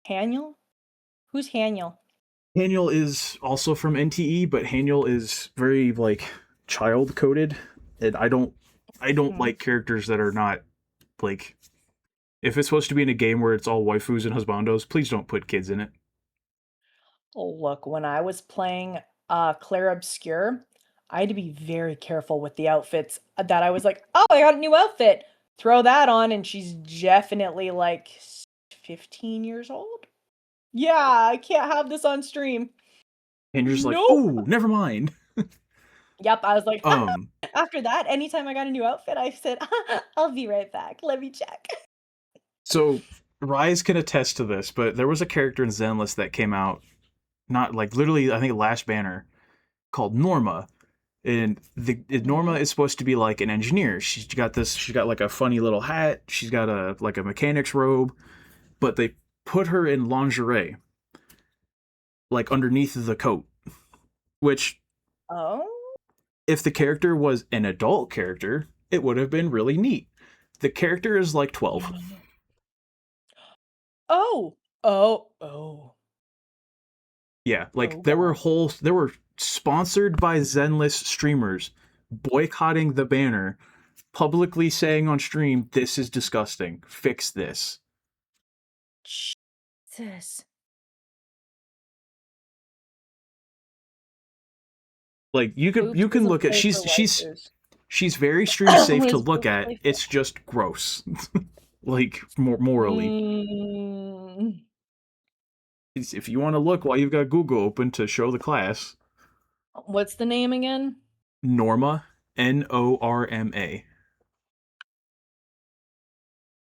Haniel? Who's Haniel? Haniel is also from NTE, but Haniel is very like child coded, and I don't Hmm. like characters that are not like if it's supposed to be in a game where it's all waifus and husbandos, please don't put kids in it. Oh, look, when I was playing Claire Obscure, I had to be very careful with the outfits that I was like, oh, I got a new outfit. Throw that on, and she's definitely like 15 years old. Yeah, I can't have this on stream. And you're just like, Nope. oh, never mind. Yep, I was like, Um, after that, anytime I got a new outfit, I said, I'll be right back. Let me check. so Rise can attest to this, but there was a character in Zenless that came out not like literally, I think last banner called Norma, and Norma Mhm. is supposed to be like an engineer. She's got like a funny little hat. She's got a like a mechanic's robe, but they put her in lingerie, like underneath the coat. Which, Oh. if the character was an adult character, it would have been really neat. The character is like 12. Oh. Oh. Oh. Yeah, like Oh God. there were sponsored by Zenless streamers boycotting the banner, publicly saying on stream, "This is disgusting. Fix this." Jesus. Like Boops you can doesn't look at play for waifus. she's very stream safe What to does look Boops at. play for? It's just gross. Like morally. Mm. If you want to look while you've got Google open to show the class, What's the name again? Norma, Norma, and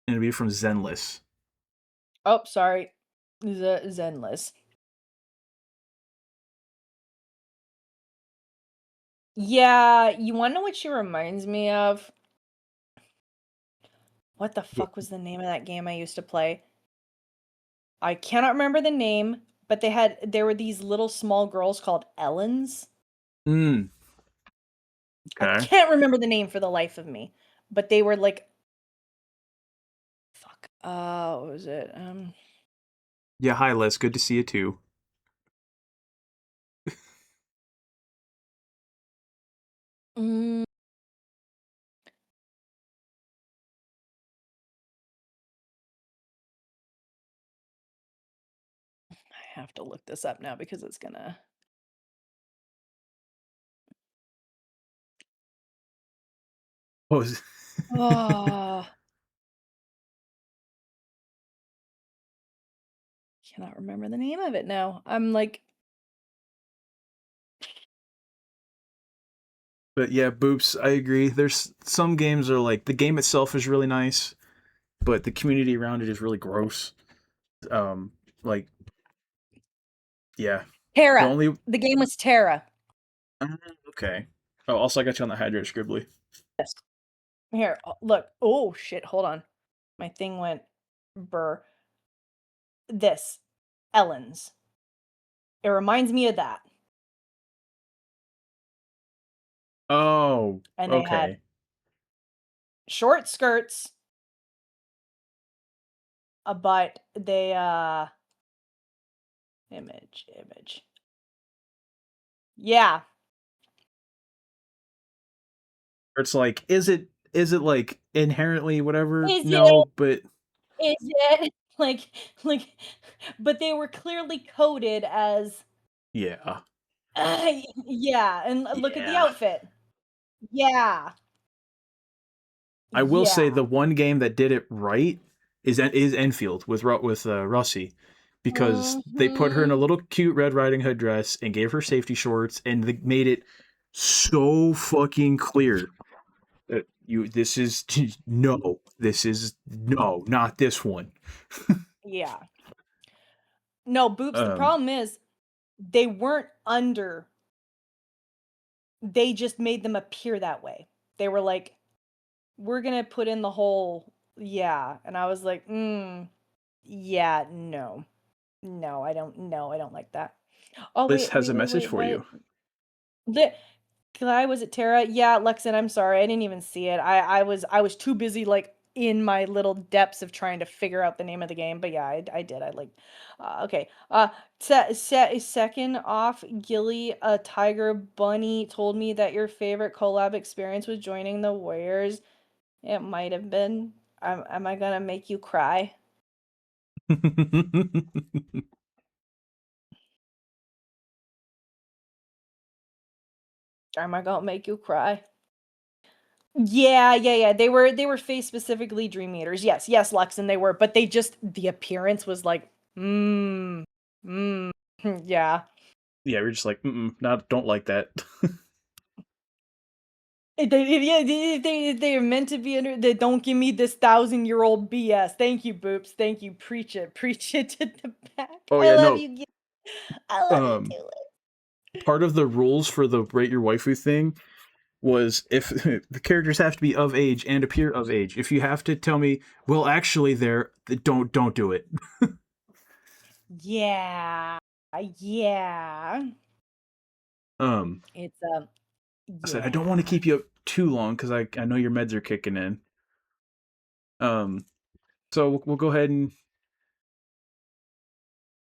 it'll be from Zenless. Oh, sorry. Zenless. Yeah, you wanna know what she reminds me of? What the fuck was the name of that game I used to play? I cannot remember the name, but there were these little small girls called Ellens. Mm, I okay. can't remember the name for the life of me, but they were like fuck. What was it? Yeah, hi Les, good to see you too. mm, I have to look this up now because it's gonna. What was Oh, cannot remember the name of it now. I'm like, But yeah, Boops, I agree. There's some games are like the game itself is really nice, but the community around it is really gross. Like yeah. The Terra. only The game was Terra. okay. Oh, also I got you on the Hydro Scribbly. Yes. Here, look. Oh shit, hold on. My thing went burr. This. Ellen's. It reminds me of that. Oh, And they had okay. short skirts, but they image. Yeah. It's like, is it like inherently whatever? Is it? No, but Is it? Like but they were clearly coded as yeah. yeah, and look at the Yeah. outfit. Yeah. I will say Yeah. the one game that did it right is Enfield with Russie, because they put her in a Mhm. little cute Red Riding Hood dress and gave her safety shorts, and they made it so fucking clear that you this is no, this is no, not this one. Yeah. No, Boops, the Um, problem is they weren't under, they just made them appear that way. They were like, "We're gonna put in the whole" yeah, and I was like, yeah, no. No, I don't like that." Oh, Liz has a message wait, for what? you. The Guy, was it Tara? Yeah, Lexan, I'm sorry. I didn't even see it. I was too busy like in my little depths of trying to figure out the name of the game. But yeah, I did. I like okay. Second off, Gilly, a Tiger Bunny told me that your favorite collab experience was joining the Warriors. It might have been. Am I gonna make you cry? Am I gonna make you cry? Yeah. They were face specifically Dream Eaters. Yes, Lux, and they were, but they just the appearance was like, mm, yeah. Yeah, we're just like, not don't like that. Yeah, they're meant to be under. They don't give me this 1,000-year-old BS. Thank you, Boops. Thank you. Preach it to the back. Oh I yeah, love no. you. I love you Um, too. Part of the rules for the rate your waifu thing was if the characters have to be of age and appear of age. If you have to tell me, well, actually, they're don't do it. Yeah, yeah. Um, It's I said I don't want to yeah. keep you up too long because I know your meds are kicking in. Um, so we'll go ahead and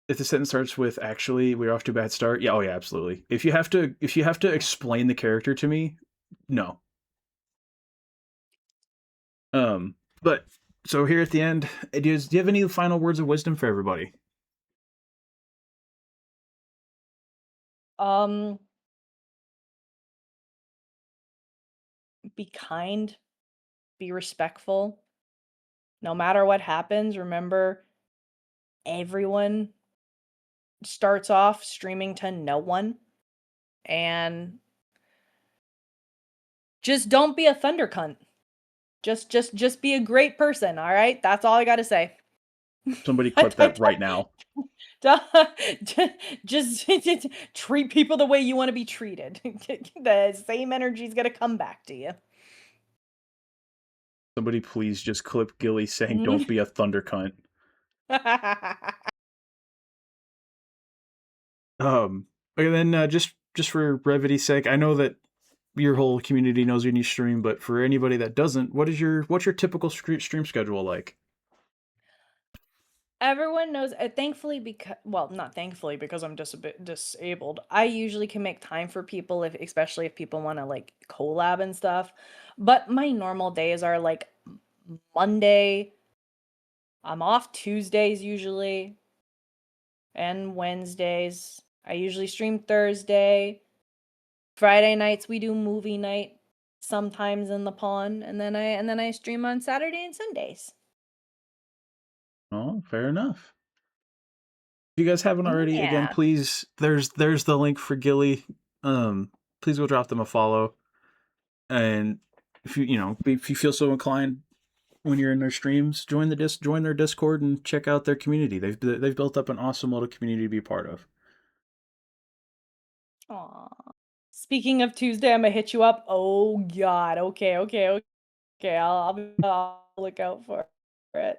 if the sentence starts with actually we're off to a bad start, yeah, oh yeah, absolutely. If you have to explain the character to me, no. But so here at the end, do you have any final words of wisdom for everybody? Um, be kind, be respectful. No matter what happens, remember everyone starts off streaming to no one, and just don't be a thunder cunt. Just be a great person, all right? That's all I got to say. Somebody clip that right now. Just treat people the way you want to be treated. The same energy is going to come back to you. Somebody please just clip Gilly saying don't be a thunder cunt. Um, and then just for brevity's sake, I know that your whole community knows your niche stream, but for anybody that doesn't, what's your typical stream schedule like? Everyone knows, thankfully, because well, not thankfully because I'm just a bit disabled. I usually can make time for people if especially if people want to like collab and stuff. But my normal days are like Monday, I'm off Tuesdays usually, and Wednesdays. I usually stream Thursday. Friday nights we do movie night sometimes in the pond, and then I stream on Saturday and Sundays. Oh, fair enough. If you guys haven't already, again, Yeah. please there's the link for Gilly. Please go drop them a follow. And if if you feel so inclined when you're in their streams, join their Discord and check out their community. They've built up an awesome little community to be part of. Aw. Speaking of Tuesday, Imma hit you up. Oh god, okay, okay, okay, I'll look out for it.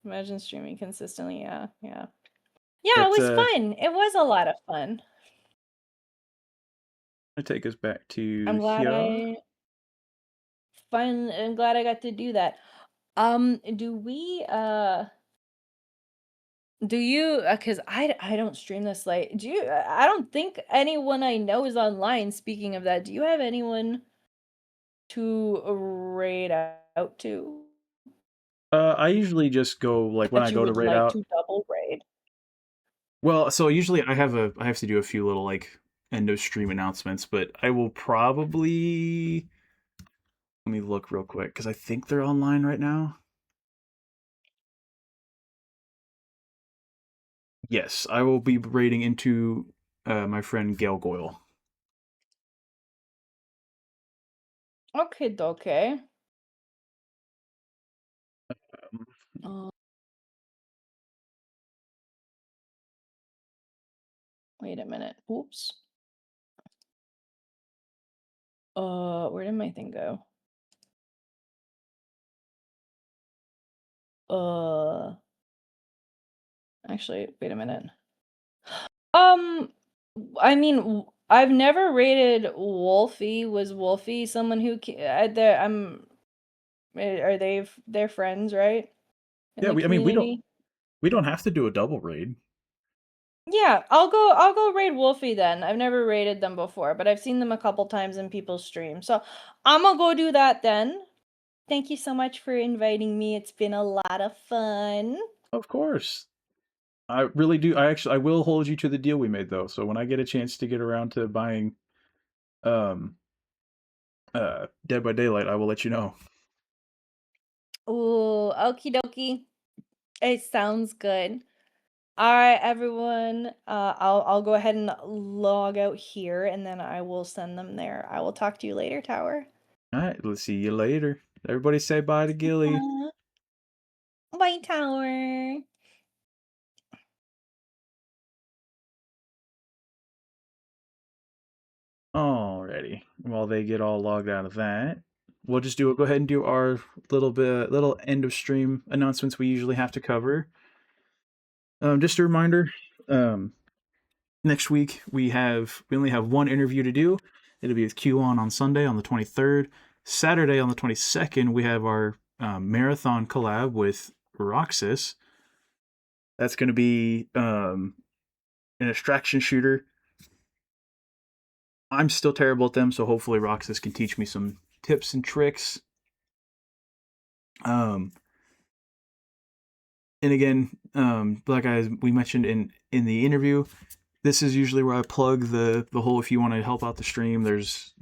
Imagine streaming consistently, yeah, yeah. Yeah, it But was fun. It was a lot of fun. I take us back I'm to glad here. I'm glad I got to do that. Do you, cause I don't stream this late. Do you I don't think anyone I know is online, speaking of that. Do you have anyone to raid out to I usually just go like when I that you go to would raid like out. to double raid? Well, so usually I have to do a few little like end of stream announcements, but I will probably let me look real quick because I think they're online right now. Yes, I will be raiding into my friend Gail Goyle. Okay, okay. Um, Uh, wait a minute. Oops. Where did my thing go? Uh, actually, wait a minute. Um, I mean, I've never rated Wolfie. Was Wolfie someone who are they're friends, right? In yeah, the I mean community? we don't have to do a double raid. Yeah, I'll go raid Wolfie then. I've never raided them before, but I've seen them a couple times in people's streams. So I'm gonna go do that then. Thank you so much for inviting me. It's been a lot of fun. Of course. I really do. I will hold you to the deal we made though. So when I get a chance to get around to buying um Dead by Daylight, I will let you know. Ooh, okie dokie. It sounds good. All right, everyone. I'll go ahead and log out here, and then I will send them there. I will talk to you later, Tower. All right, let's see you later. Everybody say bye to Gilly. Bye, Tower. Alrighty. While they get all logged out of that, we'll just go ahead and do our little end of stream announcements we usually have to cover. Just a reminder, um, next week we only have one interview to do. It'll be with Q on Sunday on the 23rd. Saturday on the 22nd we have our marathon collab with Roxas. That's going to be an extraction shooter. I'm still terrible at them, so hopefully Roxas can teach me some tips and tricks. Um, and again, like we mentioned in the interview, this is usually where I plug the whole. If you want to help out the stream, there's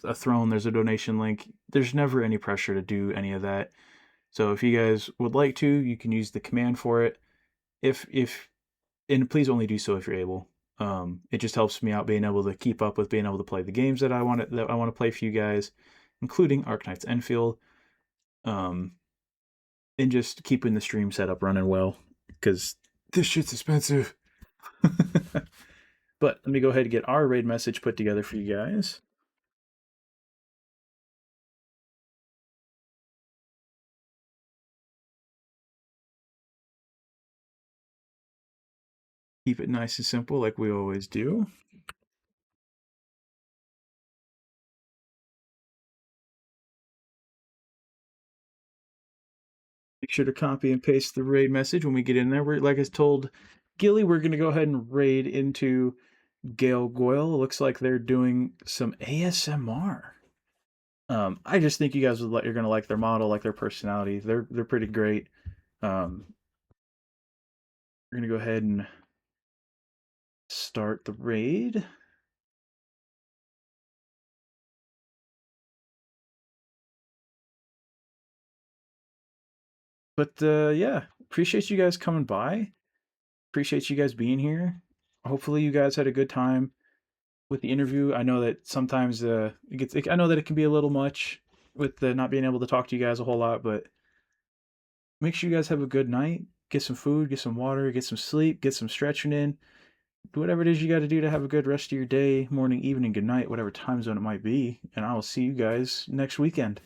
a throne, there's a donation link. There's never any pressure to do any of that. So if you guys would like to, you can use the command for it. If and please only do so if you're able. It just helps me out being able to keep up with being able to play the games that I want to play for you guys, including Arknight's Enfield. Um, and just keeping the stream setup running well because this shit's expensive. But let me go ahead and get our raid message put together for you guys. Keep it nice and simple like we always do. Make sure to copy and paste the raid message when we get in there. We're, like I told Gilly, we're going to go ahead and raid into Gale Goyle. It looks like they're doing some ASMR. I just think you guys you're gonna like their model, like their personality. They're pretty great. We're gonna go ahead and start the raid. But yeah, appreciate you guys coming by. Appreciate you guys being here. Hopefully, you guys had a good time with the interview. I know that sometimes I know that it can be a little much with the not being able to talk to you guys a whole lot, but make sure you guys have a good night. Get some food, get some water, get some sleep, get some stretching in. do whatever it is you got to do to have a good rest of your day, morning, evening, good night, whatever time zone it might be. And I will see you guys next weekend.